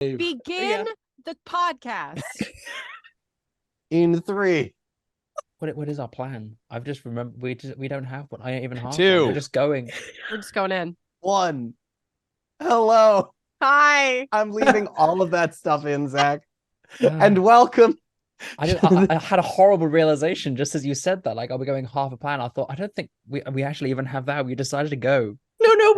Begin the podcast. In 3. What is our plan? I've just remembered we don't have one. I ain't even half 2. one. We're just going. We're just going in. 1. Hello. Hi. I'm leaving all of that stuff in, Zach. And welcome. I had a horrible realization just as you said that. Like, are we going half a plan? I thought, I don't think we actually even have that. We decided to go. No,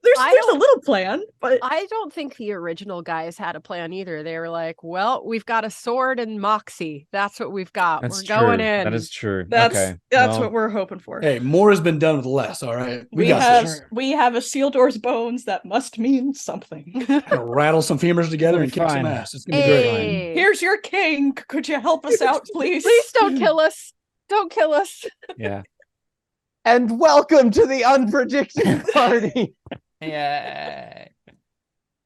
there's a little plan, but I don't think the original guys had a plan either. They were like, well, we've got a sword and moxie. That's what we've got. That's We're true. going in. That is true. that's Okay. what we're hoping for. Hey, more has been done with less, all right? We got have this. we have a Sealdoor's bones that must mean something. Gonna rattle some femurs together and kick some Fine. ass. It's gonna be great. Hey. Here's your king. Could you help us out, please? Please don't kill us. Don't kill us. Yeah. And welcome to the Unpredicted Party. Yeah.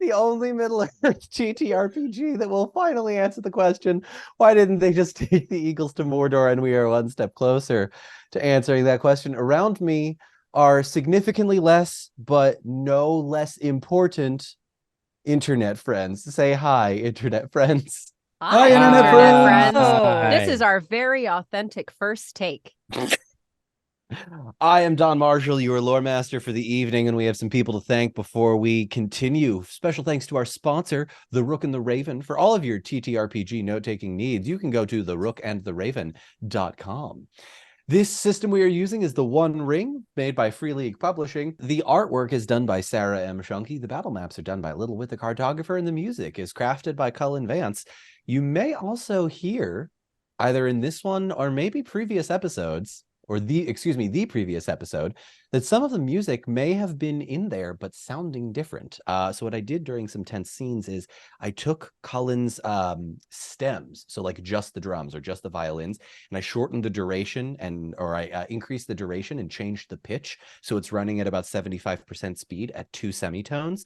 The only Middle-earth TTRPG that will finally answer the question, why didn't they just take the Eagles to Mordor? And we are one step closer to answering that question. Around me are significantly less, but no less important internet friends. Say hi, internet friends. Hi, internet friends. Hi. This is our very authentic first take. I am Don Marshall, your lore master for the evening, and we have some people to thank before we continue. Special thanks to our sponsor, The Rook and the Raven. For all of your TTRPG note-taking needs, you can go to therookandtheraven.com. This system we are using is the One Ring, made by Free League Publishing. The artwork is done by Sarah M. Shunky. The battle maps are done by Little Wit the Cartographer, and the music is crafted by Cullen Vance. You may also hear, either in this one or maybe previous episodes, or the previous episode, that some of the music may have been in there, but sounding different. So what I did during some tense scenes is I took Cullen's stems, so like just the drums or just the violins, and I shortened the duration or I increased the duration and changed the pitch. So it's running at about 75% speed at 2 semitones.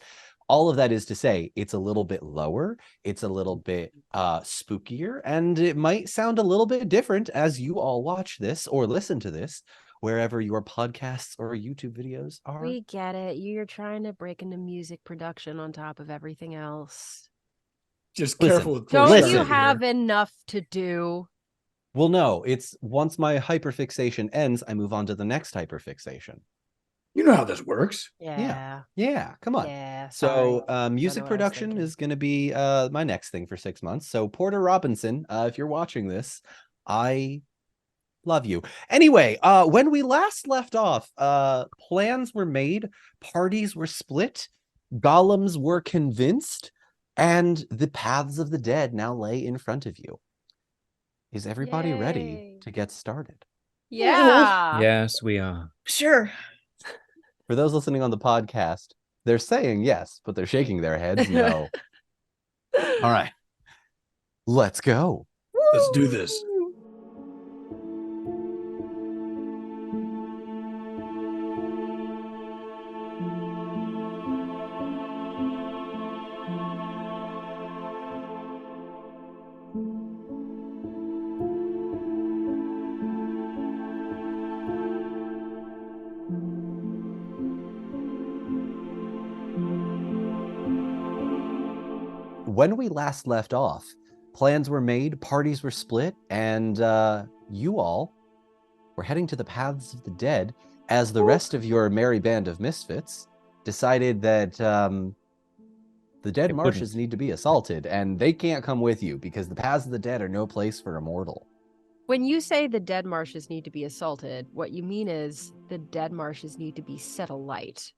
All of that is to say, it's a little bit lower, it's a little bit spookier, and it might sound a little bit different as you all watch this or listen to this, wherever your podcasts or YouTube videos are. We get it. You're trying to break into music production on top of everything else. Just Listen, careful with Don't Listen. you have enough to do? Well, no, it's once my hyperfixation ends, I move on to the next hyperfixation. You know how this works. Yeah. Yeah, come on. Yeah. So sorry. music what I was production thinking. is going to be my next thing for 6 months. So Porter Robinson, if you're watching this, I love you. Anyway, when we last left off, plans were made, parties were split, golems were convinced, and the paths of the dead now lay in front of you. Is everybody ready Yay. to get started? Yeah. Yes, we are. Sure. For those listening on the podcast, they're saying yes, but they're shaking their heads no. All right, let's go. Let's do this. When we last left off, plans were made, parties were split, and you all were heading to the paths of the dead as the rest of your merry band of misfits decided that the dead It marshes wouldn't. need to be assaulted, and they can't come with you because the paths of the dead are no place for a mortal. When you say the dead marshes need to be assaulted, what you mean is the dead marshes need to be set alight.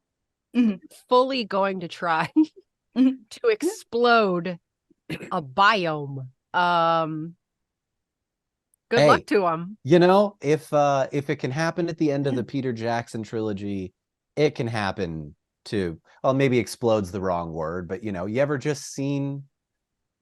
Mhm. Fully going to try Mhm. to explode a biome. Good Hey. luck to them. You know, if it can happen at the end of the Peter Jackson trilogy, it can happen to, well, maybe explode's the wrong word, but you know, you ever just seen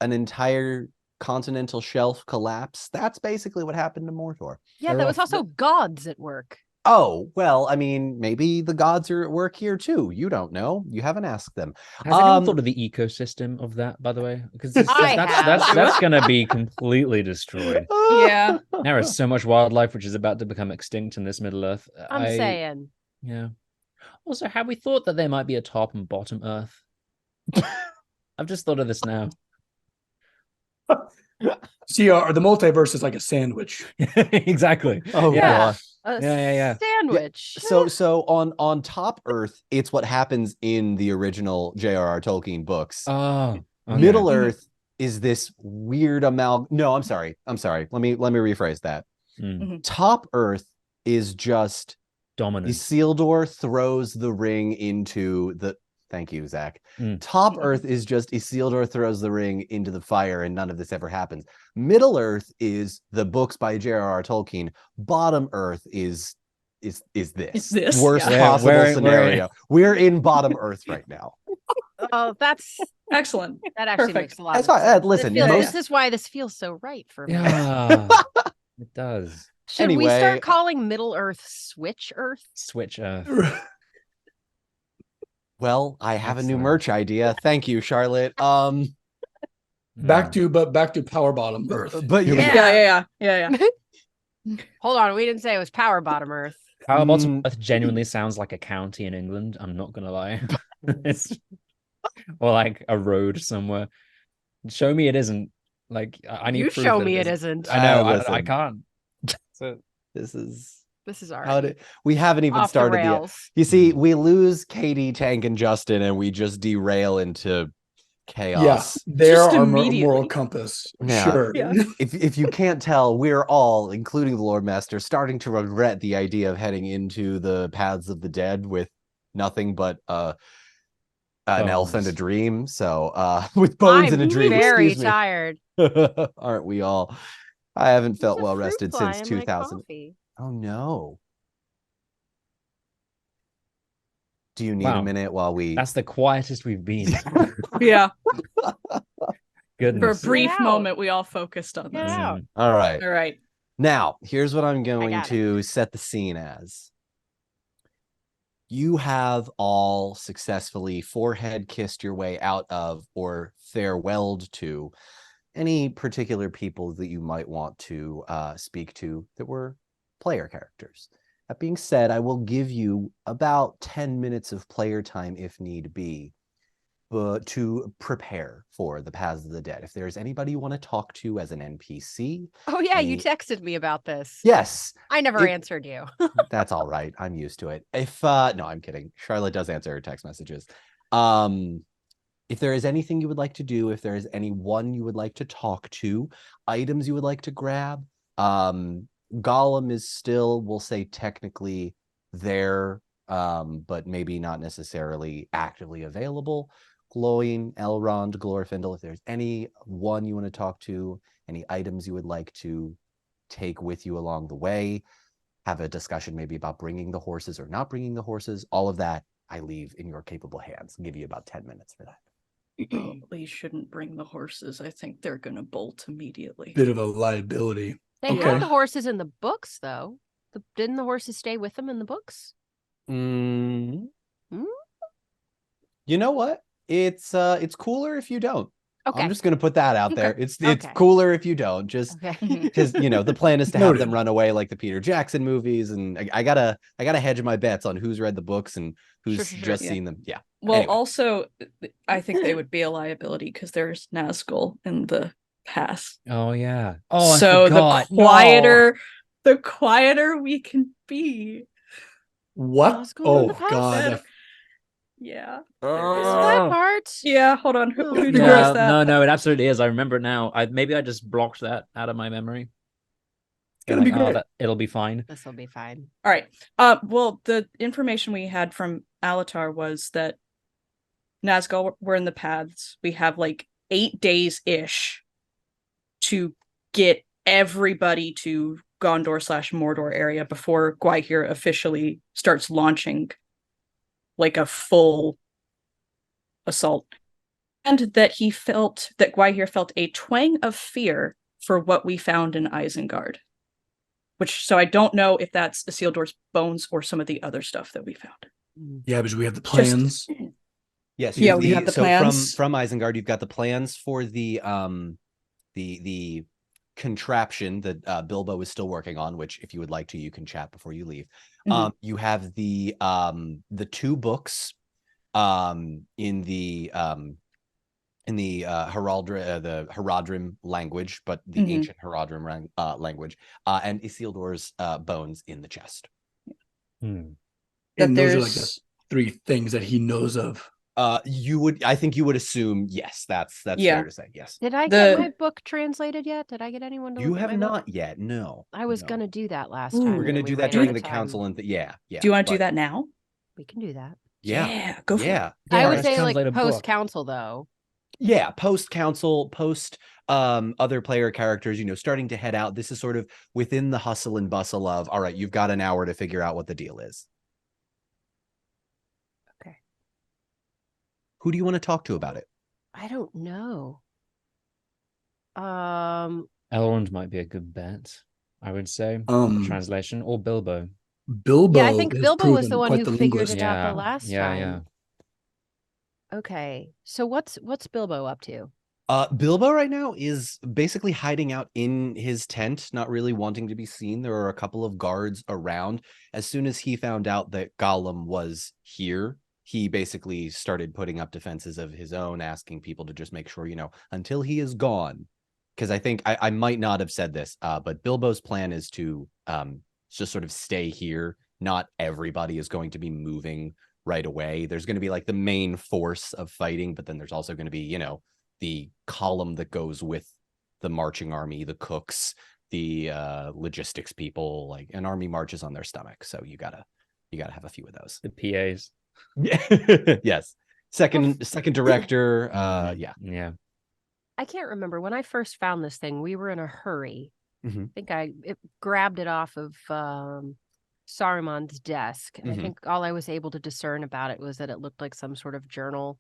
an entire continental shelf collapse? That's basically what happened to Mordor. Yeah, They're that was off- also gods at work. Oh, well, I mean, maybe the gods are at work here too. You don't know. You haven't asked them. Has anyone thought of the ecosystem of that, by the way? Because I have. that's going to be completely destroyed. Yeah. There is so much wildlife which is about to become extinct in this Middle Earth. I'm saying. Yeah. Also, have we thought that there might be a top and bottom Earth? I've just thought of this now. See, the multiverse is like a sandwich. Exactly. Oh Yeah. god. A Yeah. sandwich. So on Top Earth, it's what happens in the original J.R.R. Tolkien books. Oh, okay. Middle Earth is this weird No, I'm sorry. Let me rephrase that. Top Earth is just Dominant. Isildur throws the ring into the. Thank you, Zach. Top Earth is just Isildur throws the ring into the fire, and none of this ever happens. Middle Earth is the books by J.R.R. Tolkien. Bottom Earth is this worst possible scenario. We're in Bottom Earth right now. Oh, that's excellent. That actually Perfect. makes a lot That's of why, sense. listen, This is why this feels so right for me. Yeah, it does. Should we start calling Middle Earth Switch Earth? Switch Earth. Well, I have a new merch idea. Thank you, Charlotte. Back to Power Bottom Earth. But Yeah. Mm. Hold on, we didn't say it was Power Bottom Earth. Power Bottom Earth genuinely sounds like a county in England. I'm not gonna lie. Or like a road somewhere. Show me it isn't. Like I need You proof show that me it it isn't. isn't. I know. Listen. I can't. So This is already we haven't even off the started rails. You see, we lose Katie, Tank, and Justin, and we just derail into chaos. Yeah, they're Just our immediately. moral compass. Yeah. Sure. Yeah. If you can't tell, we're all, including the Lord Master, starting to regret the idea of heading into the paths of the dead with nothing but an elf and a dream. So with bones and a dream. Very Excuse me. tired. Aren't we all? I haven't felt There's a well fruit rested fly since in my 2000. coffee. Oh no. Do you need a minute while we... That's the quietest we've been. Yeah. Goodness. For a brief moment, we all focused on this. out. All right. All right. Now, here's what I'm going to set the scene as. You have all successfully forehead kissed your way out of or farewelled to any particular people that you might want to speak to that were player characters. That being said, I will give you about 10 minutes of player time if need be, to prepare for the Paths of the Dead. If there's anybody you want to talk to as an NPC. Oh yeah, you texted me about this. Yes. I never answered you. That's all right. I'm used to it. If no, I'm kidding. Charlotte does answer her text messages. If there is anything you would like to do, if there is anyone you would like to talk to, items you would like to grab, Gollum is still, we'll say, technically there, but maybe not necessarily actively available. Glowing, Elrond, Glorfindel, if there's any one you want to talk to, any items you would like to take with you along the way, have a discussion maybe about bringing the horses or not bringing the horses, all of that I leave in your capable hands. I'll give you about 10 minutes for that. Probably shouldn't bring the horses. I think they're going to bolt immediately. Bit of a liability. They had the horses in the books, though. Didn't the horses stay with them in the books? You know what? It's cooler if you don't. Okay. I'm just gonna put that out there. It's cooler if you don't. Just because the plan is to have them run away like the Peter Jackson movies, and I gotta hedge my bets on who's read the books and who's just seen them. Yeah. Well, Anyway. also, I think they would be a liability because there's Nazgul in the past. Oh yeah. Oh, so I forgot. the quieter we can be. What? Oh God. Yeah. That part. Yeah, hold on. Who No, knows that? no, it absolutely is. I remember it now. Maybe I just blocked that out of my memory. It'll be great. It'll be fine. This will be fine. All right. Well, the information we had from Alatar was that Nazgul were in the paths. We have like 8 days-ish to get everybody to Gondor/Mordor area before Gwaihir officially starts launching like a full assault. And that Gwaihir felt a twang of fear for what we found in Isengard. So I don't know if that's Isildur's bones or some of the other stuff that we found. Yeah, because we have the plans. Yes, we have the plans. From Isengard, you've got the plans for the contraption that Bilbo is still working on, which if you would like to, you can chat before you leave. You have the 2 books in the the Haradrim language, but the Mhm. ancient Haradrim language, and Isildur's bones in the chest. Hmm. That And those are like the there's 3 things that he knows of. I think you would assume, yes, that's Yeah. fair to say. Yes. Did I The- get my book translated yet? Did I get anyone to You look at have my book? not yet. No. I was no. gonna do that last Ooh. time. We're and gonna then we do that ran during out the of time. council and yeah. Do you want to do but- that now? We can do that. Yeah. Go for it. Yeah. I would let's say like translate a book. post council though. Yeah, post council, post other player characters, starting to head out. This is sort of within the hustle and bustle of, all right, you've got an hour to figure out what the deal is. Okay. Who do you want to talk to about it? I don't know. Elrond might be a good bet, I would say. Translation, or Bilbo. Bilbo. Yeah, I think has Bilbo was proven the one quite who the figured linguist. it out the last yeah. time. Okay. So what's Bilbo up to? Bilbo right now is basically hiding out in his tent, not really wanting to be seen. There are a couple of guards around. As soon as he found out that Gollum was here, he basically started putting up defenses of his own, asking people to just make sure, until he is gone. Because I think I might not have said this, but Bilbo's plan is to just sort of stay here. Not everybody is going to be moving right away. There's going to be like the main force of fighting, but then there's also going to be, the column that goes with the marching army, the cooks, the logistics people. Like an army marches on their stomach, so you gotta have a few of those. The PAs. Yes. Second director. Yeah. I can't remember when I first found this thing. We were in a hurry. Mhm. I think it grabbed it off of Saruman's desk. And Mhm. I think all I was able to discern about it was that it looked like some sort of journal.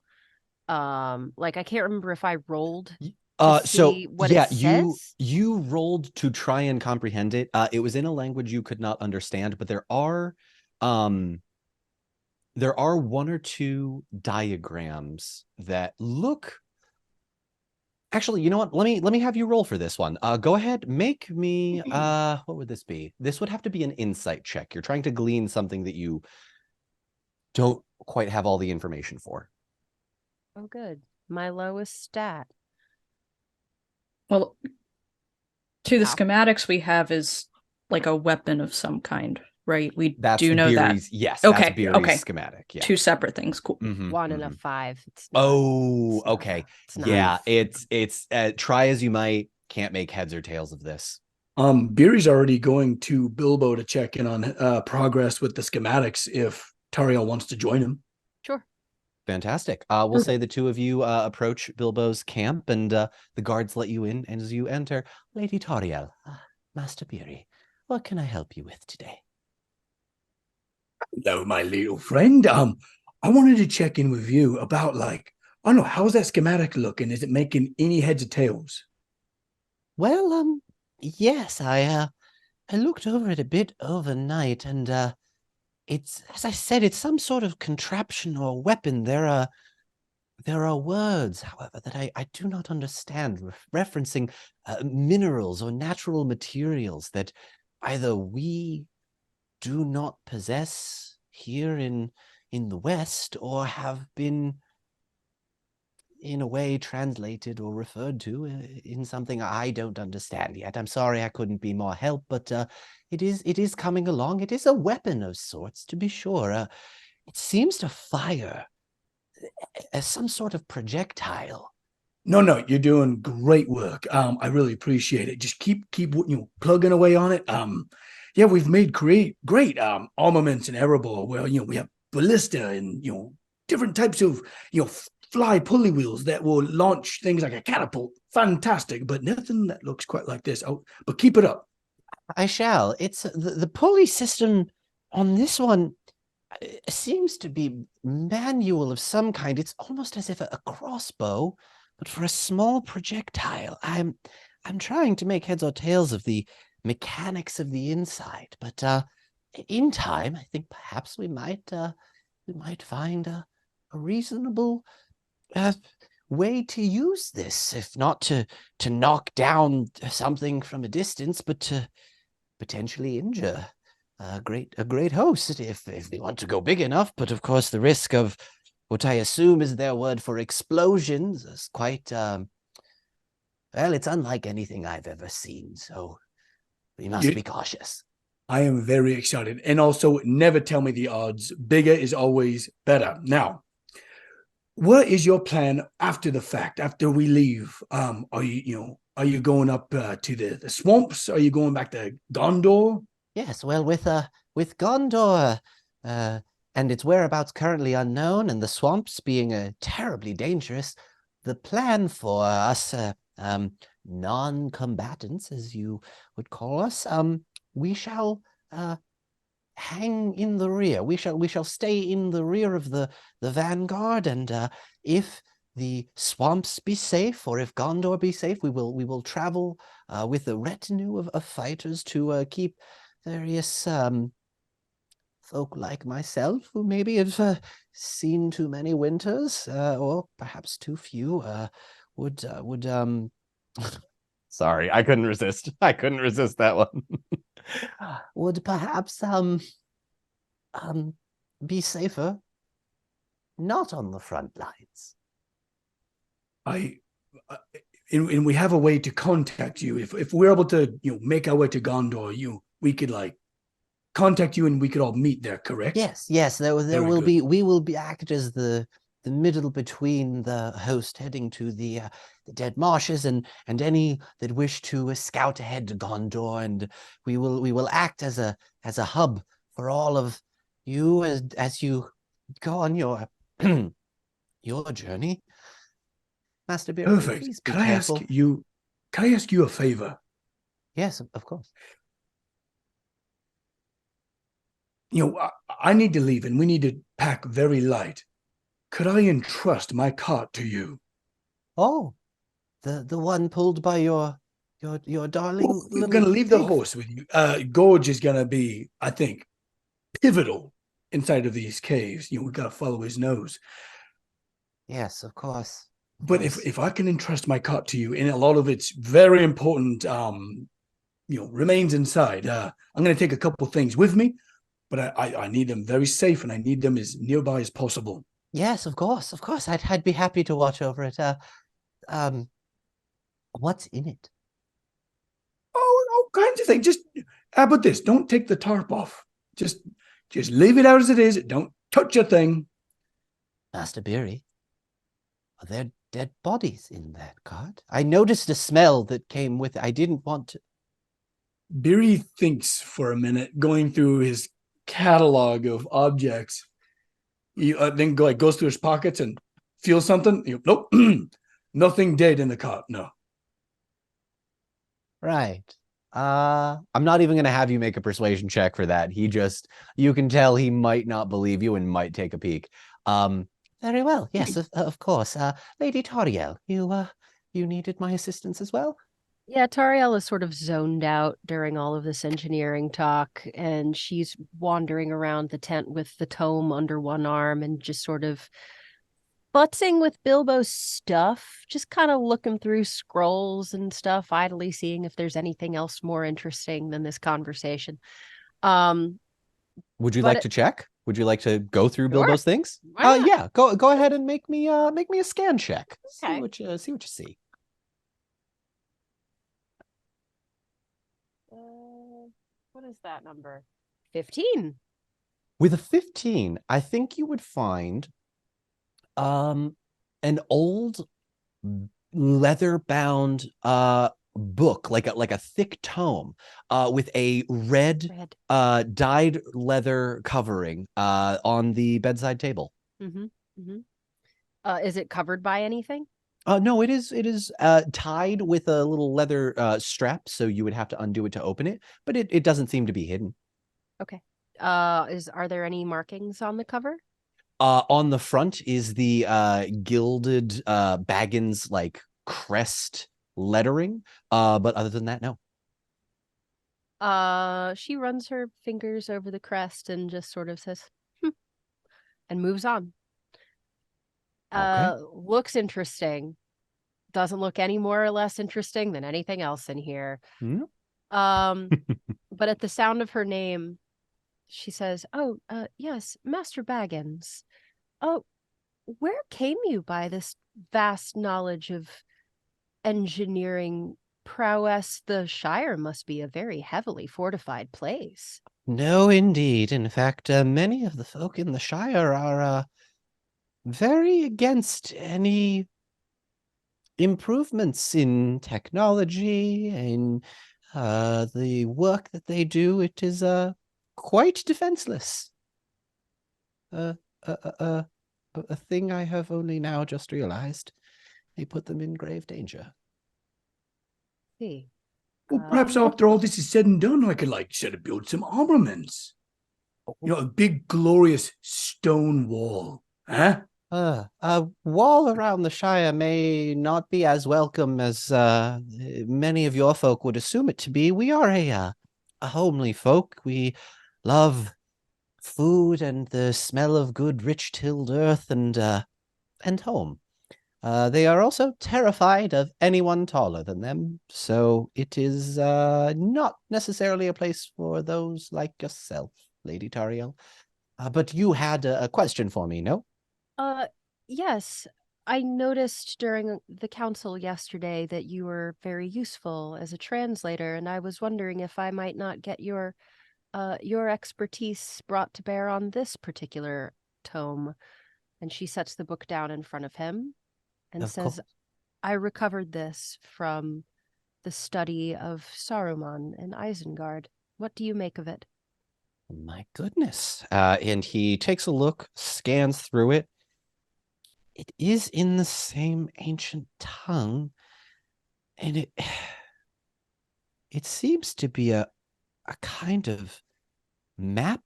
Like I can't remember if I rolled to see what it says. you rolled to try and comprehend it. It was in a language you could not understand, but there are 1 or 2 diagrams that look. Actually, you know what? Let me have you roll for this one. Go ahead, make me what would this be? This would have to be an insight check. You're trying to glean something that you don't quite have all the information for. Oh, good. My lowest stat. Well, to the Wow. schematics we have is like a weapon of some kind, right? We That's do know Beery's, that. yes, Okay, that's Beery's okay. schematic. Yeah. 2 separate things. Cool. Mhm, 1 and a mhm. 5. It's not, Oh, it's not- okay. it's not. Yeah, it's try as you might, can't make heads or tails of this. Beery's already going to Bilbo to check in on progress with the schematics if Tariel wants to join him. Sure. Fantastic. We'll say the 2 of you approach Bilbo's camp, and the guards let you in. And as you enter, Lady Tariel, Master Beery, what can I help you with today? Hello, my little friend. I wanted to check in with you about I don't know, how's that schematic looking? Is it making any heads or tails? Well, yes, I looked over it a bit overnight, and it's, as I said, it's some sort of contraption or weapon. There are words, however, that I do not understand, referencing minerals or natural materials that either we do not possess here in the West, or have been in a way translated or referred to in something I don't understand yet. I'm sorry I couldn't be more help, but it is coming along. It is a weapon of sorts, to be sure. It seems to fire as some sort of projectile. No, you're doing great work. I really appreciate it. Just keep plugging away on it. Yeah, we've made great armaments in Erebor where we have ballista and different types of fly pulley wheels that will launch things like a catapult. Fantastic, but nothing that looks quite like this. Oh, but keep it up. I shall. It's the pulley system on this one seems to be manual of some kind. It's almost as if a crossbow, but for a small projectile. I'm trying to make heads or tails of the mechanics of the inside, but in time, I think perhaps we might find a reasonable way to use this, if not to knock down something from a distance, but to potentially injure a great host if we want to go big enough. But of course, the risk of what I assume is their word for explosions. Is quite, well, it's unlike anything I've ever seen, so we must be cautious. I am very excited. And also, never tell me the odds. Bigger is always better. Now, what is your plan after the fact, after we leave? Are you going up to the swamps? Are you going back to Gondor? Yes, well, with Gondor and its whereabouts currently unknown, and the swamps being terribly dangerous, the plan for us non-combatants, as you would call us, we shall hang in the rear. We shall stay in the rear of the vanguard, and if the swamps be safe, or if Gondor be safe, we will travel with a retinue of fighters to keep various folk like myself, who maybe have seen too many winters, or perhaps too few, would sorry, I couldn't resist. I couldn't resist that one. Would perhaps be safer not on the front lines. And we have a way to contact you. If we're able to, make our way to Gondor, we could like contact you and we could all meet there, correct? Yes. There will good. be. We will be act as the middle between the host heading to the dead marshes and any that wish to scout ahead to Gondor, and we will act as a hub for all of you as you go on your your journey. Master Beard, Perfect. please be Can I ask you a favor? Yes, of course. I need to leave and we need to pack very light. Could I entrust my cart to you? Oh, the one pulled by your darling Well, we're little going to leave the pig. horse with you. Gorge is going to be, I think, pivotal inside of these caves. We got to follow his nose. Yes, of course. But if I can entrust my cart to you, and a lot of its very important, remains inside, I'm going to take a couple things with me, but I need them very safe, and I need them as nearby as possible. Yes, of course. I'd be happy to watch over it. What's in it? Oh, all kinds of things. Just how about this? Don't take the tarp off. Just leave it out as it is. Don't touch a thing. Master Beery, are there dead bodies in that cart? I noticed a smell that came with it. I didn't want to. Beery thinks for a minute, going through his catalog of objects. He then goes through his pockets and feels something. Nope, nothing dead in the cart. No. Right. I'm not even going to have you make a persuasion check for that. You can tell he might not believe you and might take a peek. Very well. Yes, of course. Lady Toriel, you needed my assistance as well? Yeah, Tariel is sort of zoned out during all of this engineering talk, and she's wandering around the tent with the tome under one arm and just sort of futzing with Bilbo's stuff, just kind of looking through scrolls and stuff, idly seeing if there's anything else more interesting than this conversation. Would you like to check? Would you like to go through Sure. Bilbo's things? Why not? Yeah. Go ahead and make me a scan check. Okay. See what you see. What is that number? 15. With a 15, I think you would find an old leather-bound book, like a thick tome, with a red dyed leather covering on the bedside table. Mm-hmm. Mm-hmm. Is it covered by anything? No, it is tied with a little leather strap, so you would have to undo it to open it, but it doesn't seem to be hidden. Okay. Are there any markings on the cover? On the front is the gilded Baggins like crest lettering, but other than that, no. She runs her fingers over the crest and just sort of says, and moves on. Okay. Looks interesting. Doesn't look any more or less interesting than anything else in here. But at the sound of her name, she says, "Oh, yes, Master Baggins. Oh, where came you by this vast knowledge of engineering prowess? The Shire must be a very heavily fortified place. No, indeed. In fact, many of the folk in the Shire are very against any improvements in technology and the work that they do. It is quite defenseless. Uh, uh, uh, uh, a thing I have only now just realized. They put them in grave danger. See. Well, perhaps after all this is said and done, I could, like, sort of build some armaments. You know, a big, glorious stone wall. Huh? A wall around the Shire may not be as welcome as many of your folk would assume it to be. We are a homely folk. We love food and the smell of good, rich tilled earth and home. They are also terrified of anyone taller than them, so it is not necessarily a place for those like yourself, Lady Tariel. But you had a question for me, no? Yes. I noticed during the council yesterday that you were very useful as a translator, and I was wondering if I might not get your expertise brought to bear on this particular tome. And she sets the book down in front of him and Of says, course. I recovered this from the study of Saruman and Isengard. What do you make of it? My goodness. And he takes a look, scans through it. It is in the same ancient tongue, and it seems to be a kind of map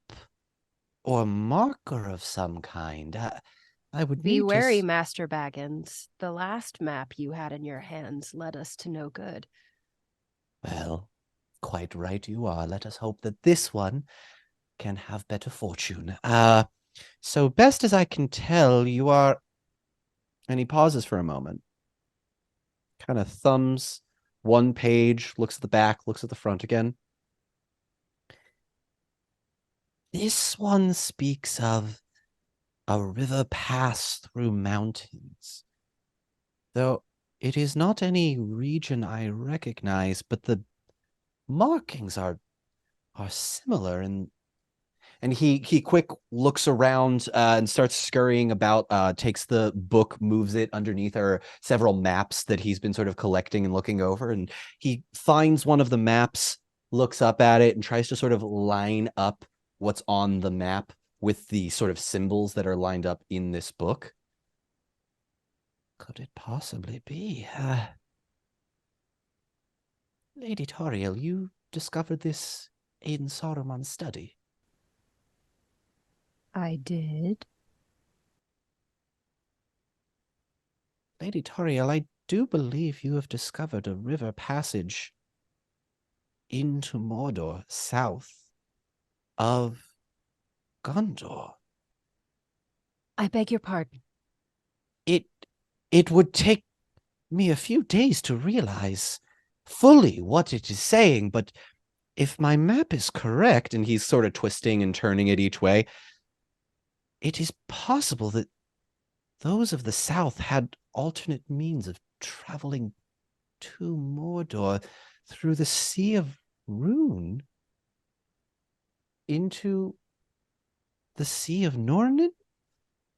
or marker of some kind. I would Be need to wary, Master Baggins. The last map you had in your hands led us to no good. Well, quite right you are. Let us hope that this one can have better fortune. So best as I can tell, you are... And he pauses for a moment, kind of thumbs one page, looks at the back, looks at the front again. This one speaks of a river pass through mountains. Though it is not any region I recognize, but the markings are similar, and he quick looks around and starts scurrying about, takes the book, moves it. Underneath are several maps that he's been sort of collecting and looking over, and he finds one of the maps, looks up at it, and tries to sort of line up what's on the map with the sort of symbols that are lined up in this book. Could it possibly be? Lady Toriel, you discovered this in Saruman's study. I did. Lady Toriel, I do believe you have discovered a river passage into Mordor, south of Gondor. I beg your pardon. It would take me a few days to realize fully what it is saying, but if my map is correct, and he's sort of twisting and turning it each way, it is possible that those of the south had alternate means of traveling to Mordor through the Sea of Rune into the Sea of Nornen?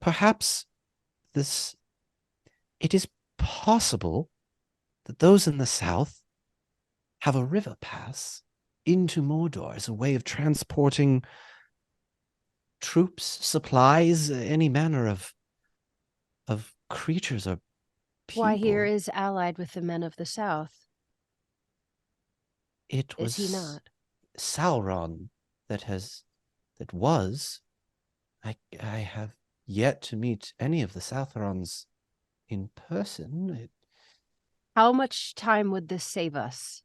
Perhaps it is possible that those in the south have a river pass into Mordor as a way of transporting troops, supplies, any manner of creatures or people. Why, here is allied with the men of the south. It was Is he not? Sauron that was. I have yet to meet any of the Southrons in person. How much time would this save us?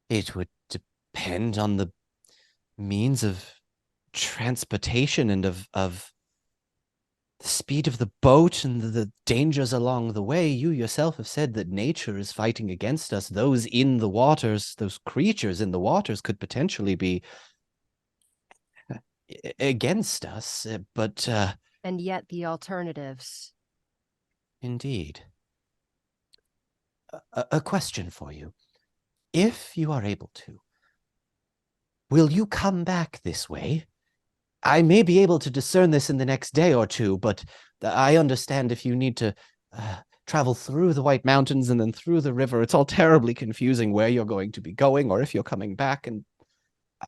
It would depend on the means of transportation and of the speed of the boat and the dangers along the way. You yourself have said that nature is fighting against us. Those in the waters, those creatures in the waters could potentially be against us, but And yet the alternatives. Indeed. A question for you. If you are able to, will you come back this way? I may be able to discern this in the next day or two, but I understand if you need to travel through the White Mountains and then through the river, it's all terribly confusing where you're going to be going or if you're coming back. And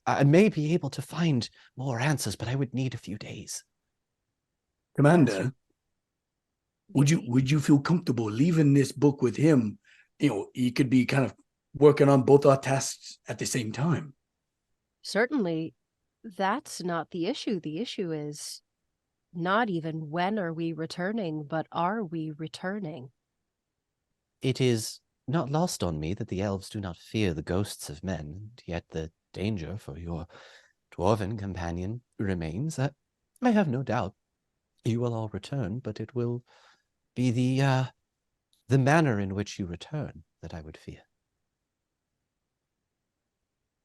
I may be able to find more answers, but I would need a few days. Commander, would you feel comfortable leaving this book with him? You know, he could be kind of working on both our tasks at the same time. Certainly, that's not the issue. The issue is not even when are we returning, but are we returning? It is not lost on me that the elves do not fear the ghosts of men, and yet the danger for your dwarven companion remains. I have no doubt you will all return, but it will be the manner in which you return that I would fear.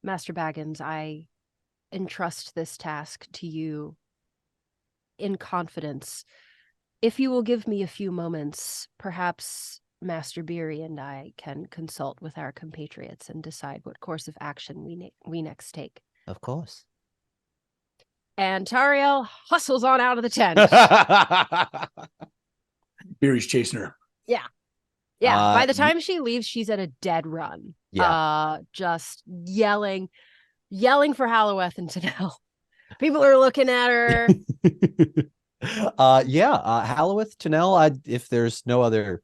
Master Baggins, I entrust this task to you in confidence. If you will give me a few moments, perhaps Master Beery and I can consult with our compatriots and decide what course of action we next take. Of course. And Tariel hustles on out of the tent. Beery's chasing her. Yeah. By the time she leaves, she's at a dead run. Yeah. Just yelling for Halloweth and Tanel. People are looking at her. Halloweth, Tanel, if there's no other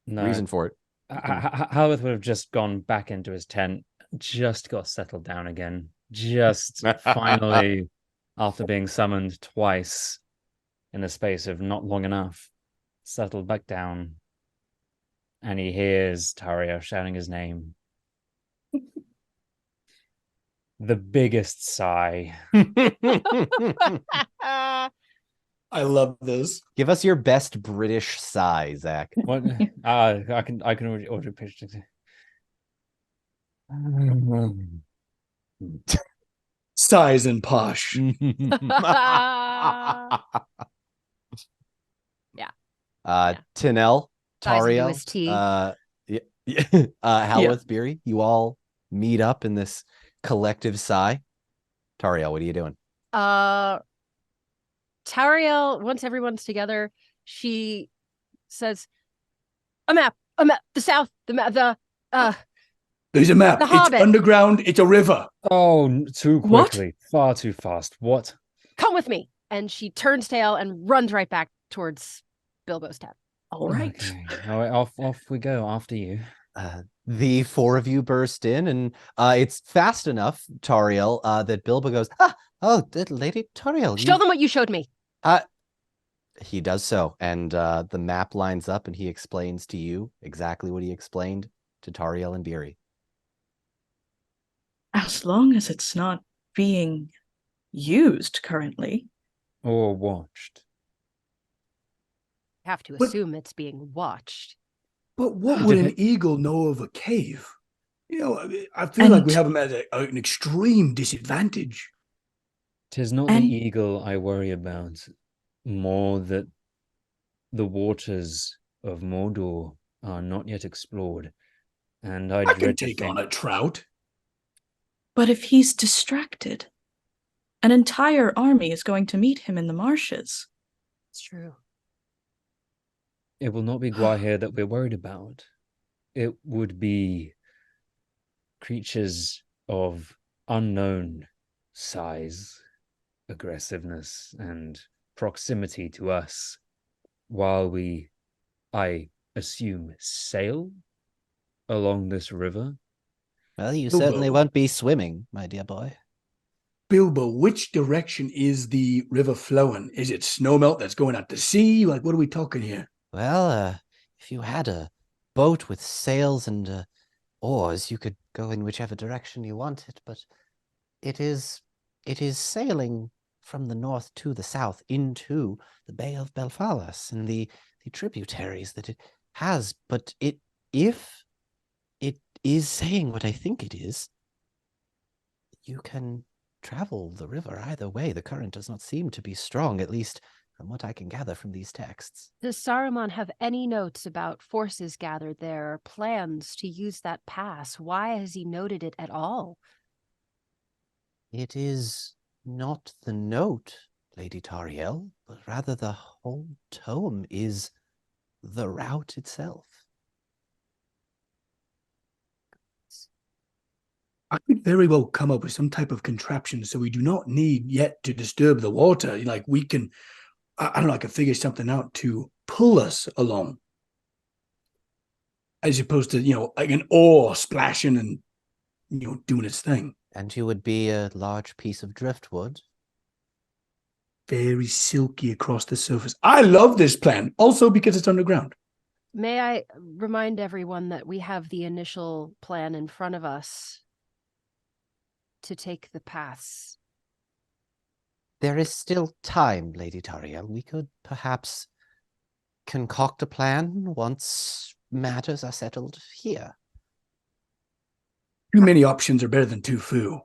reason for it. Halloweth would have just gone back into his tent, just got settled down again. Just finally, after being summoned twice in the space of not long enough, settled back down. And he hears Tario shouting his name. The biggest sigh. I love this. Give us your best British sigh, Zach. What? I can already order pictures. Sighs and posh. Tinel, Tario, Halloweth, Beery, you all meet up in this collective sigh. Tario, what are you doing? Tariel, once everyone's together, she says, a map, the south, the map, There's a map. The It's Hobbit. underground. It's a river. Oh, too quickly. Far too fast. What? Come with me. And she turns tail and runs right back towards Bilbo's tent. All right. Okay. All right, off we go after you. The four of you burst in, and it's fast enough, Tariel, that Bilbo goes, Lady Tariel. Show them what you showed me. He does so, and the map lines up, and he explains to you exactly what he explained to Tariel and Beery. As long as it's not being used currently. Or watched. Have to assume it's being watched. But what would an eagle know of a cave? You know, I feel like we have him at an extreme disadvantage. 'Tis not the eagle I worry about, more that the waters of Mordor are not yet explored, and I can take on a trout. But if he's distracted, an entire army is going to meet him in the marshes. It's true. It will not be Gwaihir that we're worried about. It would be creatures of unknown size, aggressiveness, and proximity to us, while we, I assume, sail along this river. Well, you certainly won't be swimming, my dear boy. Bilbo, which direction is the river flowing? Is it snowmelt that's going out to sea? Like, what are we talking here? Well, if you had a boat with sails and oars, you could go in whichever direction you wanted, but it is sailing from the north to the south into the Bay of Belfalas and the tributaries that it has. But if it is saying what I think it is, you can travel the river either way. The current does not seem to be strong, at least from what I can gather from these texts. Does Saruman have any notes about forces gathered there or plans to use that pass? Why has he noted it at all? It is not the note, Lady Tariel, but rather the whole tome is the route itself. I could very well come up with some type of contraption so we do not need yet to disturb the water. Like we can, I don't know, I could figure something out to pull us along. As opposed to, like an oar splashing and, doing its thing. And you would be a large piece of driftwood. Very silky across the surface. I love this plan, also because it's underground. May I remind everyone that we have the initial plan in front of us to take the pass. There is still time, Lady Tariel. We could perhaps concoct a plan once matters are settled here. Too many options are better than too few.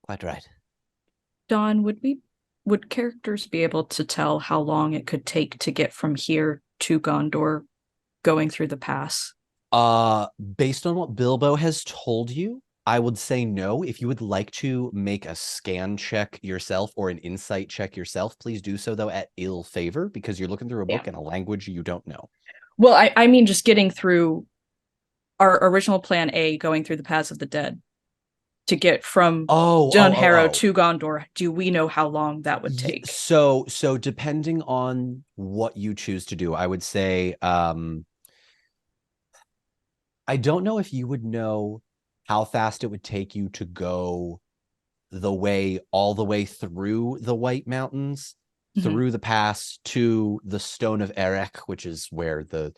Quite right. Dawn, would characters be able to tell how long it could take to get from here to Gondor going through the pass? Based on what Bilbo has told you, I would say no. If you would like to make a scan check yourself or an insight check yourself, please do so, though, at ill favor, because you're looking through a book in a language you don't know. Well, I mean just getting through our original plan A, going through the Paths of the Dead, to get from Dunharrow to Gondor. Do we know how long that would take? So depending on what you choose to do, I would say, I don't know if you would know how fast it would take you to go all the way through the White Mountains, through the pass to the Stone of Erech, which is where the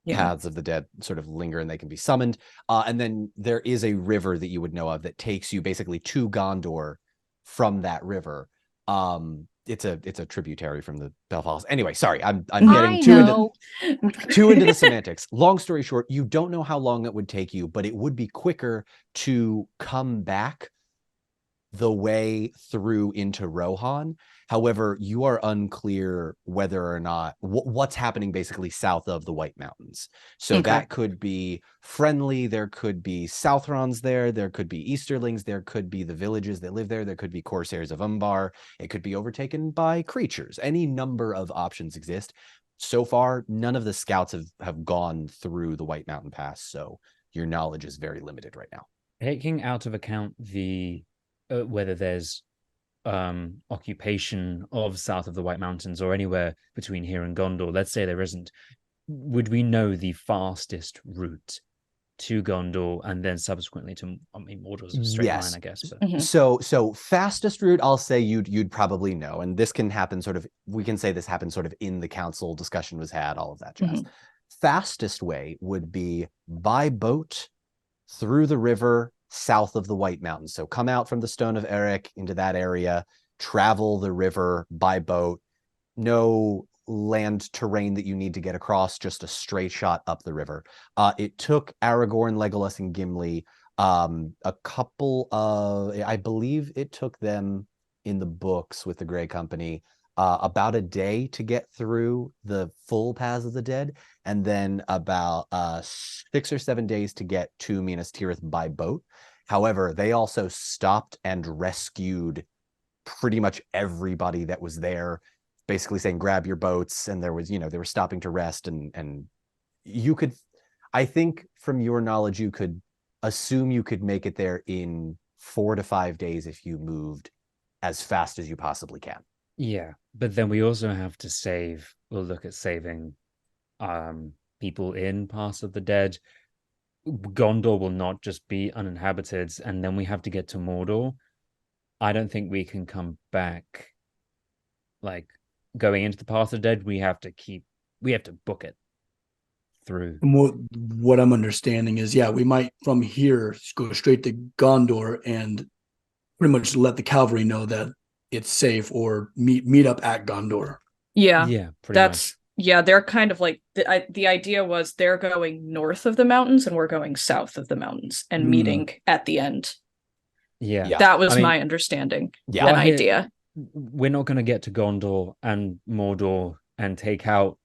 Paths of the Dead sort of linger and they can be summoned. And then there is a river that you would know of that takes you basically to Gondor from that river. It's a tributary from the Belfast. Anyway, sorry, I'm getting too into the semantics. Long story short, you don't know how long it would take you, but it would be quicker to come back the way through into Rohan. However, you are unclear whether or not what's happening basically south of the White Mountains. So that could be friendly. There could be Southrons there could be Easterlings. There could be the villages that live there. There could be Corsairs of Umbar. It could be overtaken by creatures. Any number of options exist. So far, none of the scouts have gone through the White Mountain Pass. So your knowledge is very limited right now. Taking out of account the whether there's occupation of south of the White Mountains or anywhere between here and Gondor, let's say there isn't, would we know the fastest route to Gondor and then subsequently to, Mordor's a straight line, I guess. But... So fastest route, I'll say you'd probably know, and this can happen we can say this happened sort of in the council, discussion was had, all of that jazz. Fastest way would be by boat through the river south of the White Mountains. So come out from the Stone of Erech into that area, travel the river by boat, no land terrain that you need to get across, just a straight shot up the river. It took Aragorn, Legolas, and Gimli a couple of, I believe it took them in the books with the Grey Company about a day to get through the full Paths of the Dead, and then about 6 or 7 days to get to Minas Tirith by boat. However, they also stopped and rescued pretty much everybody that was there, basically saying, grab your boats. And there was, they were stopping to rest, and you could, I think from your knowledge, you could assume you could make it there in 4 to 5 days if you moved as fast as you possibly can. Yeah, but then we also have to we'll look at saving people in Paths of the Dead. Gondor will not just be uninhabited, and then we have to get to Mordor. I don't think we can come back like going into the Path of the Dead. We have to book it through. What I'm understanding is, we might from here go straight to Gondor and pretty much let the cavalry know that it's safe, or meet up at Gondor. Yeah, pretty much. They're kind of like the idea was they're going north of the mountains and we're going south of the mountains and meeting at the end. Yeah. Yeah. That was I mean, my understanding Yeah. and Well, here- idea. We're not going to get to Gondor and Mordor and take out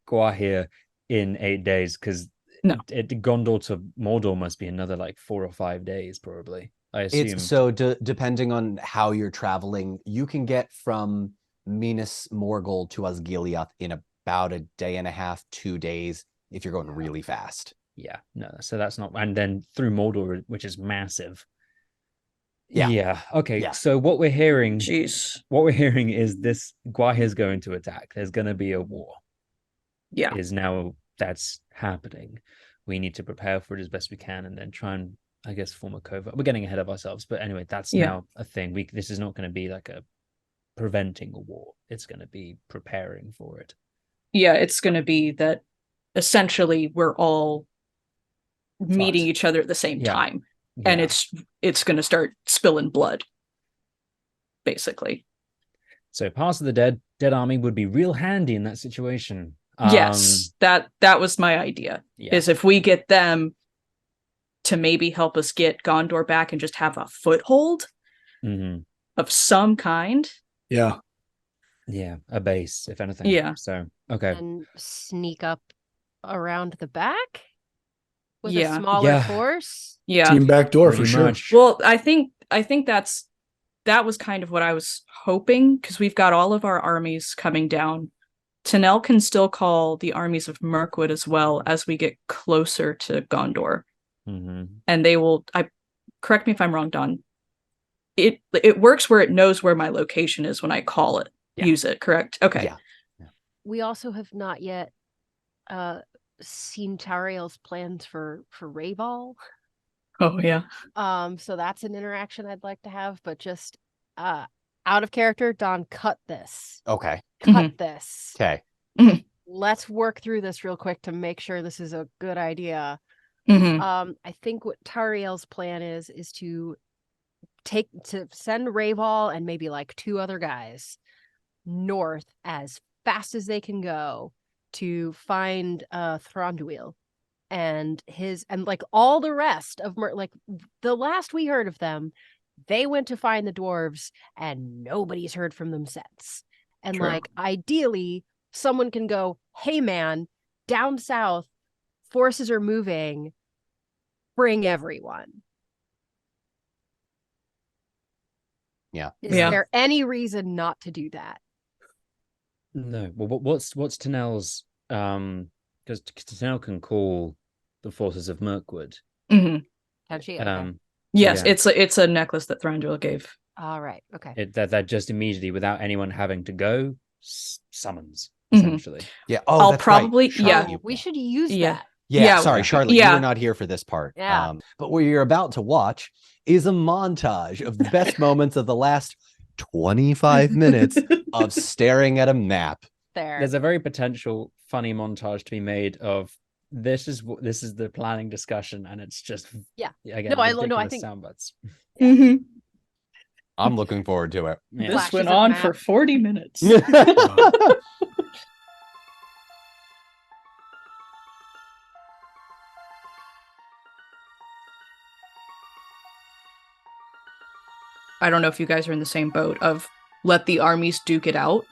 Gwahir in 8 days because No. Gondor to Mordor must be another like 4 or 5 days, probably. I assume. It's so depending on how you're traveling, you can get from Minas Morgul to Osgiliath in about a day and a half, 2 days if you're going really fast. Yeah, no, so that's not, and then through Mordor, which is massive. Yeah. Yeah. Okay. Yeah. So what we're hearing Jeez. is this Gwahir's going to attack. There's going to be a war. Yeah. That's happening. We need to prepare for it as best we can, and then try and, I guess, form a covert. We're getting ahead of ourselves, but anyway, that's now a thing. This is not going to be like a preventing a war. It's going to be preparing for it. Yeah, it's going to be that essentially we're all meeting each other at the same time, and it's going to start spilling blood, basically. So Pass of the Dead Army would be real handy in that situation. Yes, that was my idea. Yeah. Is if we get them to maybe help us get Gondor back and just have a foothold of some kind. Yeah. Yeah, a base, if anything. Yeah. So, okay. And sneak up around the back with Yeah. a smaller Yeah. force. Yeah. Team backdoor for Pretty sure. much. Well, I think that was kind of what I was hoping, because we've got all of our armies coming down. Tanel can still call the armies of Mirkwood as well as we get closer to Gondor. And they will, correct me if I'm wrong, Don. It works where it knows where my location is when I call it. Yeah. Use it, correct? Okay. Yeah. We also have not yet seen Tariel's plans for Rayval. Oh yeah. So that's an interaction I'd like to have, but just out of character, Don, cut this. Okay. Cut this. Okay. Let's work through this real quick to make sure this is a good idea. Mm-hmm. I think what Tariel's plan is to send Rayval and maybe like 2 other guys north as fast as they can go to find Thranduil and like all the rest of like the last we heard of them, they went to find the dwarves and nobody's heard from them since. And True. like ideally someone can go, hey man, down south forces are moving, bring everyone. Yeah. Is there any reason not to do that? No. Well, what's Tanel's? Because Tanel can call the forces of Mirkwood. Mm-hmm. Can she? Okay. Yes, Yeah. it's a necklace that Thranduil gave. All right. Okay. That just immediately, without anyone having to go, summons Mhm. essentially. Yeah. Oh, I'll that's probably- right. yeah. Charlotte, We should use Yeah. that. Yeah, Yeah, sorry, Charlotte, yeah. you were not here for this part. Yeah. But what you're about to watch is a montage of the best moments of the last 25 minutes of staring at a map. There's a very potential funny montage to be made of this is the planning discussion, and it's just again, No, I ridiculous think- sound bites. Mm-hmm. I'm looking forward to it. Yeah. This Flashes went of on map. for 40 minutes. I don't know if you guys are in the same boat of let the armies duke it out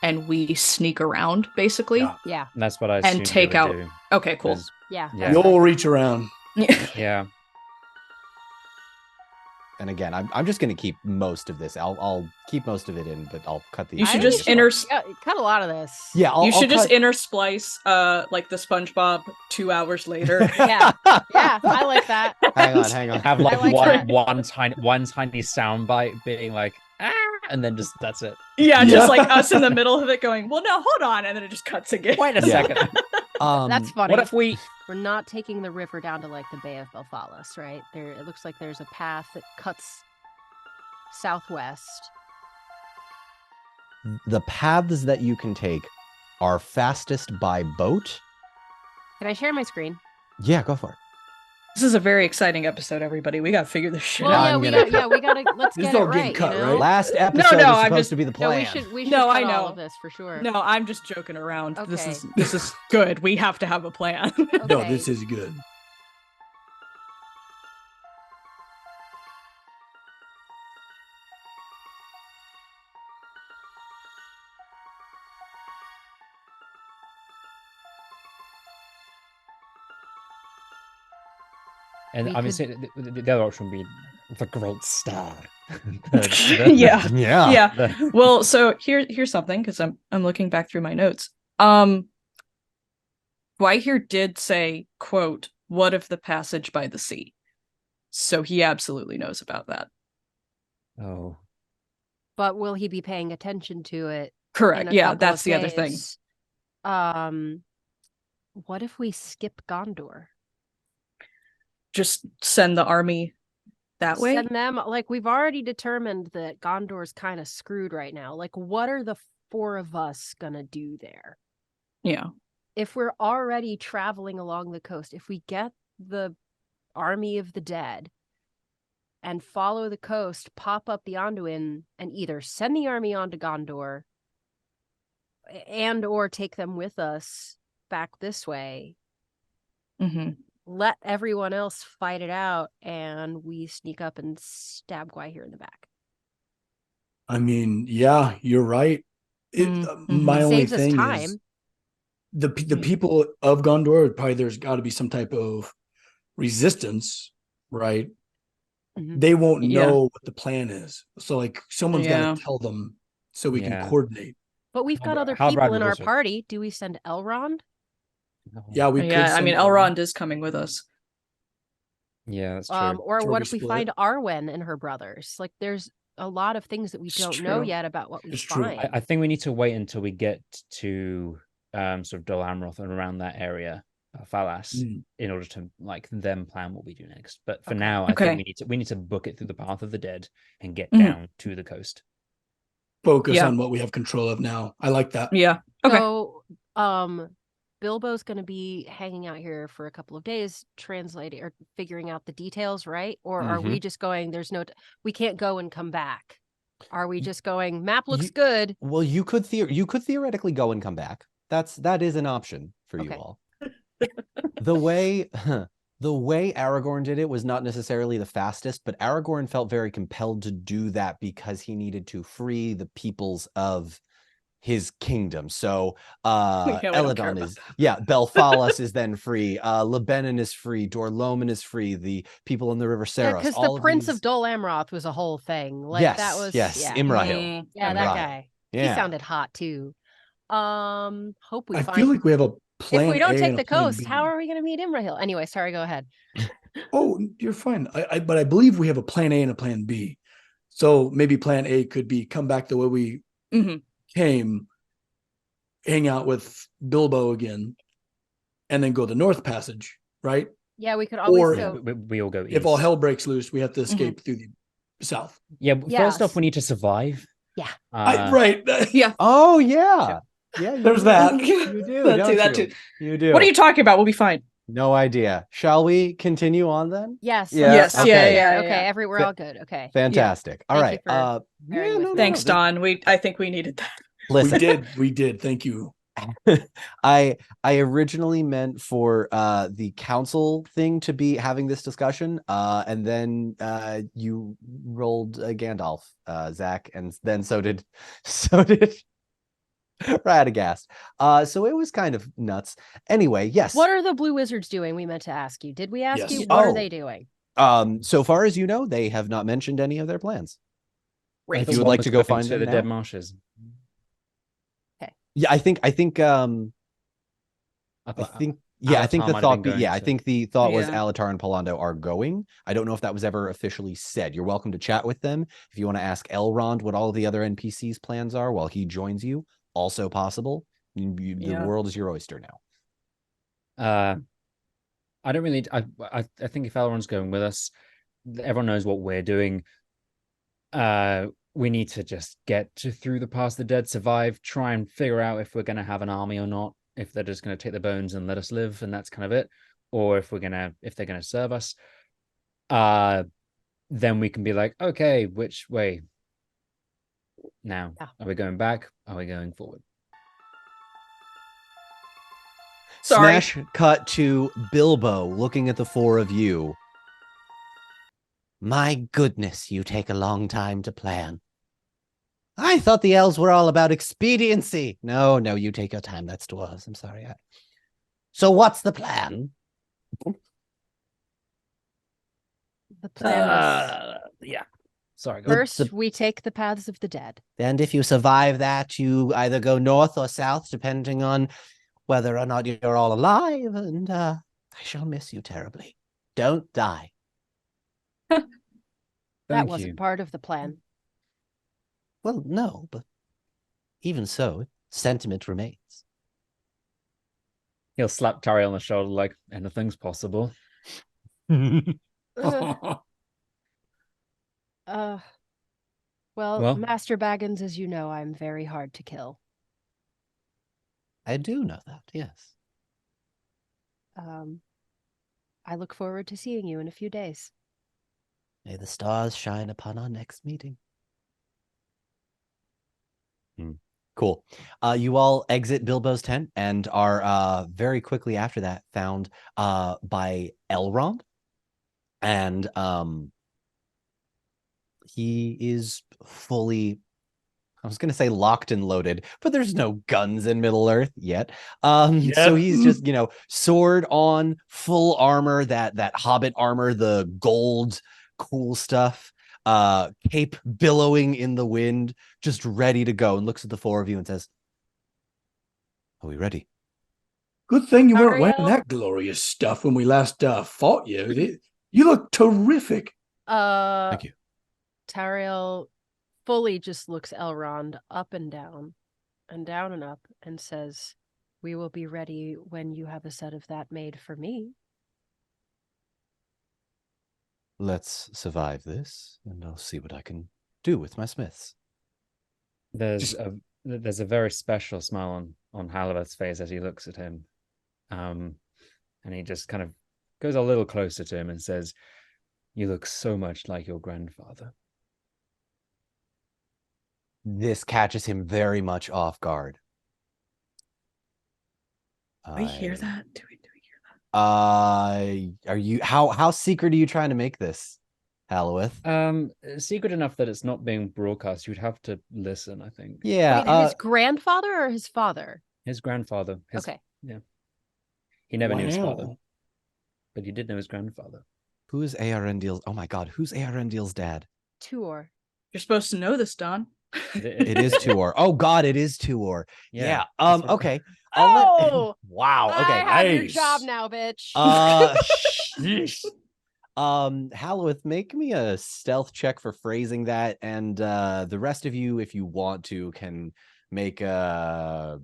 and we sneak around, basically. Yeah. Yeah. That's what I And assumed you take would out- do, Okay, cool. 'cause- Yeah. Yeah. You'll reach around. yeah. And again, I'm just going to keep most of this. I'll keep most of it in, but I'll cut the. You should I just think cut a lot of this. Yeah, You should just cut- intersplice like the SpongeBob 2 hours later. Yeah. Yeah. I like that. Hang on. Have like, like that. one tiny sound bite being like and then just that's it. Yeah, just like us in the middle of it going, well, no, hold on. And then it just cuts again. Wait a Yeah. second. That's funny. What if we We're not taking the river down to like the Bay of Belfalis, right? It looks like there's a path that cuts southwest. The paths that you can take are fastest by boat. Can I share my screen? Yeah, go for it. This is a very exciting episode, everybody. We got to figure this shit Well, out. yeah, I'm we gonna- gotta let's This get is it all getting right. cut, you know? right? Last episode no, was I'm supposed just- to be the No, plan. we should No, cut I all know. of this for sure. No, I'm just joking around. This Okay. is good. We have to have a plan. No, Okay. this is good. And We I mean, could- the other option would be the Great Star. Yeah. Yeah. Yeah. Well, so here's something, because I'm looking back through my notes. Here did say, quote, "What of the passage by the sea?" So he absolutely knows about that. Oh, But will he be paying attention to it in Correct. a Yeah, couple that's of the other thing. days? What if we skip Gondor? Just send the army that way. Send them, like, we've already determined that Gondor's kind of screwed right now. Like, what are the four of us gonna do there? Yeah. If we're already traveling along the coast, if we get the army of the dead and follow the coast, pop up the Anduin, and either send the army onto Gondor and or take them with us back this way, Mm-hmm. let everyone else fight it out, and we sneak up and stab Gwai in the back. I mean, yeah, you're right. My only Saves us thing time. is the people of Gondor, probably there's got to be some type of resistance, right? They won't know what the plan is. So like someone's got to tell them so we can coordinate. But we've got other Halbrand people in would our also- party. Do we send Elrond? Yeah, we could. Yeah, I send mean, them. Elrond is coming with us. Yeah, that's true. Or what Jordy if we split. find Arwen and her brothers? Like, there's a lot of things that we It's don't know true. yet about what we It's true. find. I think we need to wait until we get to sort of Dol Amroth and around that area, Falas, in order to like then plan what we do next. But for now, I think we need to book it through the path of the dead and get down to the coast. Focus on what we have control of now. I like that. Yeah. Okay. So, Bilbo's going to be hanging out here for a couple of days, translating or figuring out the details, right? Or are we just going, we can't go and come back? Are we just going, map looks good? Well, you could theoretically go and come back. That is an option for you all. The way Aragorn did it was not necessarily the fastest, but Aragorn felt very compelled to do that because he needed to free the peoples of his kingdom. So Eladon is Belfalas is then free, Lebanon is free, Dor-Lomin is free, the people in the River Saros. Because the Prince of Dol Amroth was a whole thing. Like that was Imrahil. Yeah, that guy. Yeah. He sounded hot too. Hope we I find feel like we have a plan. if we don't A take and the a plan coast, B. how are we gonna meet Imrahil? Anyway, sorry, go ahead. Oh, you're fine. But I believe we have a plan A and a plan B. So maybe plan A could be come back the way we came, hang out with Bilbo again, and then go the North Passage, right? Yeah, we could always we all go east. If all hell breaks loose, we have to escape through the south. Yeah, first off, we need to survive. Yeah. Right. Yeah. Oh, yeah. Yeah, There's that. You do. That don't too. You do. What are you talking about? We'll be fine. No idea. Shall we continue on then? Yes. Yeah, Yes. okay. Yeah. Okay, we're all good. Okay. Fantastic. All Thank right. you for bearing with me. Thanks, Don. I think we needed that. Listen, We did. Thank you. I originally meant for the council thing to be having this discussion, and then you rolled Gandalf, Zach, and then so did Radagast. So it was kind of nuts. Anyway, yes. What are the Blue Wizards doing? We meant to ask you. Did we ask Yes. you? What are they doing? So far as you know, they have not mentioned any of their plans. Great. If you would like to go find to them the now. dead marshes. Yeah, I think I the thought I think the thought was Alatar and Polando are going. I don't know if that was ever officially said. You're welcome to chat with them if you want to ask Elrond what all the other NPCs plans are while he joins you. Also possible. The world is your oyster now. I don't really I think if Elrond's going with us, everyone knows what we're doing. We need to just get through the past the dead, survive, try and figure out if we're going to have an army or not, if they're just going to take the bones and let us live, and that's kind of it, or if they're going to serve us. Then we can be like, okay, which way now? Are we going back? Are we going forward? Sorry. Smash cut to Bilbo looking at the four of you. My goodness, you take a long time to plan. I thought the elves were all about expediency. No, you take your time. That's dwarves. I'm sorry. So what's the plan? The plan Yeah. Sorry, is go on. first we take the paths of the dead. And if you survive that, you either go north or south, depending on whether or not you're all alive. And I shall miss you terribly. Don't die. That Thank wasn't you. part of the plan. Well, no, but even so, sentiment remains. He'll slap Tari on the shoulder like anything's possible. Uh, well, Well- Master Baggins, as you know, I'm very hard to kill. I do know that, yes. I look forward to seeing you in a few days. May the stars shine upon our next meeting. Cool. You all exit Bilbo's tent and are very quickly after that found by Elrond. And he is fully, I was going to say locked and loaded, but there's no guns in Middle Earth yet. So he's just, sword on, full armor, that hobbit armor, the gold cool stuff, cape billowing in the wind, just ready to go, and looks at the four of you and says, "Are we ready?" Good thing you weren't wearing Ariel? that glorious stuff when we last fought you. You look terrific. Thank you. Tariel fully just looks Elrond up and down and up and says, "We will be ready when you have a set of that made for me." Let's survive this, and I'll see what I can do with my smiths. There's a very special smile on Halibut's face as he looks at him. And he just kind of goes a little closer to him and says, "You look so much like your grandfather." This catches him very much off guard. Do we hear that? Do we hear Are you how secret are you trying to make this, Halowith? Secret enough that it's not being broadcast. You'd have to listen, I think. Yeah, Wait, his grandfather or his father? His grandfather. Okay. Yeah. He never knew his father, Wow. but he did know his grandfather. who's Arendil's? Oh my God, who's Arendil's dad? Tuor. You're supposed to know this, Don. It is Tuor. Oh God, it is Tuor. Yeah. that's what- Okay. I'll let- Oh! wow. Okay. I have your nice. job now, bitch. Sheesh. Halowith, make me a stealth check for phrasing that, and the rest of you, if you want to, can make a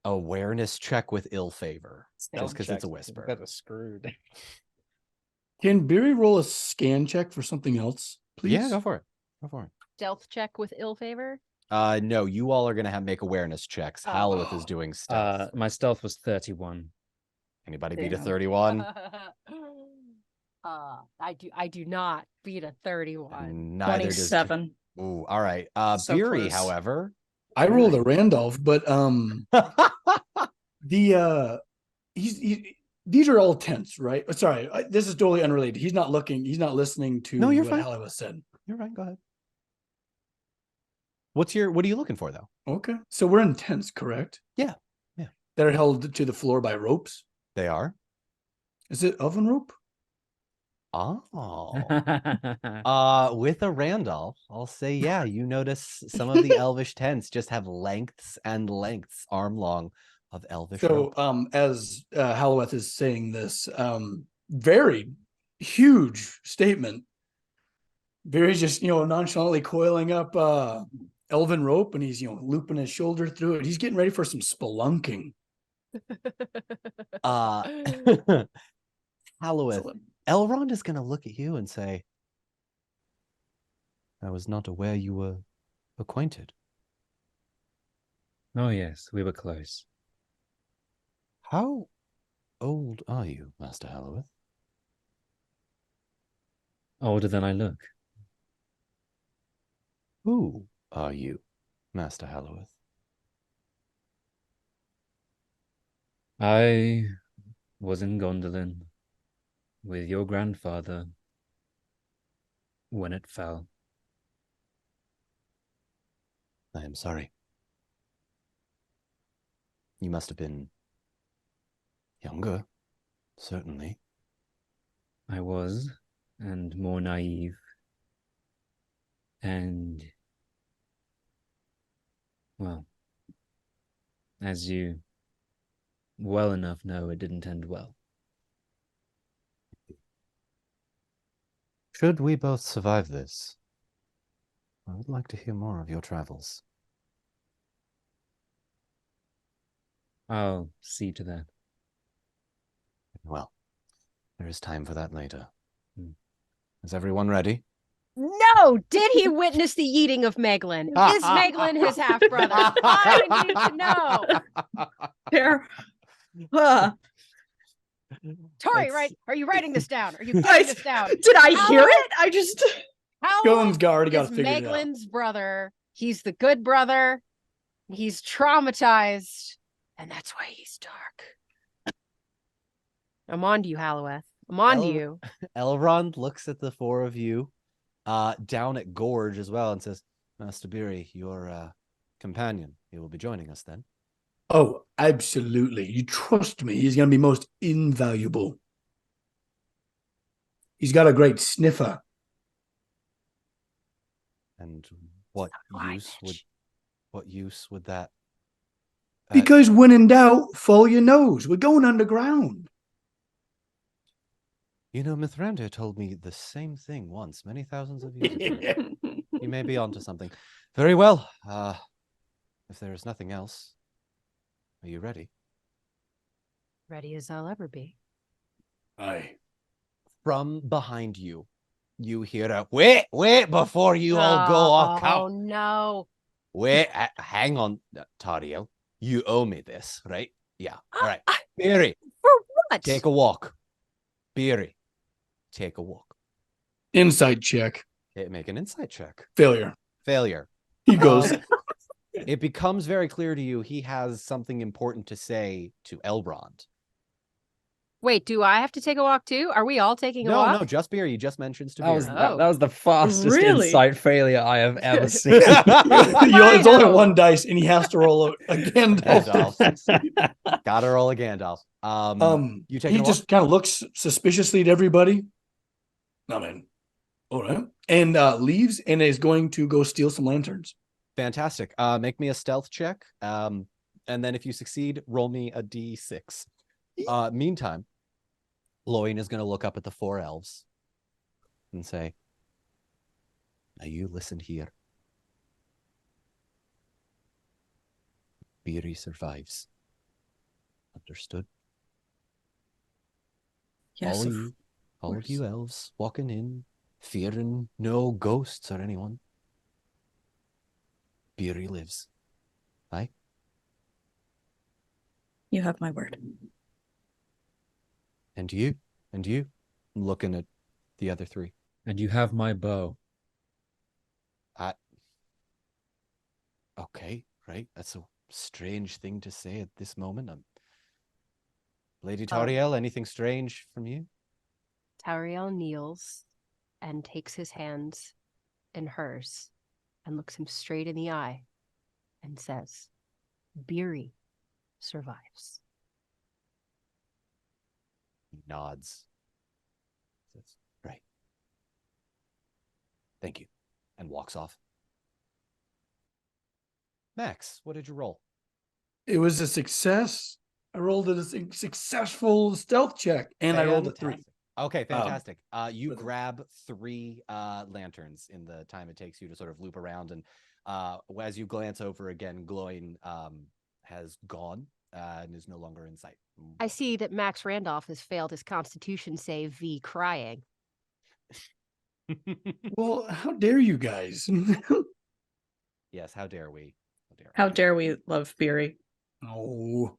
awareness check with ill favor, just because it's a whisper. That was screwed. Can Beery roll a scan check for something else, please? Yeah, go for it. Go for it. Stealth check with ill favor. No, you all are gonna make awareness checks. Oh. Halowith is doing stealth. My stealth was 31. Anybody beat a Damn. 31? I do not beat a 31. Neither does. 27. Ooh, all right. So Beery, close. however. I rolled a Randolph, but these are all tents, right? Sorry, this is totally unrelated. He's not listening to No, you're what fine. Halibut said. You're right. Go ahead. What are you looking for though? Okay, so we're in tents, correct? Yeah, yeah. That are held to the floor by ropes. They are. Is it oven rope? Oh. With a Randolph, I'll say, yeah, you notice some of the elvish tents just have lengths and lengths, arm long, of elvish So, rope. as Haloweth is saying this, very huge statement. Barry's just, nonchalantly coiling up elven rope, and he's, looping his shoulder through it. He's getting ready for some spelunking. Halowith, Excellent. Elrond is going to look at you and say, "I was not aware you were acquainted." Oh, yes, we were close. How old are you, Master Halowith? Older than I look. Who are you, Master Halowith? I was in Gondolin with your grandfather when it fell. I am sorry. You must have been younger, certainly. I was, and more naive. And, well, as you well enough know, it didn't end well. Should we both survive this, I would like to hear more of your travels. I'll see to that. Well, there is time for that later. Hmm. Is everyone ready? No! Did he witness the eating of Meglin? Is Meglin his half brother? I need to know. There. Tori, right? Are you writing this down? Are you getting this down? Did I hear it? I just. Cullen's already got is it figured out. Meglin's brother. He's the good brother. He's traumatized, and that's why he's dark. I'm on to you, Halloweth. I'm on to you. Elrond looks at the four of you down at Gorge as well and says, Master Beery, your companion, he will be joining us then. Oh, absolutely. You trust me. He's going to be most invaluable. He's got a great sniffer. And what use would that? Because when in doubt, follow your nose. We're going underground. You know, Mithrandir told me the same thing once, many thousands of years ago. You may be onto something. Very well. If there is nothing else, are you ready? Ready as I'll ever be. Aye. From behind you, you hear a wait before you all go off. Oh no! Wait, hang on, Tariel. You owe me this, right? Yeah. All right, Beery, For what? take a walk. Beery, take a walk. Insight check. Make an insight check. Failure. Failure. He goes. It becomes very clear to you he has something important to say to Elrond. Wait, do I have to take a walk too? Are we all taking a walk? No, just Beery. He just mentions to That was, Beery. that was the fastest Really? insight failure I have ever seen. There's only one dice, and he has to roll a Gandalf. Gotta roll a Gandalf. You take he just kind of looks suspiciously at everybody. I mean, all right, and leaves and is going to go steal some lanterns. Fantastic. Make me a stealth check. And then if you succeed, roll me a d6. Meantime, Loin is going to look up at the four elves and say, now you listen here. Beery survives. Understood? Yes. All of you elves walking in, fearing no ghosts or anyone. Beery lives. Aye? You have my word. And you? And you? I'm looking at the other three. And you have my bow. Okay, right. That's a strange thing to say at this moment. Lady Tariel, anything strange from you? Tariel kneels and takes his hands in hers and looks him straight in the eye and says, Beery survives. He nods. Says, right. Thank you. And walks off. Max, what did you roll? It was a success. I rolled a successful stealth check, and I rolled a 3. Okay, fantastic. You grab 3 lanterns in the time it takes you to sort of loop around, and as you glance over again, Gloin has gone and is no longer in sight. I see that Max Randolph has failed his Constitution save v crying. Well, how dare you guys? Yes, how dare we? How dare we love Beery? Oh,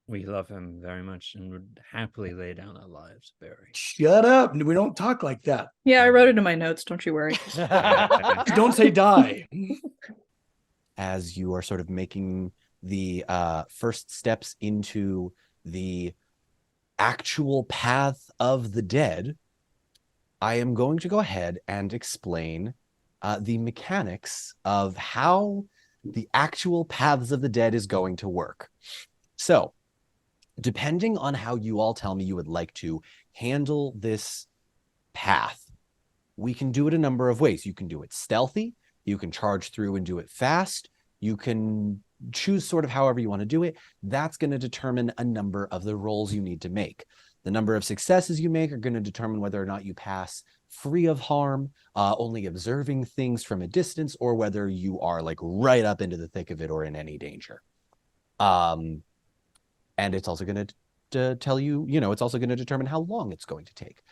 We love him very much and would happily lay down our lives, Barry. shut up. We don't talk like that. Yeah, I wrote it in my notes. Don't you worry. Don't say die. As you are sort of making the first steps into the actual path of the dead, I am going to go ahead and explain the mechanics of how the actual paths of the dead is going to work. So, depending on how you all tell me you would like to handle this path, we can do it a number of ways. You can do it stealthy, you can charge through and do it fast, you can choose sort of however you want to do it. That's going to determine a number of the rolls you need to make. The number of successes you make are going to determine whether or not you pass free of harm, only observing things from a distance, or whether you are like right up into the thick of it or in any danger. And it's also going to tell you, it's also going to determine how long it's going to take.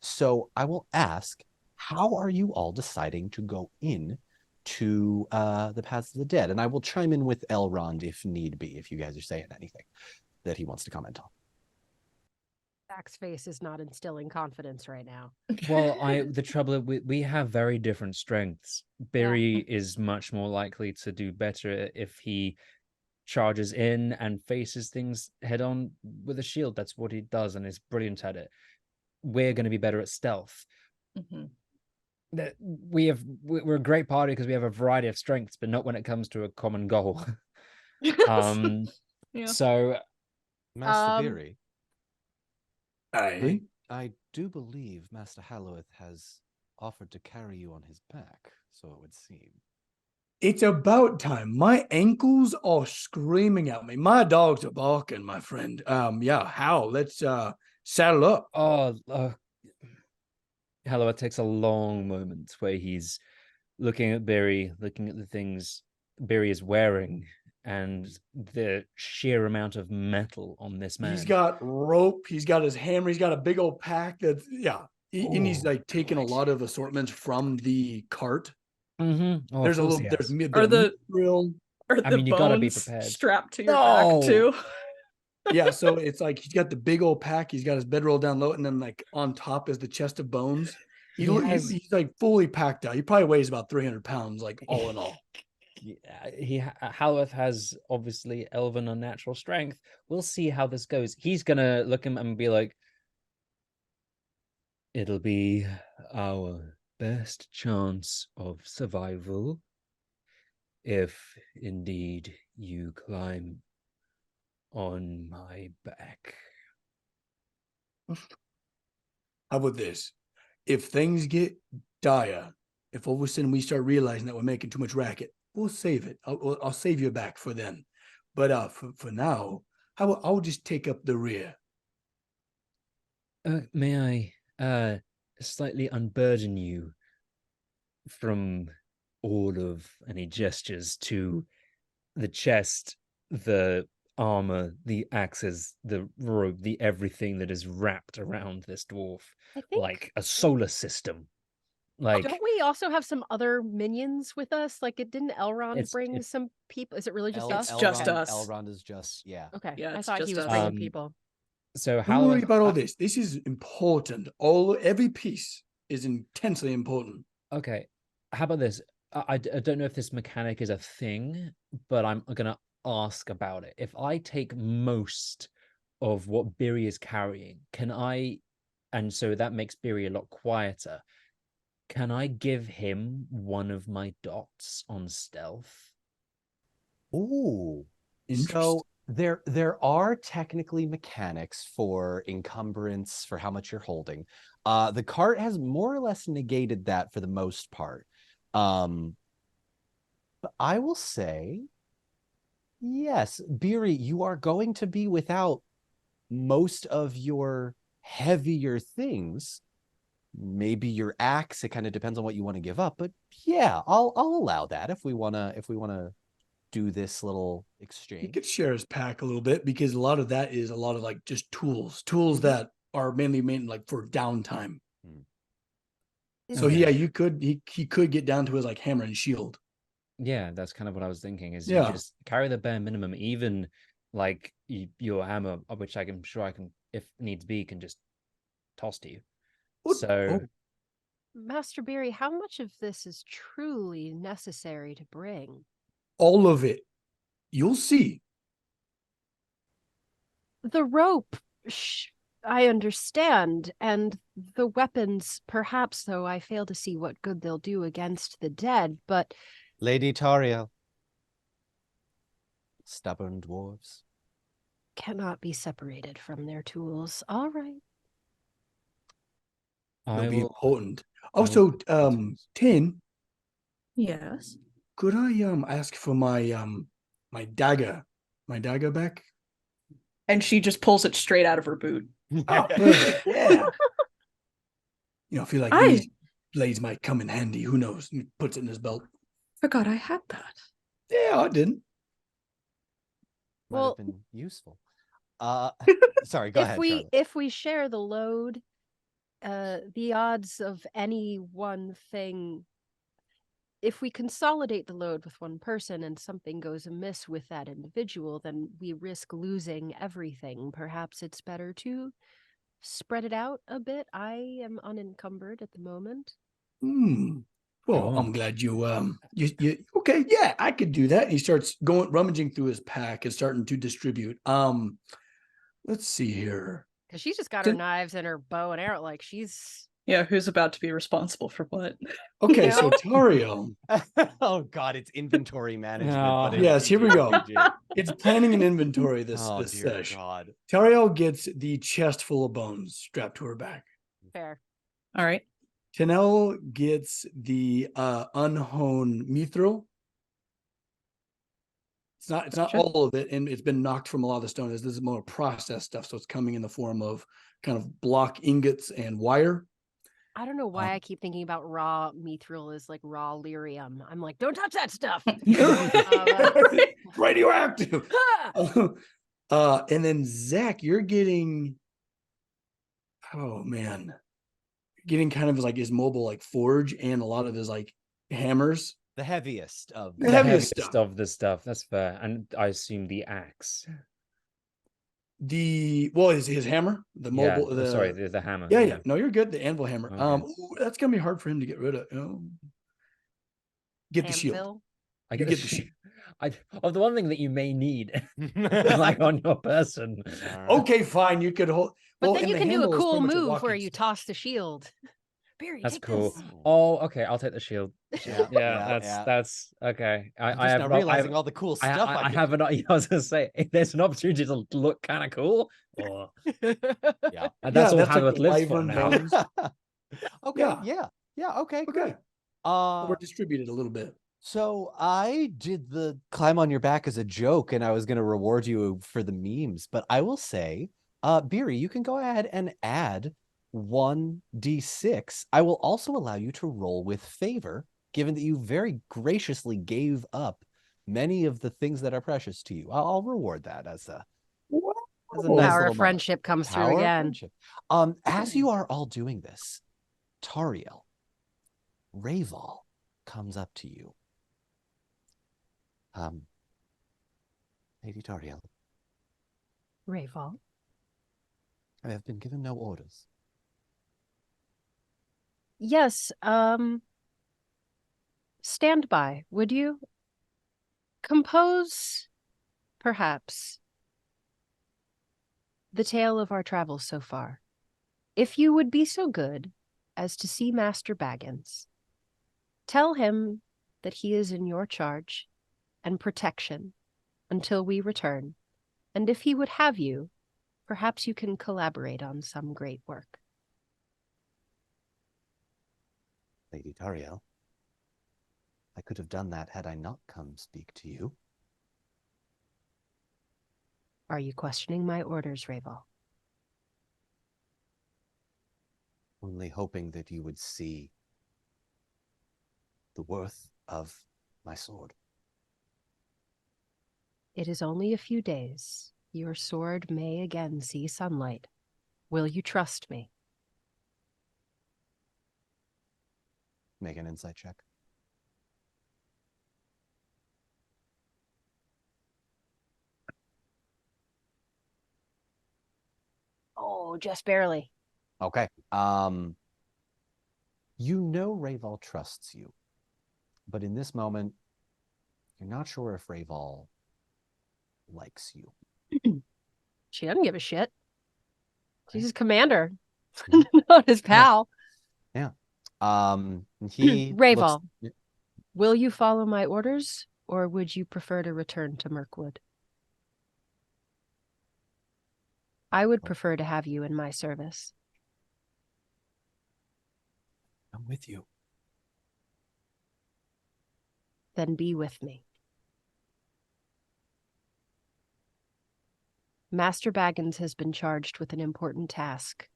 So I will ask, how are you all deciding to go in to the Paths of the Dead? And I will chime in with Elrond if need be, if you guys are saying anything that he wants to comment on. Zach's face is not instilling confidence right now. Well, the trouble we have very different strengths. Barry is much more likely to do better if he charges in and faces things head on with a shield. That's what he does, and is brilliant at it. We're going to be better at stealth. We're a great party because we have a variety of strengths, but not when it comes to a common goal. So Master Beery, I I do believe Master Halloweth has offered to carry you on his back, so it would seem. It's about time. My ankles are screaming at me. My dogs are barking, my friend. Hal, let's saddle up. Halloweth takes a long moment where he's looking at Barry, looking at the things Barry is wearing, and the sheer amount of metal on this man. He's got rope. He's got his hammer. He's got a big old pack. And he's like taking a lot of assortments from the cart. Mm-hmm. There's a little. There's mithril. Are the you gotta be bones prepared. strapped to your back too? Yeah, so it's like he's got the big old pack. He's got his bedroll down low, and then like on top is the chest of bones. He's like fully packed out. He probably weighs about 300 pounds, like all in all. Halloweth has obviously elven unnatural strength. We'll see how this goes. He's gonna look him and be like, "It'll be our best chance of survival if indeed you climb on my back." How about this? If things get dire, if all of a sudden we start realizing that we're making too much racket, we'll save it. I'll save your back for then. But for now, I'll just take up the rear. May I slightly unburden you from all of any gestures to the chest, the armor, the axes, the rope, the everything that is wrapped around this dwarf, like a solar system. Like, don't we also have some other minions with us? Like, didn't Elrond bring some people? Is it really just us? Just us. Elrond is just Okay. Yeah, I thought he was us. bringing people. So Don't worry about all this. This is important. Every piece is intensely important. Okay, how about this? I don't know if this mechanic is a thing, but I'm gonna ask about it. If I take most of what Biri is carrying, can I, and so that makes Biri a lot quieter, can I give him one of my dots on stealth? Ooh. So there are technically mechanics for encumbrance for how much you're holding. The cart has more or less negated that for the most part. But I will say, yes, Beery, you are going to be without most of your heavier things. Maybe your axe, it kind of depends on what you want to give up, but yeah, I'll allow that if we wanna do this little exchange. He could share his pack a little bit because a lot of that is a lot of like just tools that are mainly like for downtime. So Okay. yeah, you could he could get down to his like hammer and shield. Yeah, that's kind of what I was thinking. Is you just carry the bare minimum, even like your hammer, which I'm sure I can, if needs be, can just toss to you. Master Beery, how much of this is truly necessary to bring? All of it. You'll see. The rope, I understand, and the weapons, perhaps, though I fail to see what good they'll do against the dead, but... Lady Tariel. Stubborn dwarves. Cannot be separated from their tools. All right. They'll be important. Also, Tattoos. Tin, Yes. could I ask for my dagger back? And she just pulls it straight out of her boot. Oh, perfect. Yeah. I feel like I these blades might come in handy. Who knows? He puts it in his belt. forgot I had that. Yeah, I didn't. Might Well, have been useful. Sorry, go ahead, Charlotte. if we share the load, the odds of any one thing, if we consolidate the load with one person and something goes amiss with that individual, then we risk losing everything. Perhaps it's better to spread it out a bit. I am unencumbered at the moment. Well, Sure. I'm glad you okay, yeah, I could do that. He starts going rummaging through his pack and starting to distribute. Let's see here. Because she's just got her knives and her bow and arrow. Like she's Yeah, who's about to be responsible for what? Okay, You so know? Tario. Oh God, it's inventory management. No. But in Yes, here we go. TTRPG. It's planning an inventory this Oh this dear sesh. God. Tario gets the chest full of bones strapped to her back. fair. All right. Tanel gets the unhoned mithril. It's not Gotcha. all of it, and it's been knocked from a lot of the stone. This is more processed stuff, so it's coming in the form of kind of block ingots and wire. I don't know why I keep thinking about raw mithril as like raw lyrium. I'm like, don't touch that stuff. Radioactive. Ah! And then Zach, you're getting, oh man, you're getting kind of like his mobile like forge and a lot of his like hammers. The heaviest of The The heaviest heaviest stuff. of the stuff. That's fair. And I assume the axe. His hammer, the mobile, Yeah. Sorry, the hammer. yeah. No, you're good. The anvil hammer. Okay. That's gonna be hard for him to get rid of. Get the shield. Anvil. I You get get the the shield. Of the one thing that you may need, the like on your person. Okay, fine. You could hold. But Well, then and you the can do a handle is cool pretty much a move where walking you stick. toss the shield. Barry, That's take cool. this. Oh, okay. I'll take the shield. Yeah, Yeah, yeah. that's okay. I'm I just have now I have realizing all the cool stuff I I get. have an. I was gonna say, if there's an opportunity to look kind of cool, Yeah. and that's all that's like Hagrid the lives for wyvern now. bones. Okay. Yeah. Yeah. Okay. Great. Okay. We're distributed a little bit. So I did the climb on your back as a joke, and I was going to reward you for the memes. But I will say, Beery, you can go ahead and add 1d6. I will also allow you to roll with favor, given that you very graciously gave up many of the things that are precious to you. I'll reward that as a nice Power little of moment. friendship comes through Power of again. friendship. As you are all doing this, Tariel, Rayval comes up to you. Lady Tariel, Rayval. I have been given no orders. Yes, stand by, would you? Compose, perhaps, the tale of our travels so far. If you would be so good as to see Master Baggins, tell him that he is in your charge and protection until we return, and if he would have you, perhaps you can collaborate on some great work. Lady Tariel, I could have done that had I not come speak to you. Are you questioning my orders, Rayval? Only hoping that you would see the worth of my sword. It is only a few days. Your sword may again see sunlight. Will you trust me? Make an insight check. Oh, just barely. Okay. You know Rayval trusts you, but in this moment, you're not sure if Rayval likes you. She doesn't give a shit. She's his commander, Yeah. not his pal. Yeah. He Rayval, looks... will you follow my orders, or would you prefer to return to Mirkwood? I would prefer to have you in my service. I'm with you. Then be with me. Master Baggins has been charged with an important task.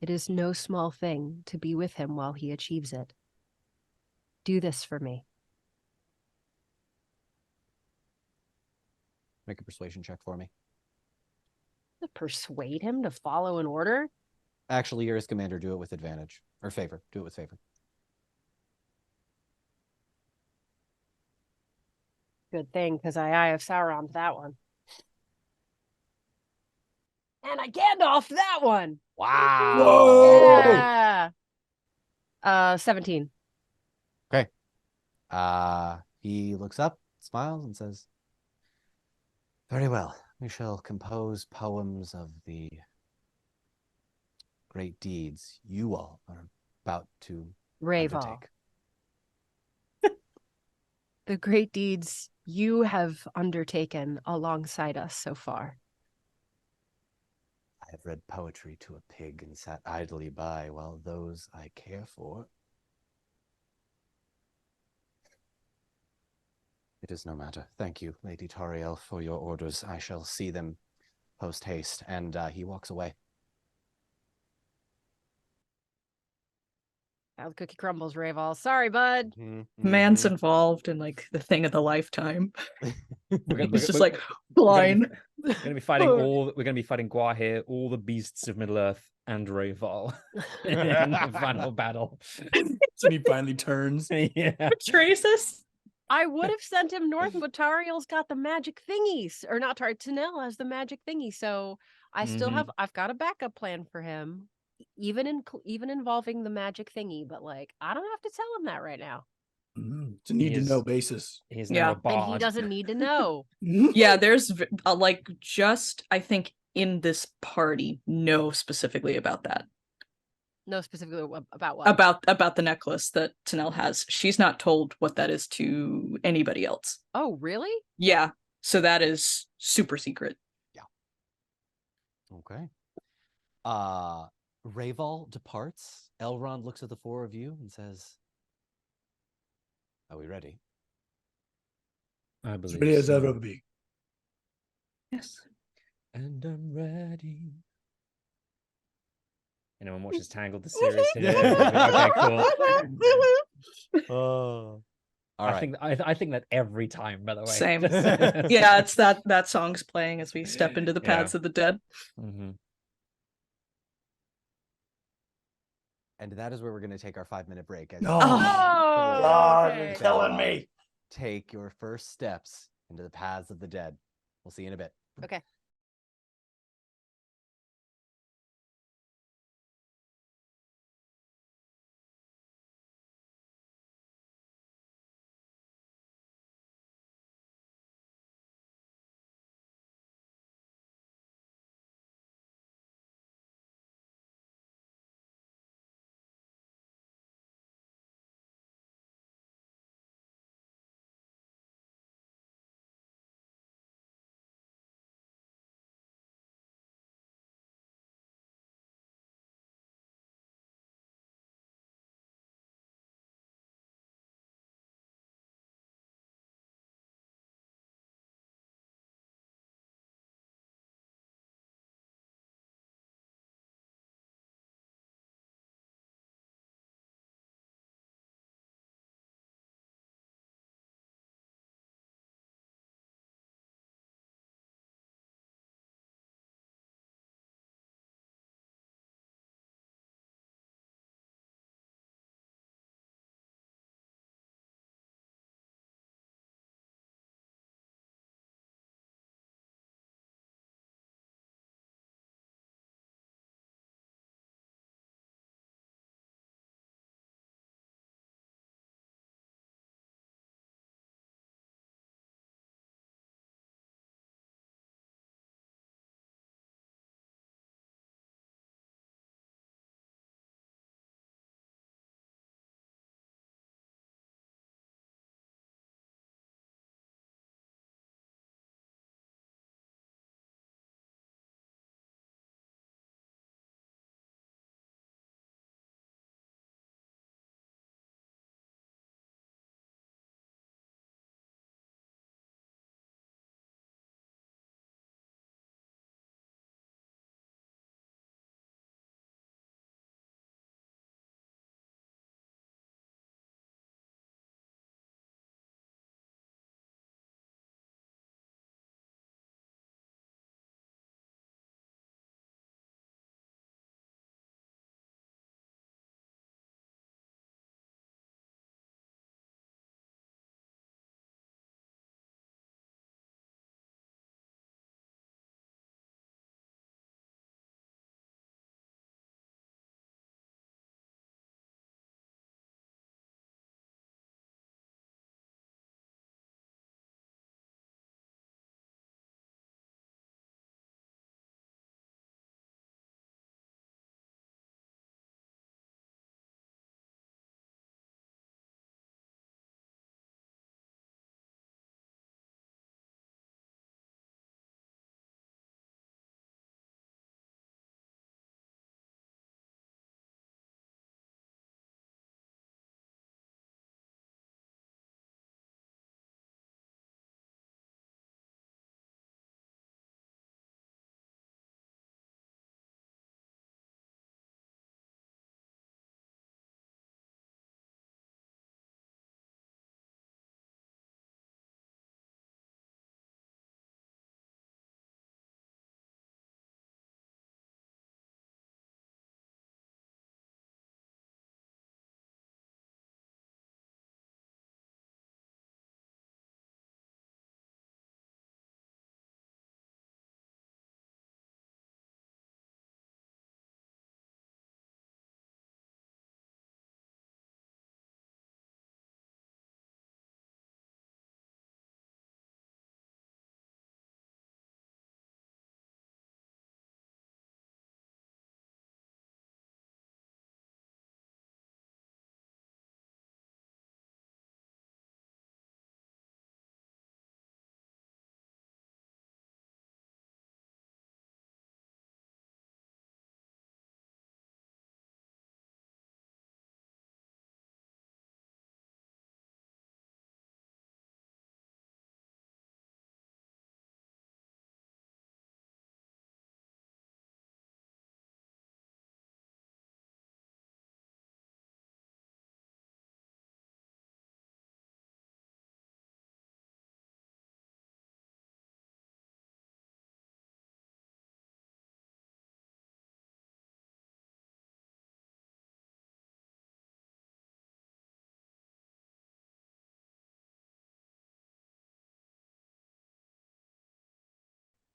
It is no small thing to be with him while he achieves it. Do this for me. Make a persuasion check for me. To persuade him to follow an order? Actually, you're his commander. Do it with advantage. Or favor. Do it with favor. Good thing, because I Eye of Sauron that one. And I Gandalf that one. Wow. Whoa! Yeah. 17. Okay. He looks up, smiles, and says, very well. We shall compose poems of the great deeds you all are about to Raval. undertake. The great deeds you have undertaken alongside us so far. I have read poetry to a pig and sat idly by while those I care for. It is no matter. Thank you, Lady Toriel, for your orders. I shall see them post haste. And he walks away. How the cookie crumbles, Raval. Sorry, bud. Man's involved in like the thing of the lifetime. We're He's just we're- like blind. We're gonna be fighting We're gonna be fighting Guahir, all the beasts of Middle Earth, and Rayval in the final battle. So he finally turns. Yeah. Traces. I would have sent him north, but Tariel's got the magic thingies. Or not Tanel has the magic thingy. So I still Mhm. I've got a backup plan for him. Even involving the magic thingy, but like I don't have to tell him that right now. It's a need to He know is- basis. He's Yeah. now a And bard. And he doesn't need to know. Yeah, there's like just I think in this party know specifically about that. No, specifically about what? About the necklace that Tanel has. She's not told what that is to anybody else. Oh, really? Yeah. So that is super secret. Okay. Rayval departs. Elrond looks at the four of you and says, are we ready? I As believe ready as so. ever be. Yes. And I'm ready. Anyone watches Tangled the series here? Okay, cool. Oh. All right. I think that every time, by the way. Same. Yeah, it's that song's playing as we step into the Yeah. paths of the dead. Mm-hmm. And that is where we're going to take our 5-minute break. As No. you Oh, God, okay. you're killing me. take your first steps into the paths of the dead. We'll see you in a bit. Okay.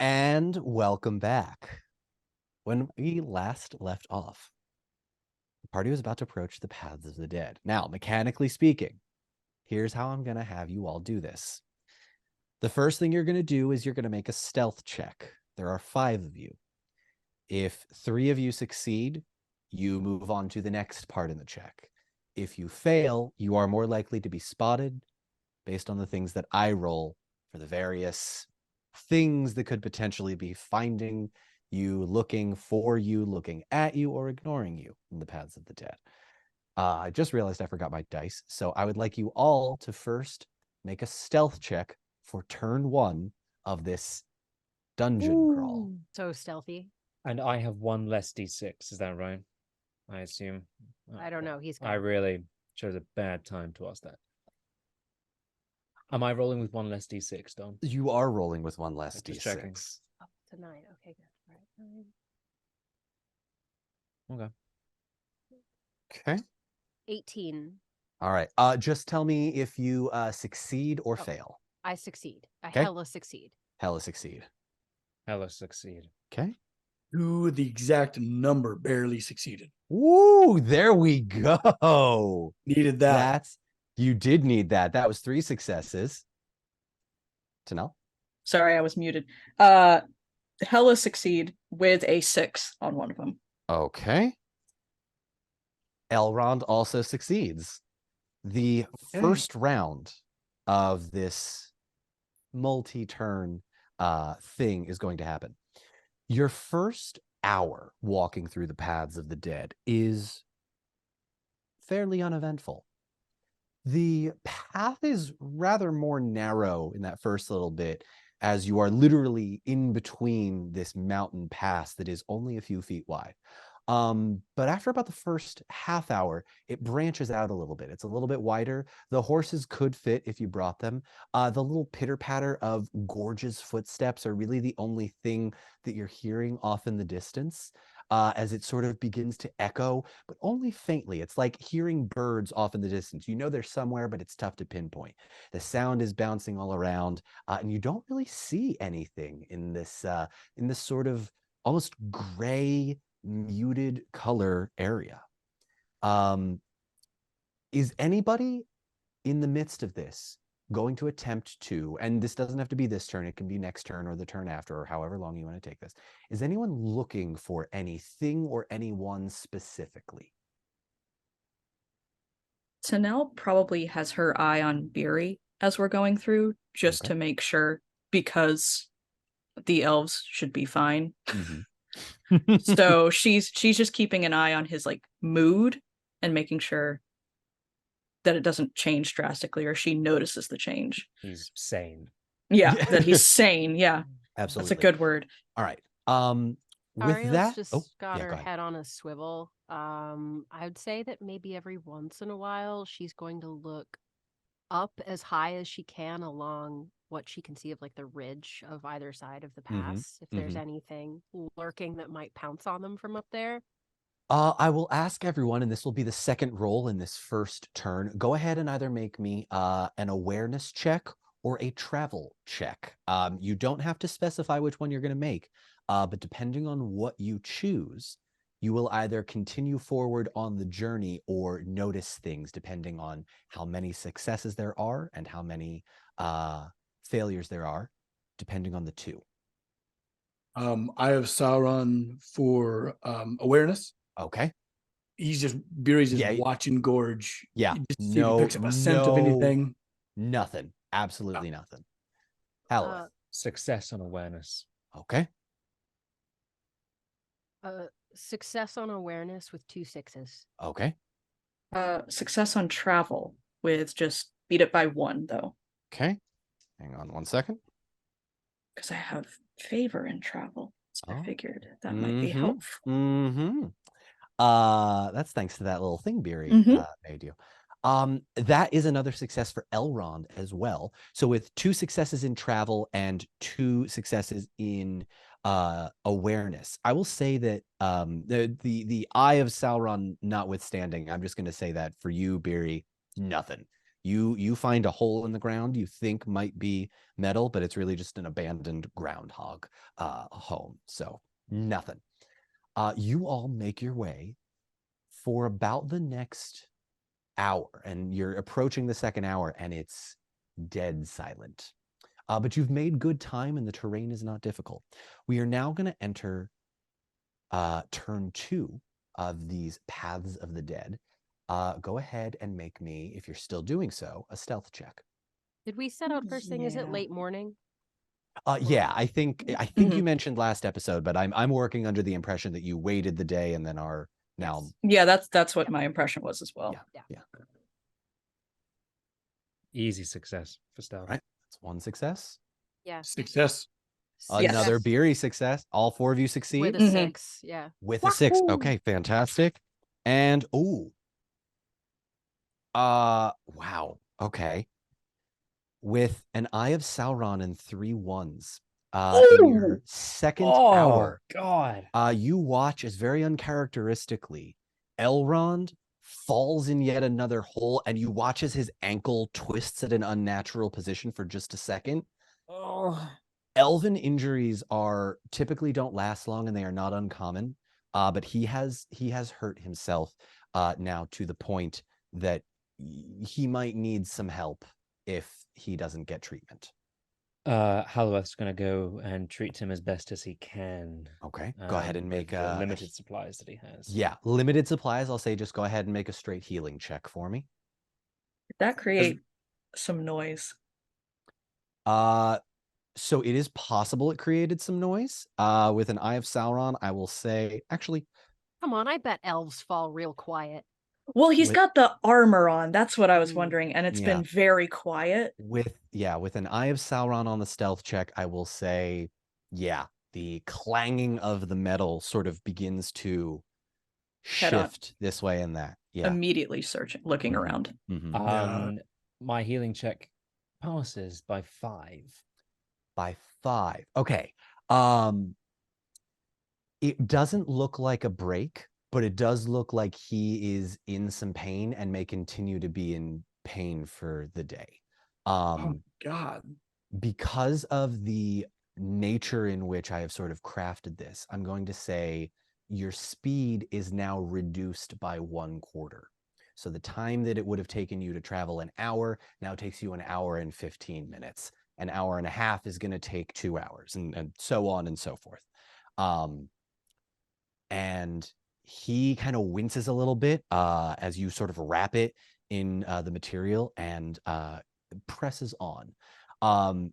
And welcome back. When we last left off, the party was about to approach the paths of the dead. Now, mechanically speaking, here's how I'm going to have you all do this. The first thing you're going to do is you're going to make a stealth check. There are 5 of you. If 3 of you succeed, you move on to the next part in the check. If you fail, you are more likely to be spotted based on the things that I roll for the various things that could potentially be finding you, looking for you, looking at you, or ignoring you in the paths of the dead. I just realized I forgot my dice, so I would like you all to first make a stealth check for turn 1 of this dungeon crawl. So stealthy. And I have 1 less d6. Is that right? I assume. I don't know. He's got I really chose a bad time to ask that. Am I rolling with 1 less d6, Don? You are rolling with 1 less Just d6. checking. up to 9. Okay, good. All right. 9. Okay. Okay. 18. All right. Just tell me if you succeed or fail. I succeed. I Okay. hella succeed. Hella succeed. Hella succeed. Okay. To the exact number, barely succeeded. Woo! There we go. Needed that. You did need that. That was 3 successes. Tanel? Sorry, I was muted. Hella succeed with a 6 on one of them. Okay. Elrond also succeeds. The first round of this multi-turn thing is going to happen. Your first hour walking through the paths of the dead is fairly uneventful. The path is rather more narrow in that first little bit, as you are literally in between this mountain pass that is only a few feet wide. But after about the first half hour, it branches out a little bit. It's a little bit wider. The horses could fit if you brought them. The little pitter-patter of Gorge's footsteps are really the only thing that you're hearing off in the distance, as it sort of begins to echo, but only faintly. It's like hearing birds off in the distance. You know they're somewhere, but it's tough to pinpoint. The sound is bouncing all around, and you don't really see anything in this sort of almost gray, muted color area. Is anybody in the midst of this going to attempt to, and this doesn't have to be this turn, it can be next turn or the turn after, or however long you want to take this, is anyone looking for anything or anyone specifically? Tanel probably has her eye on Beery as we're going through, just Okay. to make sure, because the elves should be fine. Mm-hmm. So she's just keeping an eye on his like mood and making sure that it doesn't change drastically, or she notices the change. He's sane. Yeah, Yeah. that he's sane. Yeah, Absolutely. that's a good word. All right. With Ariel's that, just got yeah, her go ahead. head on a swivel. I'd say that maybe every once in a while she's going to look up as high as she can along what she can see of like the ridge of either side of the pass. If there's anything lurking that might pounce on them from up there. I will ask everyone, and this will be the second roll in this first turn. Go ahead and either make me an awareness check or a travel check. You don't have to specify which one you're going to make, but depending on what you choose, you will either continue forward on the journey or notice things depending on how many successes there are and how many failures there are, depending on the 2. I have Sauron for awareness. Okay. Beery's just Yeah. watching Gorge. Yeah. Just to see if he picks up a scent of anything. Nothing. Absolutely nothing. Halloweth. Success on awareness. Okay. Success on awareness with 2 6s. Okay. Success on travel with just beat it by 1 though, Okay. Hang on 1 second. because I have favor in travel. So I Oh. figured that might be helpful. Mm-hmm. That's thanks to that little thing Beery made you. That is another success for Elrond as well. So with 2 successes in travel and 2 successes in awareness, I will say that the eye of Sauron notwithstanding, I'm just going to say that for you, Beery, nothing. You find a hole in the ground you think might be metal, but it's really just an abandoned groundhog home. So nothing. You all make your way for about the next hour, and you're approaching the second hour, and it's dead silent. But you've made good time, and the terrain is not difficult. We are now going to enter turn 2 of these Paths of the Dead. Go ahead and make me, if you're still doing so, a stealth check. Did we set out first thing? Is it late morning? Yeah, I think you mentioned last episode, but I'm working under the impression that you waited the day and then are now. Yeah, that's what my impression was as well. Yeah. Easy success for stealth. Right. That's one success. Yeah. Success. Another beery success. All 4 of you succeed With a 6. Yeah. with a 6. Okay, fantastic. And wow. Okay. With an Eye of Sauron and 3 1s. In your second hour, God. you watch as very uncharacteristically Elrond falls in yet another hole, and you watch as his ankle twists at an unnatural position for just a second. Oh. Elven injuries typically don't last long, and they are not uncommon. But he has hurt himself now to the point that he might need some help if he doesn't get treatment. Halworth's going to go and treat him as best as he can. Okay, go ahead and make the limited supplies that he has. Yeah, limited supplies. I'll say just go ahead and make a straight healing check for me. Did that create some noise? So it is possible it created some noise. With an Eye of Sauron, I will say, actually, Come on, I bet elves fall real quiet. Well, he's got the armor on. That's what I was wondering, and it's Yeah. been very quiet. with an Eye of Sauron on the stealth check, I will say, the clanging of the metal sort of begins to Head on. shift this way and that. Yeah. Immediately looking Mhm. around. Mhm. My healing check passes by 5. By 5. Okay. It doesn't look like a break, but it does look like he is in some pain and may continue to be in pain for the day. Oh God. Because of the nature in which I have sort of crafted this, I'm going to say your speed is now reduced by 1/4. So the time that it would have taken you to travel an hour now takes you an hour and 15 minutes. An hour and a half is going to take 2 hours, and so on and so forth. And he kind of winces a little bit as you sort of wrap it in the material and presses on.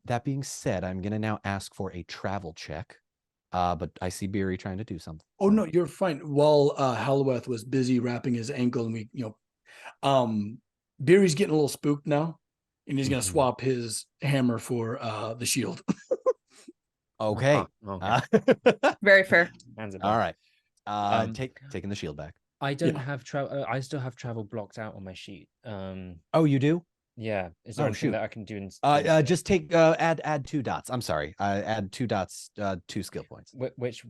That being said, I'm going to now ask for a travel check. But I see Beery trying to do something. Oh no, you're fine. While Halworth was busy wrapping his ankle, and we, Beery's getting a little spooked now, and he's gonna swap his hammer for the shield. Okay. Okay. Very fair. Hands All right. Um, Taking the shield back. I don't have travel. I still have travel blocked out on my sheet. Oh, you do? Yeah. Is there Oh, anything shoot. that I can do? Just take add 2 dots. I'm sorry. Add 2 dots, 2 skill points. Which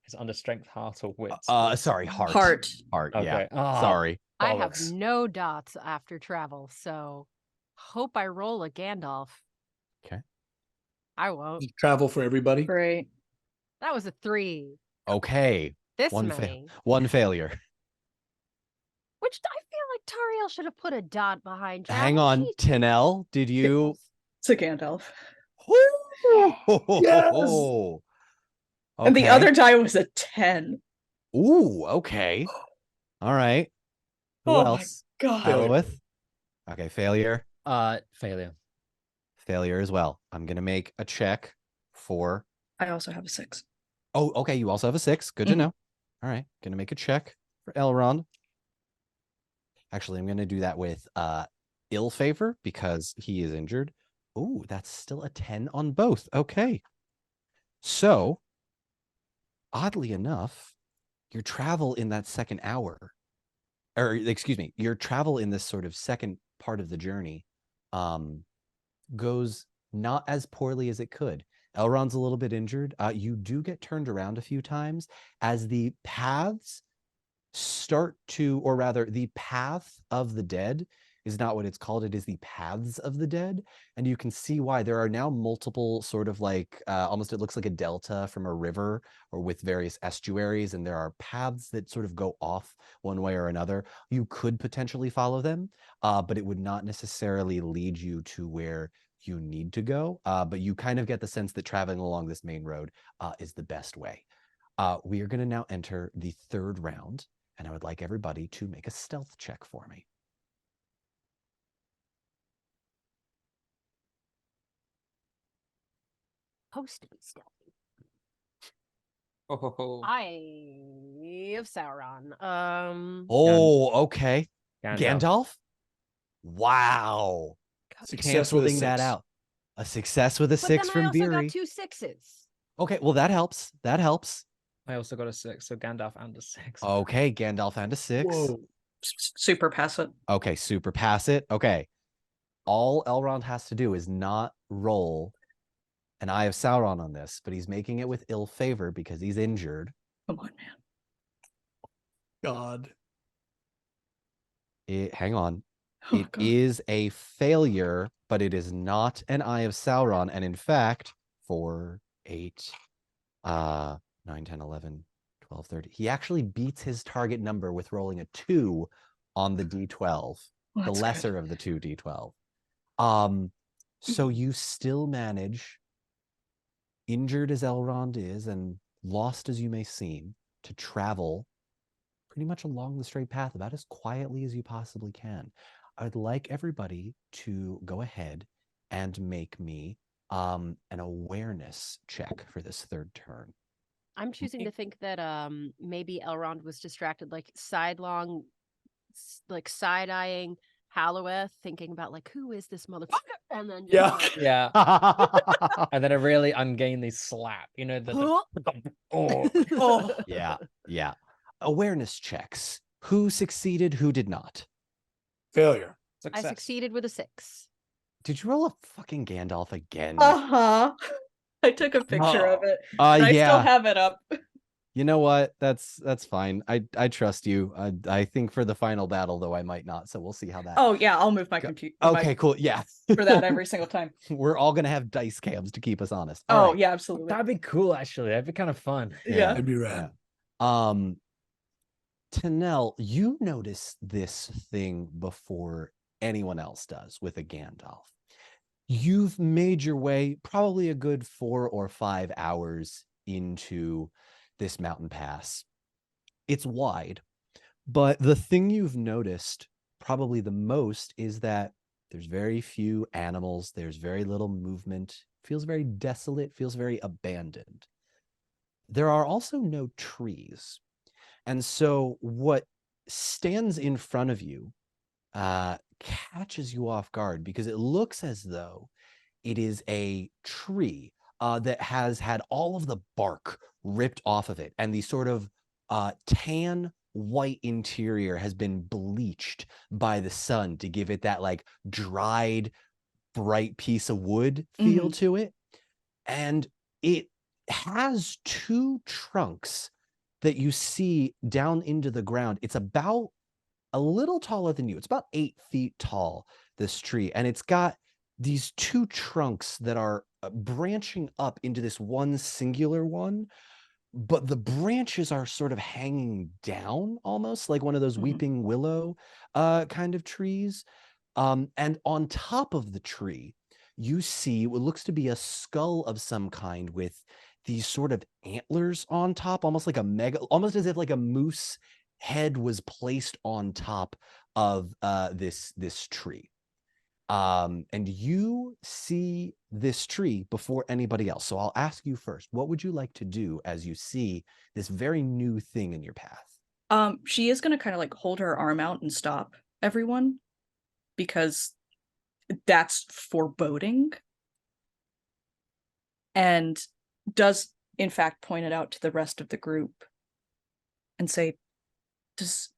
is under strength, heart, or wit? Sorry, heart. Heart. Yeah. Okay. Ah, Sorry. I have bollocks. no dots after travel, so hope I roll a Gandalf. Okay. I won't. Travel for everybody. Great. That was a 3. Okay. This One many. One failure. Which I feel like Tariel should have put a dot behind. Travel. Hang on, Tinel. Did you? It's a Gandalf. Yes. And the other die was a 10. Ooh, okay. All right. Who Oh else? my God. Halworth. Okay, failure. Failure. Failure as well. I'm gonna make a check for. I also have a 6. Oh, okay. You also have a 6. Good to know. All right. Gonna make a check for Elrond. Actually, I'm gonna do that with ill favor because he is injured. Ooh, that's still a 10 on both. Okay. So, oddly enough, your travel in that second hour, or excuse me, your travel in this sort of second part of the journey goes not as poorly as it could. Elrond's a little bit injured. You do get turned around a few times as the paths start to, or rather, the path of the dead is not what it's called. It is the Paths of the Dead. And you can see why there are now multiple sort of like, almost it looks like a delta from a river or with various estuaries. And there are paths that sort of go off one way or another. You could potentially follow them, but it would not necessarily lead you to where you need to go. But you kind of get the sense that traveling along this main road is the best way. We are going to now enter the third round, and I would like everybody to make a stealth check for me. Supposed to be stealthy. Oh, I have Sauron. Oh, okay. Gandalf. Gandalf? Wow. Success with a Canceling that 6. out. A success with a But 6 then I from also Beery. got 2 6s. Okay, well, that helps. That helps. I also got a 6, so Gandalf and a 6. Okay, Gandalf and a 6. Whoa. Super pass it. Okay, super pass it. Okay. All Elrond has to do is not roll an Eye of Sauron on this, but he's making it with ill favor because he's injured. Come on, man. God. Hang on. Oh, It God. is a failure, but it is not an Eye of Sauron. And in fact, 4, 8, 9, 10, 11, 12, 13. He actually beats his target number with rolling a 2 on the D12, Well, the that's lesser good. of the 2 D12. So you still manage, injured as Elrond is and lost as you may seem, to travel pretty much along the straight path about as quietly as you possibly can. I'd like everybody to go ahead and make me an awareness check for this third turn. I'm choosing to think that maybe Elrond was distracted, like sidelong, like side-eyeing Halloweth, thinking about like, who is this motherfucker? And then just, Yeah. like, Yeah. And then a really ungainly slap. You know, Oh. Yeah. Awareness checks. Who succeeded, who did not? Failure. I succeeded with a 6. Did you roll a fucking Gandalf again? Uh-huh. I took a picture of it. Uh, And I still yeah. have it up. You know what? That's fine. I trust you. I think for the final battle, though, I might not. So we'll see how that. Oh yeah, I'll move my computer. Okay, cool. Yeah. For that every single time. We're all gonna have dice cams to keep us honest. Oh All right. yeah, absolutely. That'd be cool, actually. That'd be kind of fun. Yeah. That'd be rad. Tanel, you notice this thing before anyone else does with a Gandalf. You've made your way probably a good 4 or 5 hours into this mountain pass. It's wide, but the thing you've noticed probably the most is that there's very few animals, there's very little movement, feels very desolate, feels very abandoned. There are also no trees. And so what stands in front of you catches you off guard because it looks as though it is a tree that has had all of the bark ripped off of it, and the sort of tan white interior has been bleached by the sun to give it that like dried, bright piece of wood feel to it. And it has 2 trunks that you see down into the ground. It's about a little taller than you. It's about 8 feet tall, this tree. And it's got these 2 trunks that are branching up into this one singular one. But the branches are sort of hanging down almost like one of those weeping willow kind of trees. And on top of the tree, you see what looks to be a skull of some kind with these sort of antlers on top, almost like almost as if like a moose head was placed on top of this tree. And you see this tree before anybody else. So I'll ask you first, what would you like to do as you see this very new thing in your path? She is gonna kind of like hold her arm out and stop everyone because that's foreboding. And does in fact point it out to the rest of the group and say, does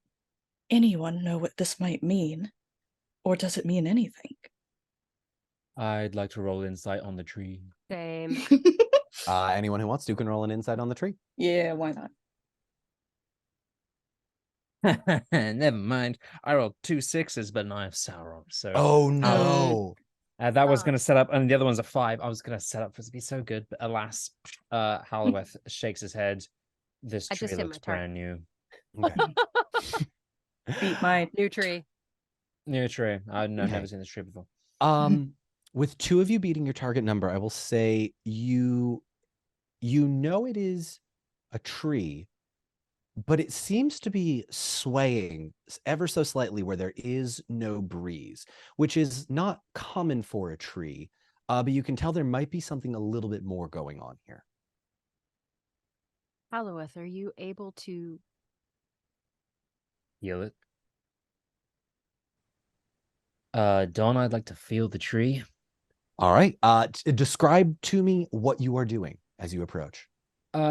anyone know what this might mean? Or does it mean anything? I'd like to roll insight on the tree. Same. Anyone who wants to can roll an insight on the tree. Yeah, why not? Never mind. I rolled 2 6s, but now I have Sauron. So Oh no. that was going to set up, and the other one's a 5. I was going to set up for it to be so good, but alas, Halloweth shakes his head. This I tree just hit looks my target. brand new. Okay. Beat my New tree. New tree. I've Okay. never seen this tree before. With 2 of you beating your target number, I will say you know it is a tree, but it seems to be swaying ever so slightly where there is no breeze, which is not common for a tree. But you can tell there might be something a little bit more going on here. Halloweth, are you able to Heal it. Don, I'd like to feel the tree. All right. Describe to me what you are doing as you approach.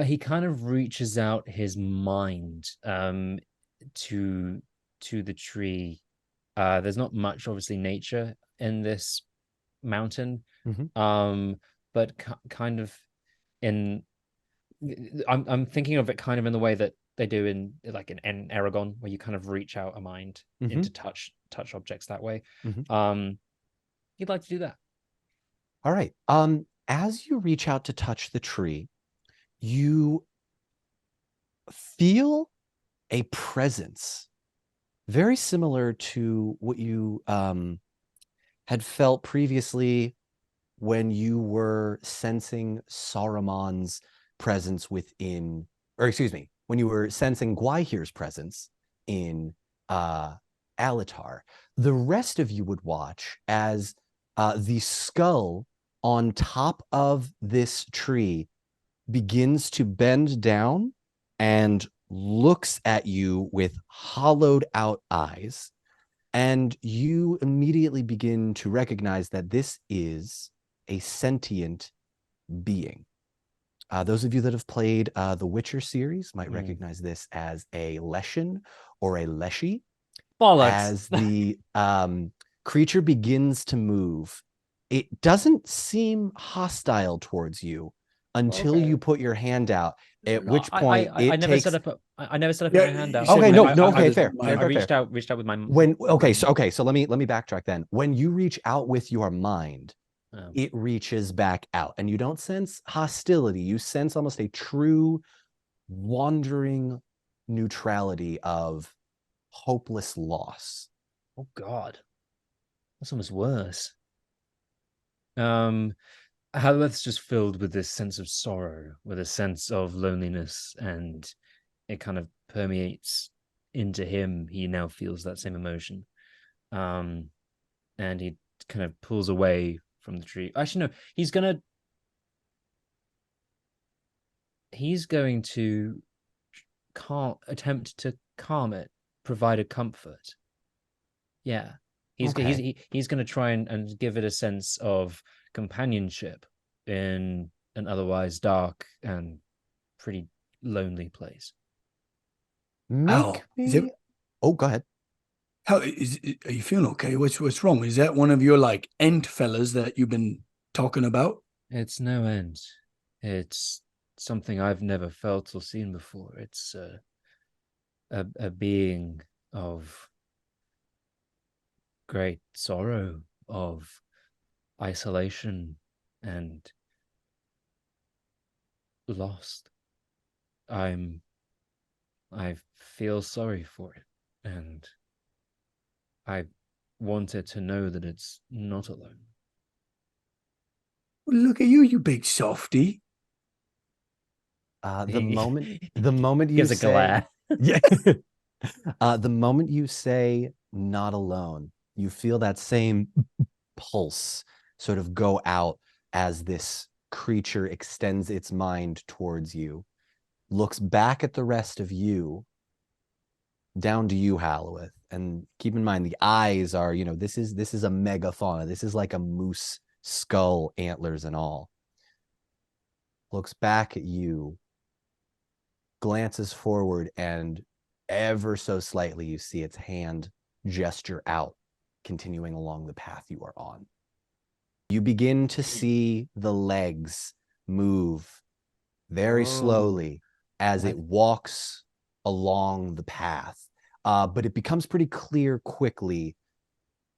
He kind of reaches out his mind to the tree. There's not much, obviously, nature in this mountain. But kind of in I'm thinking of it kind of in the way that they do in like in Aragon, where you kind of reach out a mind into touch objects that way. He'd like to do that. All right. As you reach out to touch the tree, you feel a presence very similar to what you had felt previously when you were sensing Saruman's presence within, or excuse me, when you were sensing Gwaihir's presence in Alatar. The rest of you would watch as the skull on top of this tree begins to bend down and looks at you with hollowed out eyes. And you immediately begin to recognize that this is a sentient being. Those of you that have played the Witcher series might recognize this as a Leshen or a Leshy. Bollocks. As the creature begins to move, it doesn't seem hostile towards you until you put your hand out, at which point I never set up I never set up my hand out. Okay, I fair. I reached out with my So let me backtrack then. When you reach out with your mind, it reaches back out, and you don't sense hostility. You sense almost a true wandering neutrality of hopeless loss. Oh God, that's almost worse. Halloweth's just filled with this sense of sorrow, with a sense of loneliness, and it kind of permeates into him. He now feels that same emotion. And he kind of pulls away from the tree. Actually, no, he's going to attempt to calm it, provide a comfort. Yeah. He's going to try and give it a sense of companionship in an otherwise dark and pretty lonely place. Go ahead. How is? Are you feeling okay? What's wrong? Is that one of your like ent fellas that you've been talking about? It's no end. It's something I've never felt or seen before. It's a being of great sorrow, of isolation and lost. I feel sorry for it, and I wanted to know that it's not alone. Well, look at you, you big softy. The moment you gives a say, glare. Yeah. The moment you say not alone, you feel that same pulse sort of go out as this creature extends its mind towards you, looks back at the rest of you, down to you, Halloweth. And keep in mind, the eyes are, this is a megafauna. This is like a moose skull, antlers and all. Looks back at you, glances forward, and ever so slightly you see its hand gesture out, continuing along the path you are on. You begin to see the legs move very slowly as it walks along the path. but it becomes pretty clear quickly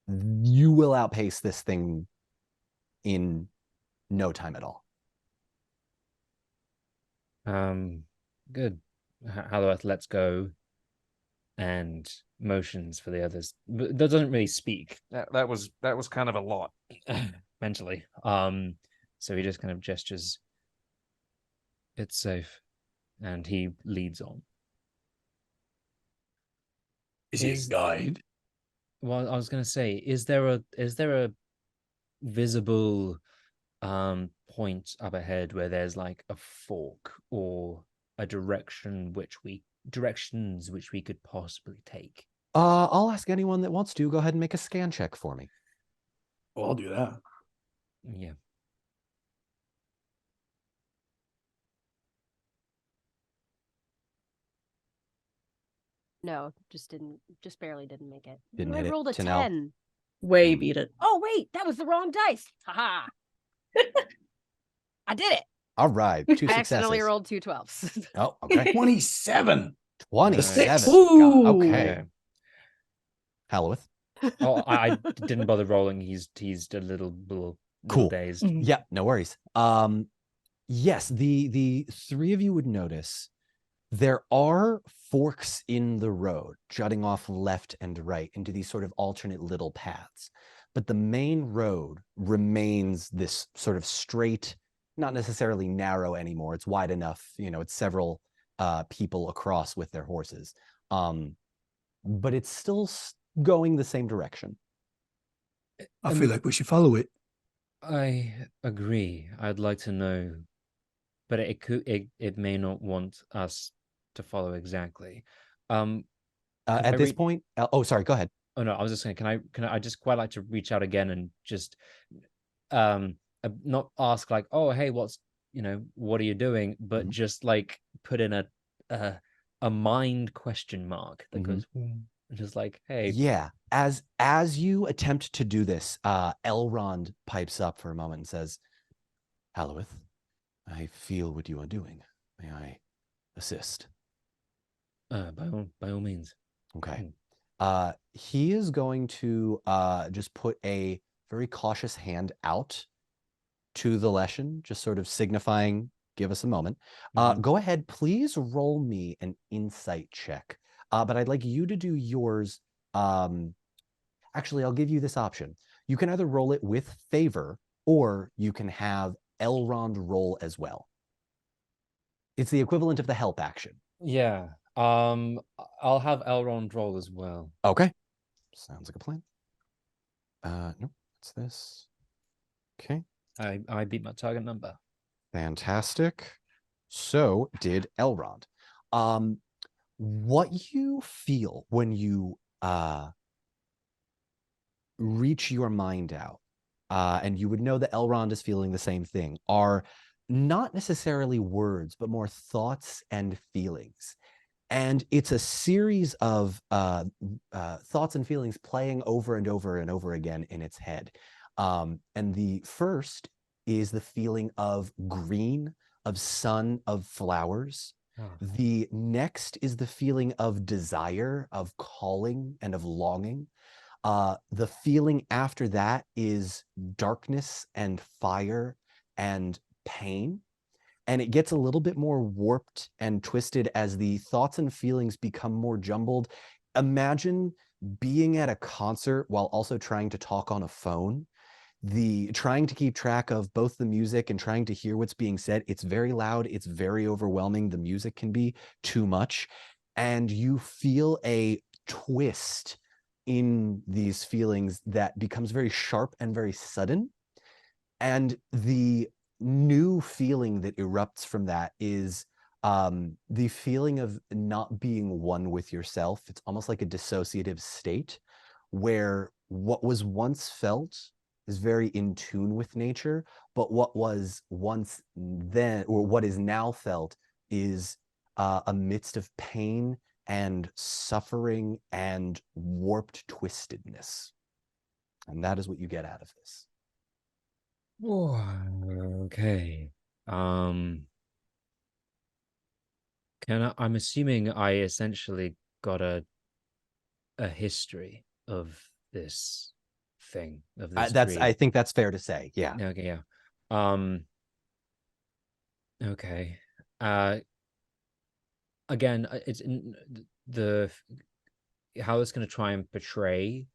you will outpace this thing in no time at all. Good. Hathaway lets go and motions for the others. But doesn't really speak. That was kind of a lot mentally. So he just kind of gestures. It's safe, and he leads on. Is he a guide? Well, I was going to say, is there a visible point up ahead where there's like a fork or a directions which we could possibly take? I'll ask anyone that wants to. Go ahead and make a scan check for me. Well, I'll do that. Yeah. No, just barely didn't make it. Didn't I hit it. rolled a Tanel. 10. Way beat it. Oh, wait, that was the wrong dice. Haha. I did it. All right, 2 I successes. accidentally rolled 2 12s. Oh, okay. 27. 27. Ooh. Okay. Halloweth. Oh, I didn't bother rolling. He's a little Cool. dazed. Yeah, no worries. Yes, the three of you would notice there are forks in the road jutting off left and right into these sort of alternate little paths. But the main road remains this sort of straight, not necessarily narrow anymore. It's wide enough, it's several people across with their horses. But it's still going the same direction. I feel like we should follow it. I agree. I'd like to know, but it may not want us to follow exactly. At this point, oh, sorry, go ahead. Oh no, I was just saying, can I just quite like to reach out again and just not ask like, oh hey, what are you doing, but just like put in a mind question mark that goes just like, hey. Yeah, as you attempt to do this, Elrond pipes up for a moment and says, Halloweth, I feel what you are doing. May I assist? By all means. Okay. He is going to just put a very cautious hand out to the Leshen, just sort of signifying, give us a moment. Go ahead, please roll me an insight check. But I'd like you to do yours. Actually, I'll give you this option. You can either roll it with favor, or you can have Elrond roll as well. It's the equivalent of the help action. Yeah. I'll have Elrond roll as well. Okay. Sounds like a plan. Nope, it's this. Okay. I beat my target number. Fantastic. So did Elrond. What you feel when you reach your mind out, and you would know that Elrond is feeling the same thing, are not necessarily words, but more thoughts and feelings. And it's a series of thoughts and feelings playing over and over and over again in its head. And the first is the feeling of green, of sun, of flowers. The next is the feeling of desire, of calling, and of longing. The feeling after that is darkness and fire and pain. And it gets a little bit more warped and twisted as the thoughts and feelings become more jumbled. Imagine being at a concert while also trying to talk on a phone. Trying to keep track of both the music and trying to hear what's being said. It's very loud. It's very overwhelming. The music can be too much. And you feel a twist in these feelings that becomes very sharp and very sudden. And the new feeling that erupts from that is the feeling of not being one with yourself. It's almost like a dissociative state where what was once felt is very in tune with nature, but what was once then, or what is now felt, is a midst of pain and suffering and warped twistedness. And that is what you get out of this. Okay. I'm assuming I essentially gotta a history of this thing, of this I tree? think that's fair to say. Yeah. Okay, yeah. Okay. Again, it's in the how it's going to try and portray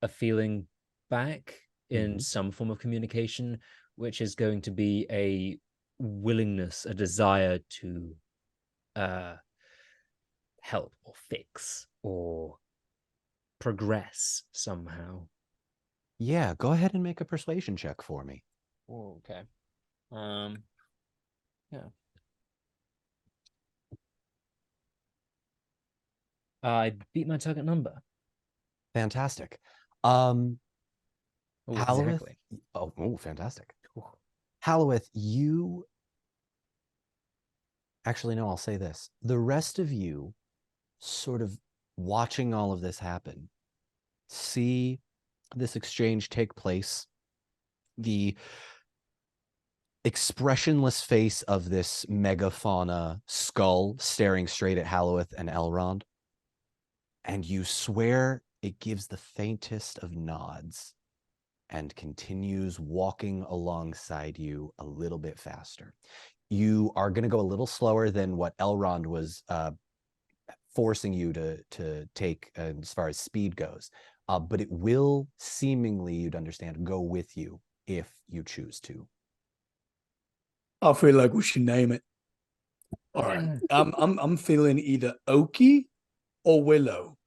a feeling back in some form of communication, which is going to be a willingness, a desire to help or fix or progress somehow. Yeah, go ahead and make a persuasion check for me. Okay. Yeah. I beat my target number. Fantastic. Oh, Halloweth. exactly. Oh, fantastic. Halloweth, you actually no, I'll say this. The rest of you sort of watching all of this happen, see this exchange take place, the expressionless face of this megafauna skull staring straight at Halloweth and Elrond, and you swear it gives the faintest of nods and continues walking alongside you a little bit faster. You are going to go a little slower than what Elrond was forcing you to take as far as speed goes, but it will seemingly, you'd understand, go with you if you choose to. I feel like we should name it. All right. I'm feeling either Okie or Willow.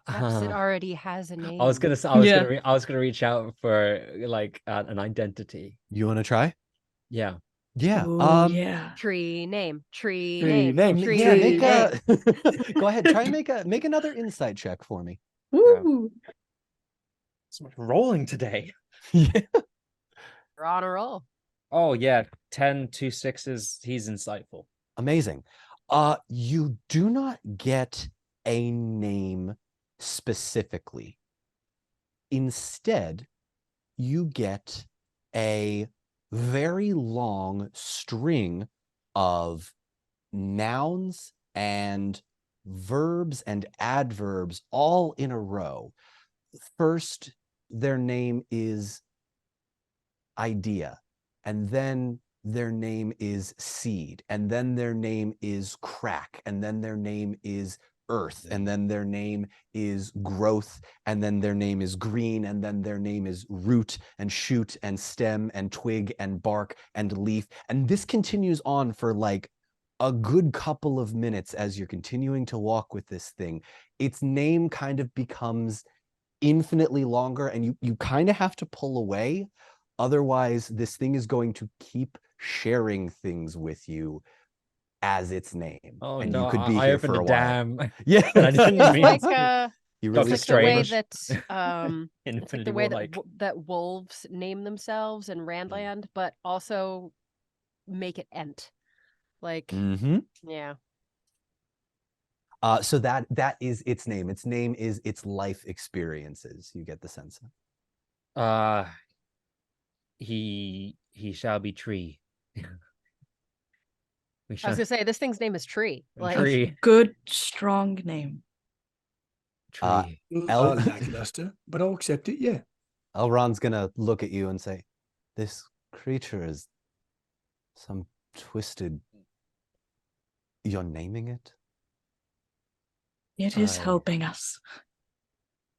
Perhaps it already has a name. I was gonna say, I was gonna reach out for like an identity. You want to try? Yeah. Yeah. Oh, yeah. Tree name. Tree Tree name. name. Tree Yeah, Tree make name. a go ahead, try and make another insight check for me. Woo! So much rolling today. Yeah. You're on a roll. Oh yeah, 10, 2 6s. He's insightful. Amazing. You do not get a name specifically. Instead, you get a very long string of nouns and verbs and adverbs all in a row. First, their name is idea, and then their name is seed, and then their name is crack, and then their name is earth, and then their name is growth, and then their name is green, and then their name is root and shoot and stem and twig and bark and leaf. And this continues on for like a good couple of minutes as you're continuing to walk with this thing. Its name kind of becomes infinitely longer, and you kind of have to pull away. Otherwise, this thing is going to keep sharing things with you as its name. Oh and no, you could be I here opened for a a while. dam. Yeah. And I didn't It's mean like to. You Doctor it's like the way Strange. that it's like Infinity the way War, that like. that wolves name themselves in Randland, but also make it ent. Like yeah. So that is its name. Its name is its life experiences. You get the sense of. He shall be tree. We I shall was gonna say this thing's name is Tree. Like tree. Good, strong name. Tree. Lackluster, but I'll accept it. Yeah. Elrond's gonna look at you and say, "This creature is some twisted. You're naming it? It is I- helping us.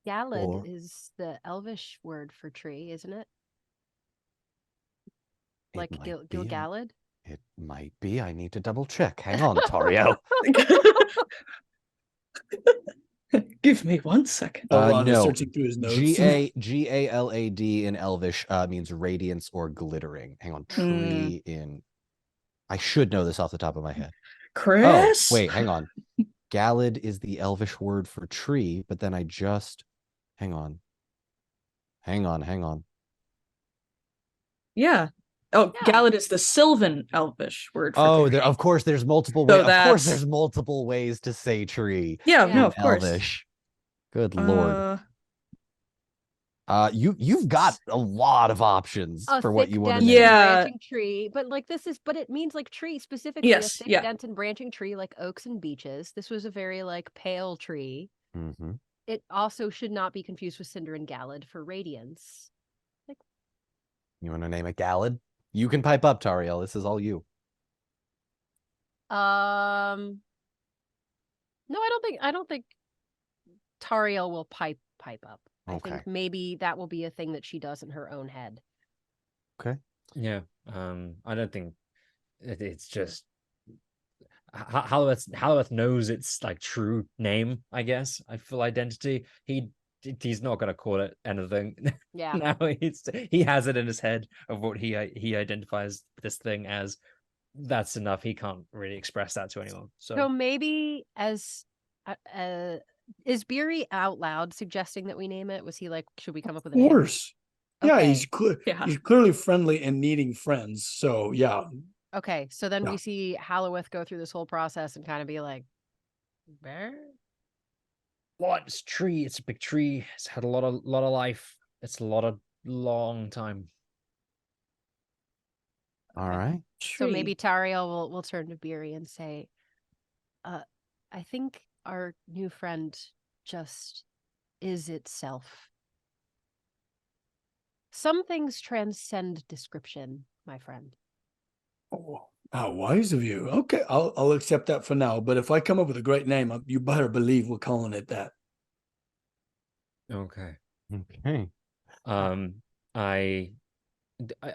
Gallad Or- is the Elvish word for tree, isn't it? It Like might be. Gil-galad? It might be. I need to double check. Hang on, Tario. Give me 1 second. Elrond is No. searching through his notes. Galad in Elvish means radiance or glittering. Hang on, tree in. I should know this off the top of my head. Chris? Oh, wait, hang on. Galad is the Elvish word for tree, but then I just hang on. Yeah. Oh, Yeah. Galad is the Sylvan Elvish word for Oh, tree. of course there's multiple So ways. Of course that's- there's multiple ways to say tree Yeah, Yeah. no, in of course. Elvish. Good lord. You've got a lot of options A for what thick, you want to dense, name. Yeah. branching tree. But like but it means like tree specifically. Yes, A thick, yeah. dense, and branching tree like oaks and beeches. This was a very like pale tree. Mm-hmm. It also should not be confused with cinder and gallad for radiance. You want to name it Gallad? You can pipe up, Tariel. This is all you. No, I don't think Tariel will pipe up. I Okay. think maybe that will be a thing that she does in her own head. Okay. Yeah. I don't think it's just Halloeth knows its like true name, I guess. I full identity. He's not gonna call it anything. Yeah. Now he has it in his head of what he identifies this thing as. That's enough. He can't really express that to anyone. So maybe as is Beery out loud suggesting that we name it? Was he like, should we come up with a Of name? course. Yeah, Okay. he's clearly friendly and needing friends. So yeah. Okay, so then Yeah. we see Halloweth go through this whole process and kind of be like, bear? What? It's a tree. It's a big tree. It's had a lot of life. It's a lot of long time. All right. So maybe Tariel will turn to Beery and say, I think our new friend just is itself. Some things transcend description, my friend. Oh, how wise of you. Okay, I'll accept that for now. But if I come up with a great name, you better believe we're calling it that. Okay. Okay. I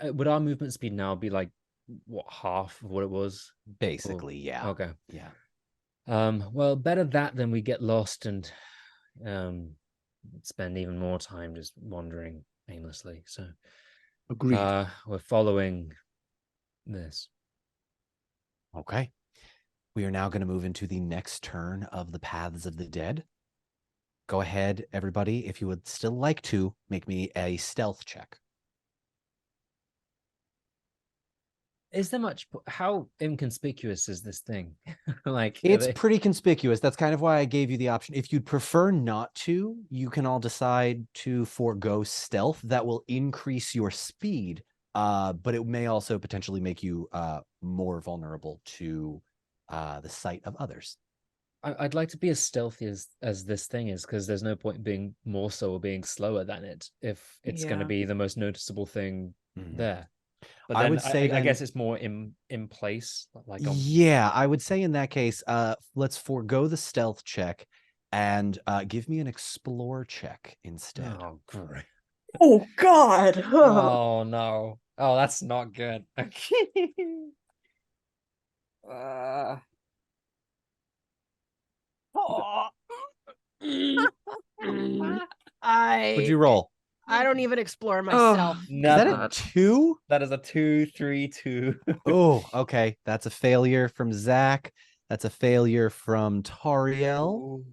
would our movement speed now be like what, half of what it was? Basically, yeah. Okay. Yeah. Well, better that than we get lost and spend even more time just wandering aimlessly. So Agreed. we're following this. Okay. We are now going to move into the next turn of the Paths of the Dead. Go ahead, everybody, if you would still like to, make me a stealth check. Is there much? How inconspicuous is this thing? Like It's pretty conspicuous. That's kind of why I gave you the option. If you'd prefer not to, you can all decide to forego stealth. That will increase your speed, but it may also potentially make you more vulnerable to the sight of others. I'd like to be as stealthy as this thing is, because there's no point being more so or being slower than it if it's going to be the most noticeable thing there. But then I would say I guess it's more in place. Like yeah, I would say in that case, let's forego the stealth check and give me an explore check instead. Oh, great. Oh God. Oh no. Oh, that's not good. Would you roll? I don't even explore myself. Is that a 2? That is a 2, 3, 2. Oh, okay. That's a failure from Zach. That's a failure from Tariel.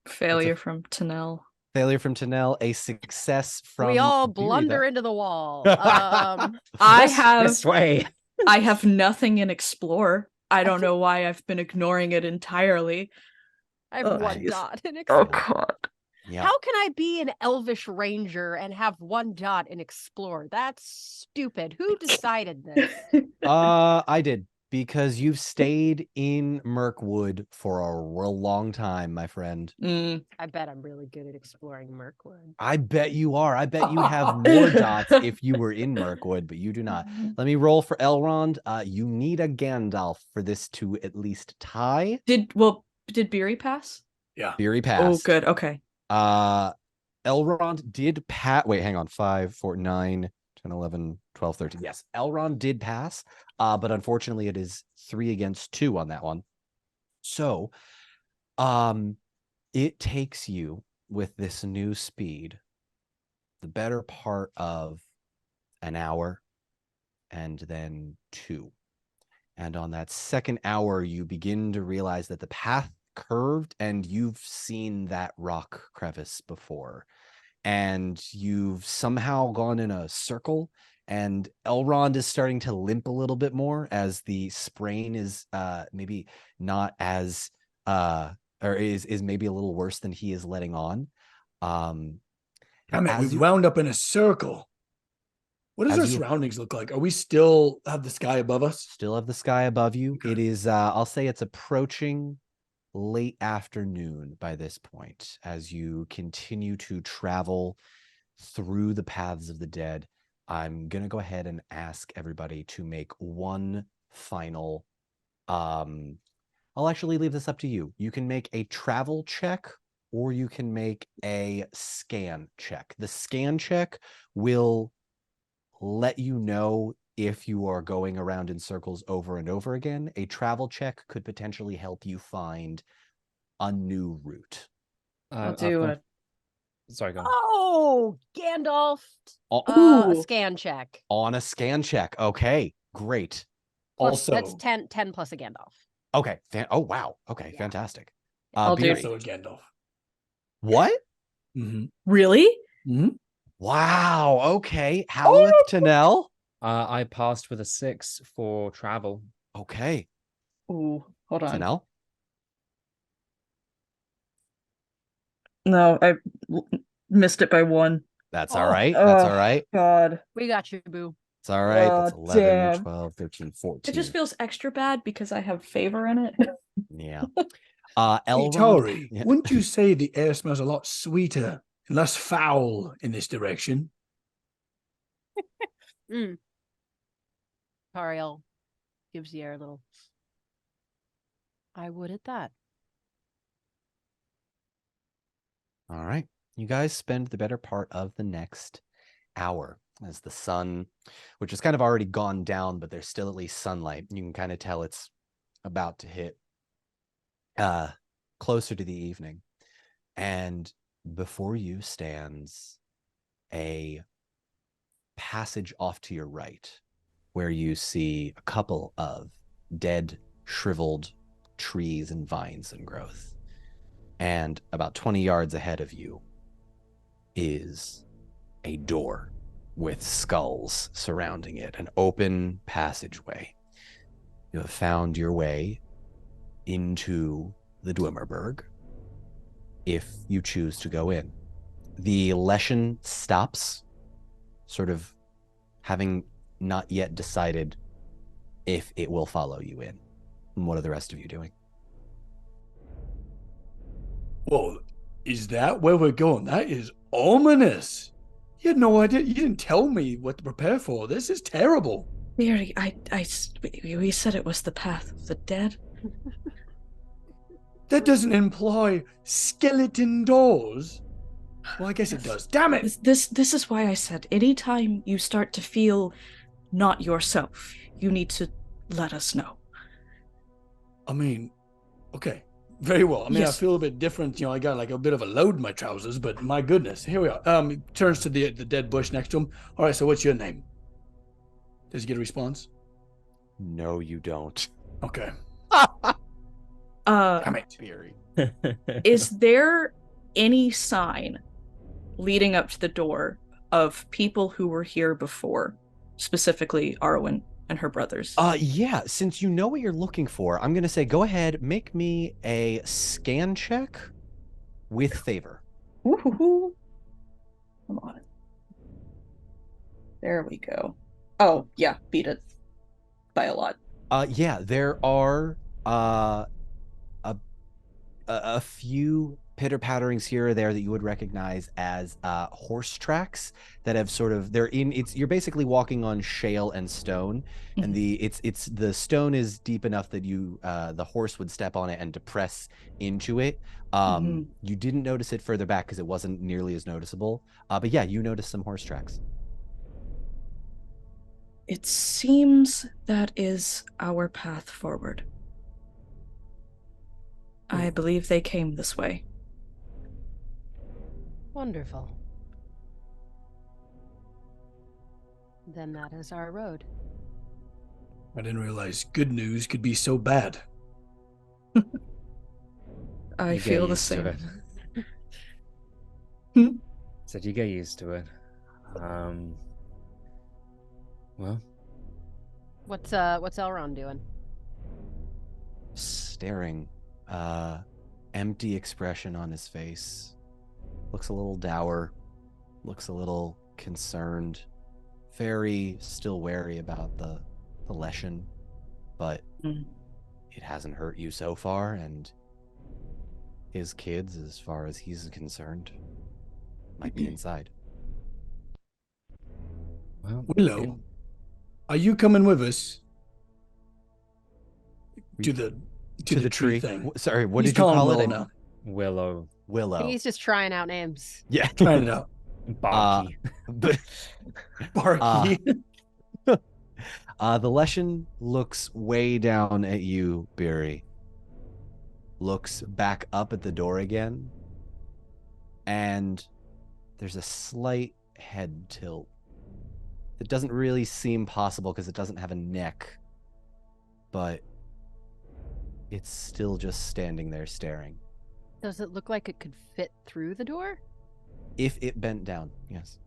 Failure from Tanel. Failure from Tanel. A success from We all Beery, blunder though. into the wall. This way. I have nothing in explore. I don't know why I've been ignoring it entirely. I have one Nice. dot in explore. God. Yeah. How can I be an elvish ranger and have one dot in explore? That's stupid. Who decided this? I did, because you've stayed in Mirkwood for a real long time, my friend. I bet I'm really good at exploring Mirkwood. I bet you are. I bet you'd have more dots if you were in Mirkwood, but you do not. Let me roll for Elrond. You need a Gandalf for this to at least tie. Did Beery pass? Yeah. Beery passed. Oh, good. Okay. Elrond did pass. Wait, hang on. 5, 4, 9, 10, 11, 12, 13. Yes, Elrond did pass, but unfortunately it is 3 against 2 on that one. So it takes you, with this new speed, the better part of an hour and then 2. And on that second hour, you begin to realize that the path curved, and you've seen that rock crevice before, and you've somehow gone in a circle, and Elrond is starting to limp a little bit more as the sprain is maybe not as or is maybe a little worse than he is letting on. Damn it, As we've you- wound up in a circle. What does As our you- surroundings look like? Are we still have the sky above us? Still have the sky above you. Okay. It is, I'll say it's approaching late afternoon by this point as you continue to travel through the paths of the dead. I'm going to go ahead and ask everybody to make one final. I'll actually leave this up to you. You can make a travel check or you can make a scan check. The scan check will let you know if you are going around in circles over and over again. A travel check could potentially help you find a new route. I'll I've do gone- it. Sorry, go on. Oh, Gandalf. O- A Ooh. scan check. On a scan check. Okay, great. Plus, that's Also- 10 plus a Gandalf. Okay. Oh, wow. Okay, Yeah. fantastic. I'll do- Beery. Also a Gandalf. What? Mm-hmm. Really? Mm-hmm. Wow. Okay. Howleth Tanel. I passed with a 6 for travel. Okay. Ooh, hold on. Tanel. No, I missed it by 1. That's Oh. all right. That's all Oh, right. God. We got you, boo. It's all right. That's Oh, 11, damn. 12, 13, 14. It just feels extra bad because I have favor in it. Yeah. Hey, Elrond. Tori, Yeah. wouldn't you say the air smells a lot sweeter and less foul in this direction? Tariel gives the air a little. I would at that. All right. You guys spend the better part of the next hour as the sun, which has kind of already gone down, but there's still at least sunlight. You can kind of tell it's about to hit closer to the evening. And before you stands a passage off to your right, where you see a couple of dead, shriveled trees and vines and growth. And about 20 yards ahead of you is a door with skulls surrounding it, an open passageway. You have found your way into the Dwimmerberg if you choose to go in. The Leshen stops, sort of having not yet decided if it will follow you in. And what are the rest of you doing? Whoa, is that where we're going? That is ominous. You had no idea. You didn't tell me what to prepare for. This is terrible. Mary, we said it was the path of the dead. That doesn't imply skeleton doors. Well, I guess it does. Damn it! This is why I said anytime you start to feel not yourself, you need to let us know. I mean, okay. Very well. I mean, Yes. I feel a bit different. I got like a bit of a load in my trousers, but my goodness, here we are. He turns to the dead bush next to him. All right, so what's your name? Does he get a response? No, you don't. Okay. Uh, Damn it. Beery. is there any sign leading up to the door of people who were here before, specifically Arwen and her brothers? Yeah, since you know what you're looking for, I'm going to say go ahead, make me a scan check with favor. Woo-hoo-hoo. Come on. There we go. Oh, yeah, beat it by a lot. Yeah, there are a few pitter patterings here or there that you would recognize as horse tracks that have sort of you're basically walking on shale and stone, and the stone is deep enough that you the horse would step on it and depress into it. You didn't notice it further back because it wasn't nearly as noticeable, but yeah, you noticed some horse tracks. It seems that is our path forward. I believe they came this way. Wonderful. Then that is our road. I didn't realize good news could be so bad. I You get feel the used to same. it. Said you get used to it. Well, What's Elrond doing? Staring, empty expression on his face. Looks a little dour. looks a little concerned, very still wary about the Leshen, but it hasn't hurt you so far, and his kids, as far as he's concerned, might be inside. Well, Willow, are you coming with us to the tree thing? Sorry, what He's did you calling call Willow it? now. Willow. Willow. He's just trying out names. Yeah. Trying it out. Barky. But Barky. the Leshen looks way down at you, Beery. Looks back up at the door again, and there's a slight head tilt. It doesn't really seem possible because it doesn't have a neck, but it's still just standing there staring. Does it look like it could fit through the door? If it bent down, yes.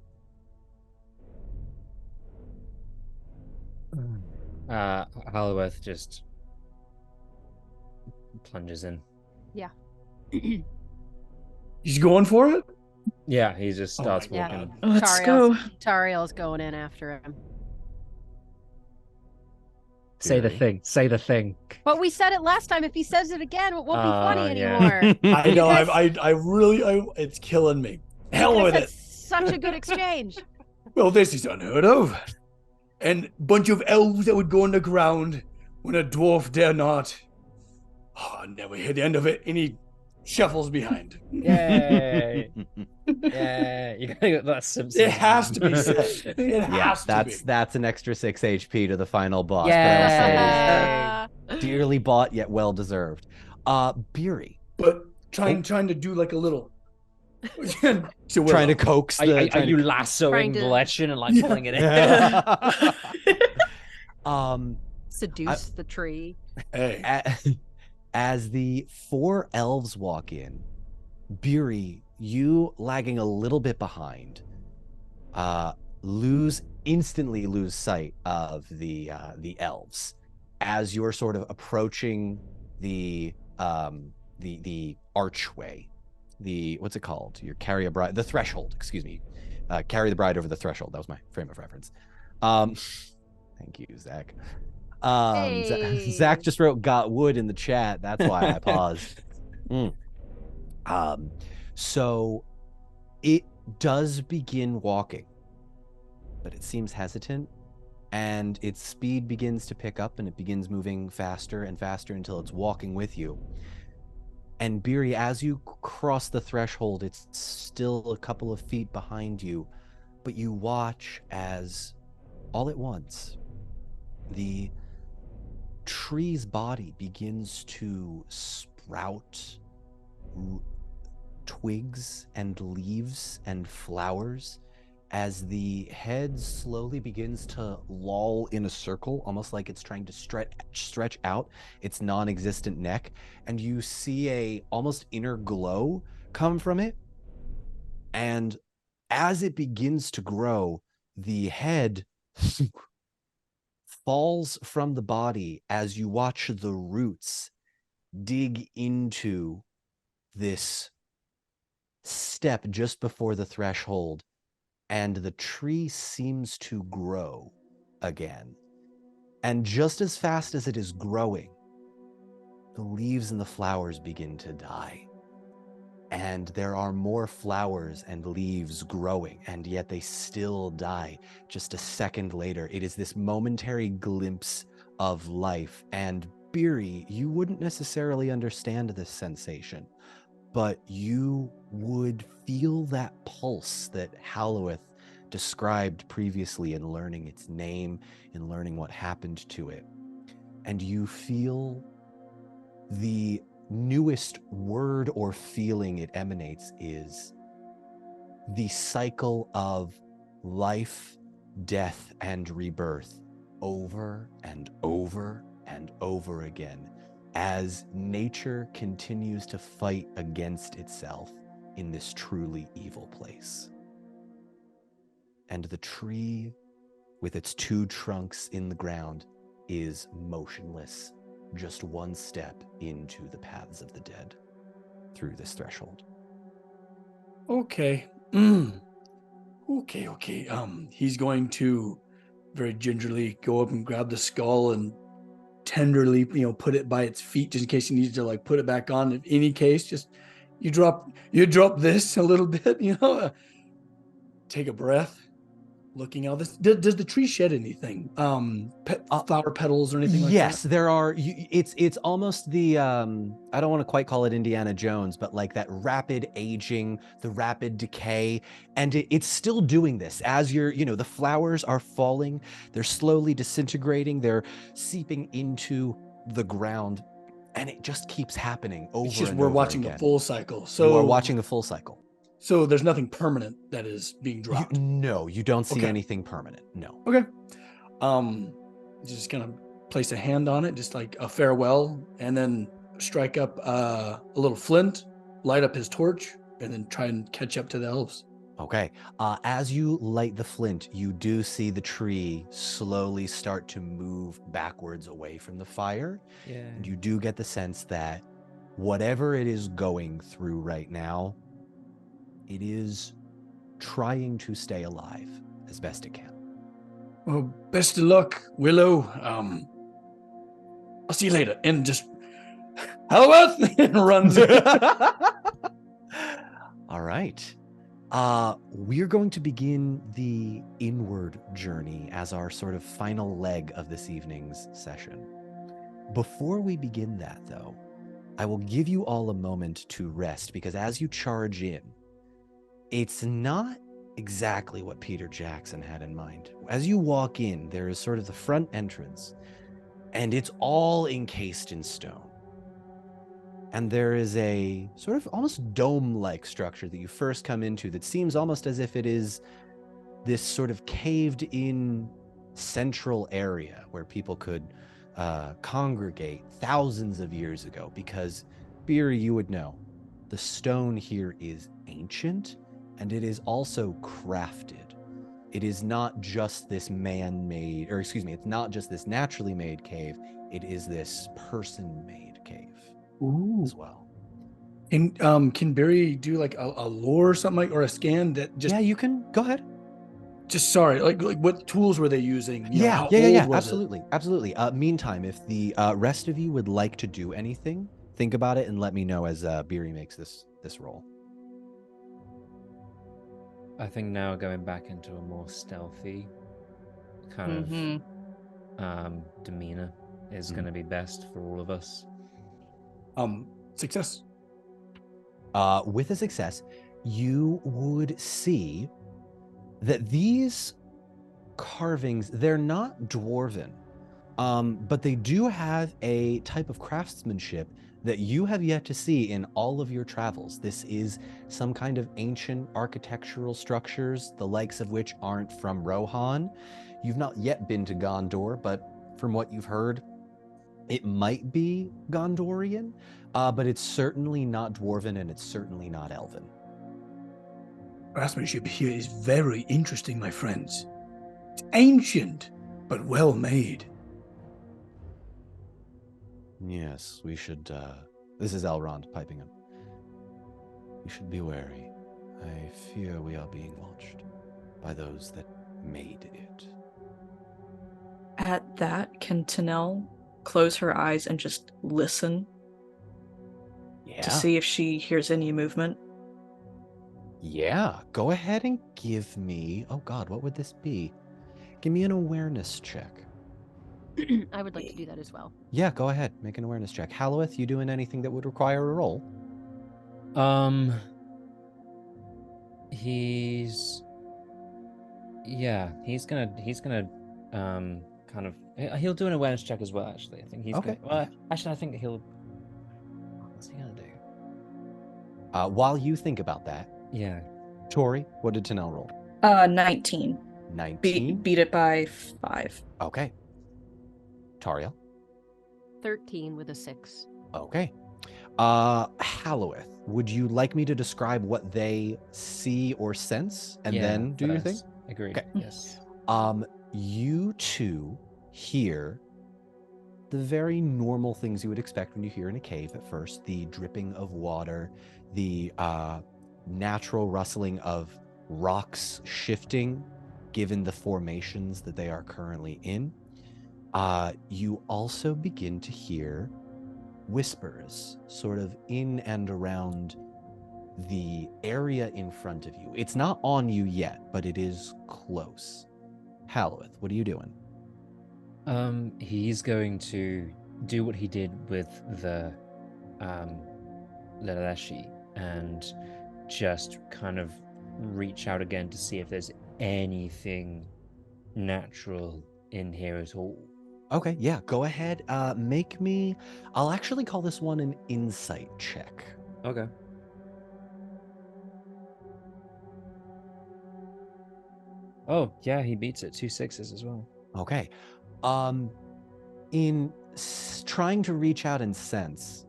Halliworth just plunges in. Yeah. He's going for it? Yeah, he just Oh starts my walking. God. Let's go. Tariel's going in after him. say the Beery. thing. Say the thing. But we said it last time. If he says it again, it won't be funny Yeah. anymore. I know. guys- I really. It's killing me. Hell You with guys it. had such a good exchange. Well, this is unheard of. And bunch of elves that would go underground when a dwarf dare not. Oh, I never hear the end of it, and he shuffles behind. Yay! Yeah, you gotta get that Simpsons. It has to be said. It has to be. that's an extra 6 HP to the final boss. Yeah. But I will say it is dearly bought yet well deserved. Beery. But trying to do like a little. to Trying to coax Are, the. are trying you to- lassoing Trying to- the Leshen and like Yeah. pulling it in? Seduce the tree. Hey, As the 4 elves walk in, Beery, you lagging a little bit behind, instantly lose sight of the elves as you're sort of approaching the archway, what's it called? You carry a bride, the threshold. Excuse me, carry the bride over the threshold. That was my frame of reference. Thank you, Zach. Hey. Zach just wrote "got wood" in the chat. That's why I paused. So it does begin walking, but it seems hesitant, and its speed begins to pick up, and it begins moving faster and faster until it's walking with you. And Beery, as you cross the threshold, it's still a couple of feet behind you, but you watch as, all at once, the tree's body begins to sprout twigs and leaves and flowers as the head slowly begins to loll in a circle, almost like it's trying to stretch out its non-existent neck, and you see a almost inner glow come from it. And as it begins to grow, the head falls from the body as you watch the roots dig into this step just before the threshold, and the tree seems to grow again. And just as fast as it is growing, the leaves and the flowers begin to die. And there are more flowers and leaves growing, and yet they still die just a second later. It is this momentary glimpse of life. And Beery, you wouldn't necessarily understand this sensation, but you would feel that pulse that Halliworth described previously in learning its name, in learning what happened to it. And you feel the newest word or feeling it emanates is the cycle of life, death, and rebirth over and over and over again as nature continues to fight against itself in this truly evil place. And the tree, with its 2 trunks in the ground, is motionless, just one step into the paths of the dead through this threshold. okay. Okay. He's going to very gingerly go up and grab the skull and tenderly, put it by its feet just in case he needs to like put it back on. In any case, just you drop this a little bit, take a breath. Looking out, does the tree shed anything? Flower petals or anything like that? Yes, there are. It's almost the I don't want to quite call it Indiana Jones, but like that rapid aging, the rapid decay, and it's still doing this as the flowers are falling, they're slowly disintegrating, they're seeping into the ground, and it just keeps happening over It's just and we're over watching again. the full cycle. So you are watching the full cycle. So there's nothing permanent that is being dropped. No, you don't see Okay. anything permanent. No. Okay. Just gonna place a hand on it, just like a farewell, and then strike up a little flint, light up his torch, and then try and catch up to the elves. Okay. As you light the flint, you do see the tree slowly start to move backwards away from the fire. Yeah. And you do get the sense that whatever it is going through right now, it is trying to stay alive as best it can. Well, best of luck, Willow. I'll see you later. And just Halloweth and runs. All right. We're going to begin the inward journey as our sort of final leg of this evening's session. Before we begin that, though, I will give you all a moment to rest, because as you charge in, it's not exactly what Peter Jackson had in mind. As you walk in, there is sort of the front entrance, and it's all encased in stone. And there is a sort of almost dome-like structure that you first come into that seems almost as if it is this sort of caved-in central area where people could congregate thousands of years ago. Because, Beer, you would know, the stone here is ancient, and it is also crafted. It is not just this man-made, or excuse me, it's not just this naturally made cave. It is this person-made cave. Ooh. As well. And can Barry do like a lore or something like, or a scan that just? Yeah, you can go ahead. Just sorry, like what tools were they using? Yeah, how old was absolutely. Meantime, if the rest of you would like to do anything, think about it and let me know as Beery makes this roll. I think now going back into a more stealthy kind of demeanor is going to be best for all of us. Success. With a success, you would see that these carvings, they're not dwarven, but they do have a type of craftsmanship that you have yet to see in all of your travels. This is some kind of ancient architectural structures, the likes of which aren't from Rohan. You've not yet been to Gondor, but from what you've heard, it might be Gondorian, but it's certainly not dwarven and it's certainly not elven. Craftsmanship here is very interesting, my friends. It's ancient, but well made. Yes, we should, this is Elrond piping in. We should be wary. I fear we are being watched by those that made it. At that, can Tanel close her eyes and just listen to see if she hears any movement? Yeah, go ahead and give me, oh God, what would this be? Give me an awareness check. I would like to do that as well. Yeah, go ahead, make an awareness check. Halloweth, you doing anything that would require a roll? He's gonna kind of, he'll do an awareness check as well, actually. I think he's okay. I think he'll, what's he gonna do? While you think about that, yeah, Tori, what did Tanel roll? 19. 19? Beat it by 5. Okay. Tariel? 13 with a 6. Okay. Halloweth, would you like me to describe what they see or sense and then do your thing? Agreed. Okay. Yes. You two hear the very normal things you would expect when you hear in a cave at first. The dripping of water, the natural rustling of rocks shifting given the formations that they are currently in. You also begin to hear whispers sort of in and around the area in front of you. It's not on you yet, but it is close. Halloweth, what are you doing? He's going to do what he did with the Leleshi and just kind of reach out again to see if there's anything natural in here at all. Okay, yeah, go ahead. Make me... I'll actually call this one an insight check. Okay. Oh, yeah, he beats it. 2 6s as well. Okay. In trying to reach out and sense,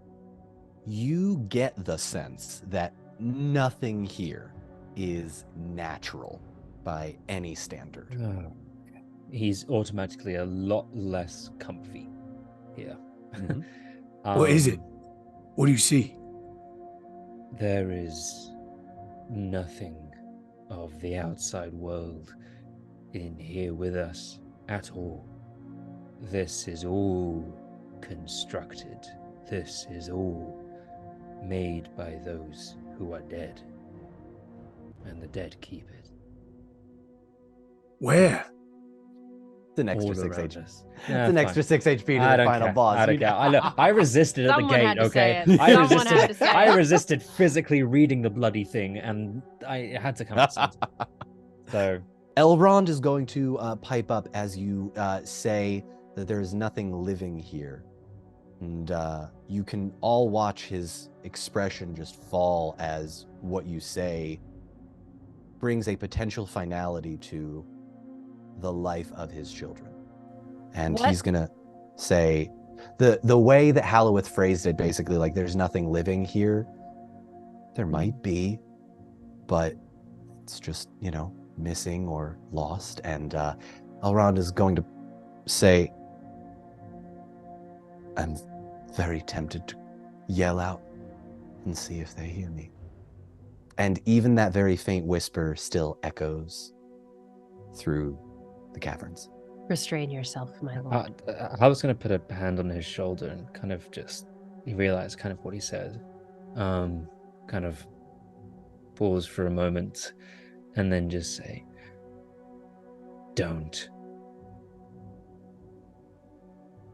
you get the sense that nothing here is natural by any standard. Oh. He's automatically a lot less comfy here. Mhm. What is it? What do you see? There is nothing of the outside world in here with us at all. This is all constructed. This is all made by those who are dead. And the dead keep it. Where? It's an extra All 6 around HP. us. It's an extra 6 HP to I the don't final care. boss. I don't care. I resisted at the Someone gate, had to say okay? it. Someone had to say I it. resisted physically reading the bloody thing, and I had to come to sense. So Elrond is going to pipe up as you say that there is nothing living here. And you can all watch his expression just fall as what you say brings a potential finality to the life of his children. And What? he's going to say, the way that Halloweth phrased it, basically, like, there's nothing living here. There might be, but it's just, missing or lost. And Elrond is going to say, I'm very tempted to yell out and see if they hear me. And even that very faint whisper still echoes through the caverns. Restrain yourself, my lord. I was going to put a hand on his shoulder and kind of just realize kind of what he said. Kind of pause for a moment and then just say, don't.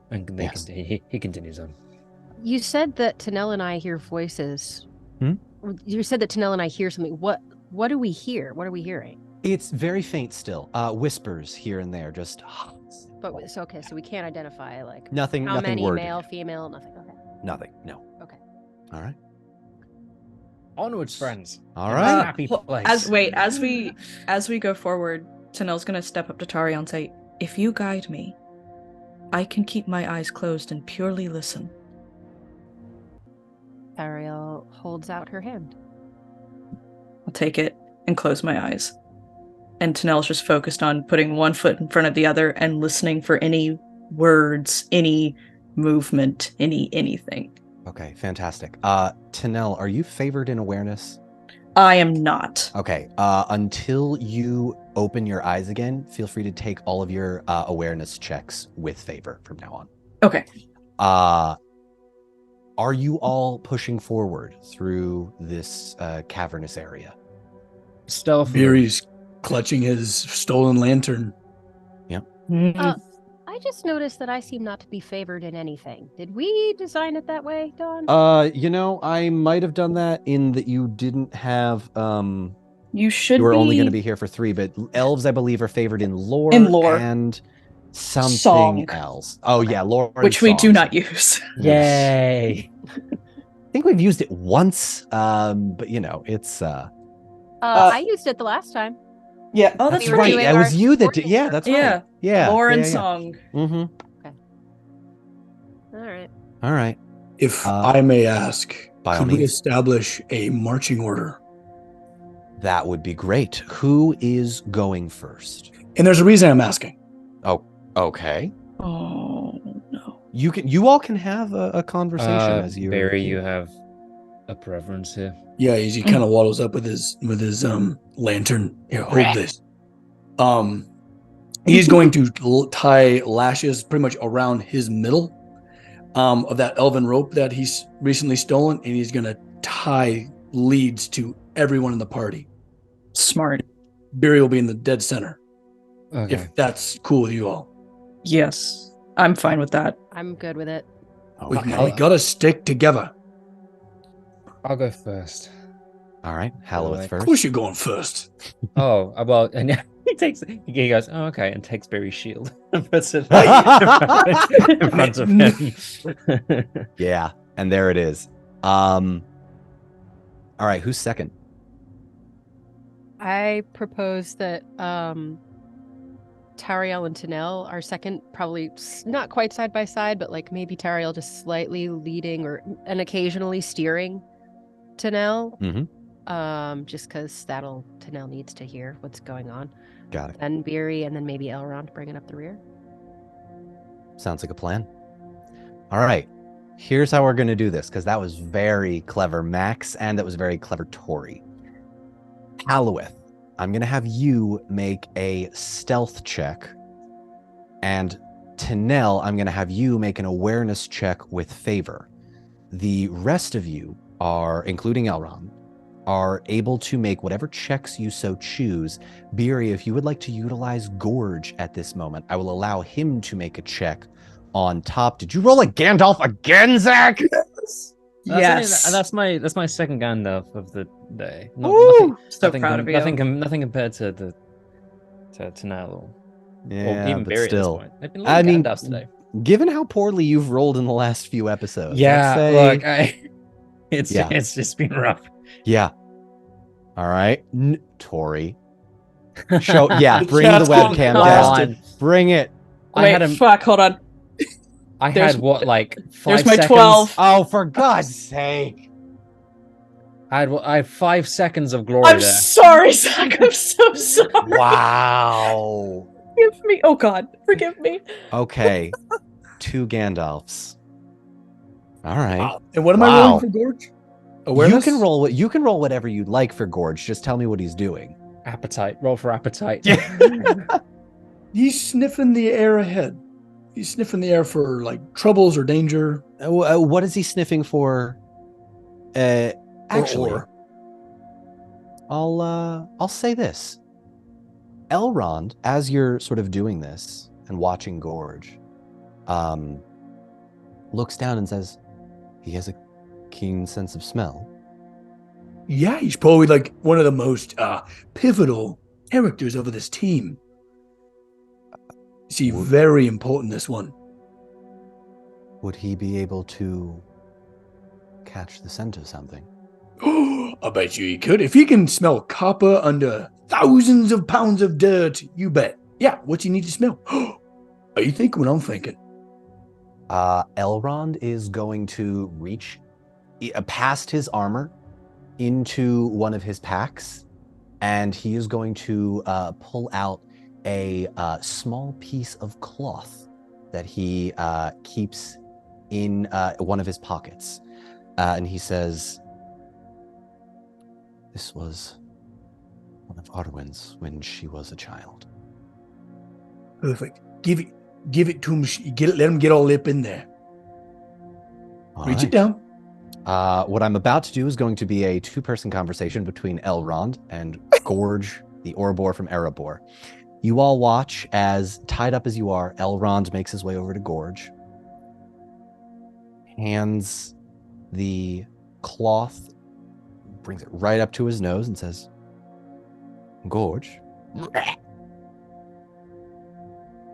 And they Yes. he continues on. You said that Tanel and I hear voices. You said that Tanel and I hear something. What do we hear? What are we hearing? It's very faint still. Whispers here and there, just But it's okay, so we can't identify like nothing. how nothing many worded. male, female, nothing. Okay. Nothing. No. Okay. All right. Onwards, friends. All right. Happy Well, place. as we go forward, Tanel's gonna step up to Tariel and say, "If you guide me, I can keep my eyes closed and purely listen." Ariel holds out her hand. I'll take it and close my eyes. And Tanel's just focused on putting one foot in front of the other and listening for any words, any movement, anything. Okay, fantastic. Tanel, are you favored in awareness? I am not. Okay, until you open your eyes again, feel free to take all of your awareness checks with favor from now on. Okay. Are you all pushing forward through this cavernous area? Stealth. Beery's clutching his stolen lantern. I just noticed that I seem not to be favored in anything. Did we design it that way, Dawn? I might have done that in that you didn't have You should you were only going to be be here for 3, but elves, I believe, are favored in lore, and something Song. else. Oh yeah, lore, and which we do song. not use. Yay. I think we've used it once, but it's I used it the last time. Yeah. Oh, that's we were right. doing It was our you that did. sporting Yeah, stuff. that's Yeah. right. Yeah, Lore and yeah. song. Mm-hmm. All right. All right. If I may ask, by all could we means. establish a marching order? That would be great. Who is going first? And there's a reason I'm asking. Oh, okay. Oh no. You all can have a conversation as you. Barry, you have a preference here. Yeah, he kind of waddles up with his lantern. Here, hold this. He's going to tie lashes pretty much around his middle of that elven rope that he's recently stolen, and he's going to tie leads to everyone in the party. Smart. Beery will be in the dead center, Okay. if that's cool with you all. Yes, I'm fine with that. I'm good with it. We Okay. gotta stick together. I'll go first. All right. Halloweth Of first. course you're going first. Oh, well, and he goes, oh, okay, and takes Barry's shield and puts it in front of him. Yeah, and there it is. All right, who's second? I propose that Tariel and Tanel are second, probably not quite side by side, but like maybe Tariel just slightly leading and occasionally steering Tanel. Just because Tanel needs to hear what's going on. Got it. Then Beery, and then maybe Elrond bringing up the rear. Sounds like a plan. All right, here's how we're going to do this, because that was very clever, Max, and that was very clever, Tori. Halloweth, I'm going to have you make a stealth check, and Tanel, I'm going to have you make an awareness check with favor. The rest of you are, including Elrond, are able to make whatever checks you so choose. Beery, if you would like to utilize Gorge at this moment, I will allow him to make a check on top. Did you roll a Gandalf again, Zach? Yes. That's my second Gandalf of the day. So proud of you. Nothing compared to now or Yeah, even but Barry still. at this point. I've been I mean, Gandalfs today. Given how poorly you've rolled in the last few episodes, Yeah, I'd say, look, it's just been rough. yeah. All right, Tori. Show, yeah, bring the chat's going webcam blasted. down. Bring it. Wait, fuck, hold on. I There's- had what, like 5 There's my seconds? 12. Oh, for God's sake. I had 5 seconds of glory I'm there. sorry, Zach. I'm so sorry. Wow. Forgive me. Oh God, forgive me. Okay, 2 Gandalfs. All right. Wow. And what am I Wow. rolling for Gorge? Awareness? You can roll whatever you'd like for Gorge. Just tell me what he's doing. Appetite. Roll for appetite. He's sniffing the air ahead. He's sniffing the air for like troubles or danger. What is he sniffing for? Actually, Or. I'll say this. Elrond, as you're sort of doing this and watching Gorge, looks down and says, he has a keen sense of smell. Yeah, he's probably like one of the most pivotal characters of this team. See, very important, this one. Would he be able to catch the scent of something? I bet you he could. If he can smell copper under thousands of pounds of dirt, you bet. Yeah, what's he need to smell? Are you thinking what I'm thinking? Elrond is going to reach past his armor into one of his packs, and he is going to pull out a small piece of cloth that he keeps in one of his pockets. And he says, this was one of Arwen's when she was a child. Perfect. Give it to him. Let him get all up in there. Reach it down. What I'm about to do is going to be a 2-person conversation between Elrond and Gorge, the Ouroboros from Erebor. You all watch as, tied up as you are, Elrond makes his way over to Gorge, hands the cloth, brings it right up to his nose and says, Gorge,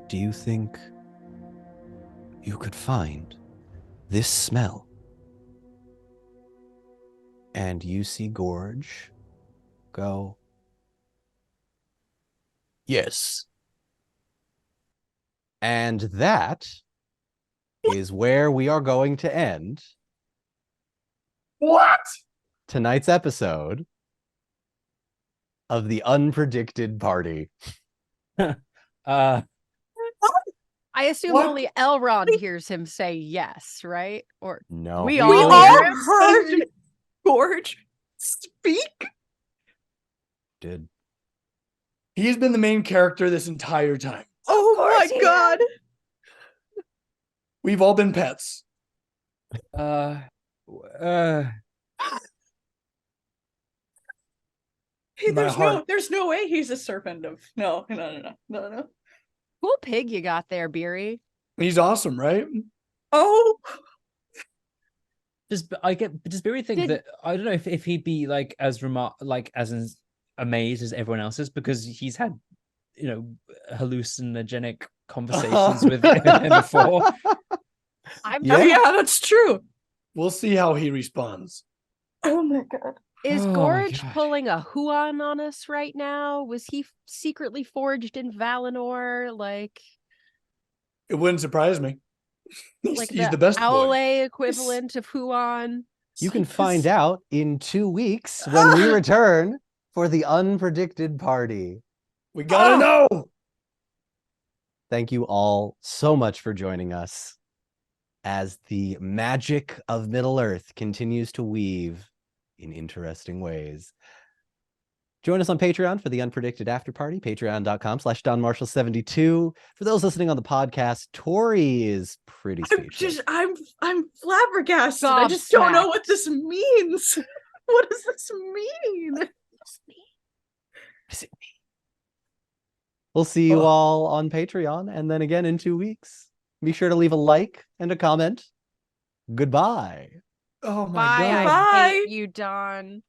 do you think you could find this smell? And you see Gorge go, yes. And that is where we are going to end What? tonight's episode of the Unpredicted Party. I assume What? only Elrond hears him say yes, right? Or No. we We all all hear him? heard. Gorge, speak. Did He has been the main character this entire time. Oh my god. We've all been pets. Uh, Hey, My heart. there's no way he's a serpent of no. Cool pig you got there, Beery. He's awesome, right? Oh, does Barry think Did- that I don't know if he'd be like as amazed as everyone else is because he's had hallucinogenic conversations with him before. I'm Yeah. oh yeah, that's true. We'll see how he responds. Oh my god. Is Oh my Gorge God. pulling a Huan on us right now? Was he secretly forged in Valinor? Like It wouldn't surprise me. He's the best boy. Owlay equivalent of Huan? you can find out in 2 weeks when we return for the Unpredicted party. We gotta know. Thank you all so much for joining us as the magic of Middle-earth continues to weave in interesting ways. Join us on Patreon for the Unpredicted After Party, patreon.com/DonMarshall72. For those listening on the podcast, Tori is pretty speechless. I'm flabbergasted. I just don't know Gobsmacked. what this means. What does this mean? We'll see you Oh. all on Patreon and then again in 2 weeks. Be sure to leave a like and a comment. Goodbye. Oh my Bye, god. I Bye. hate you, Don.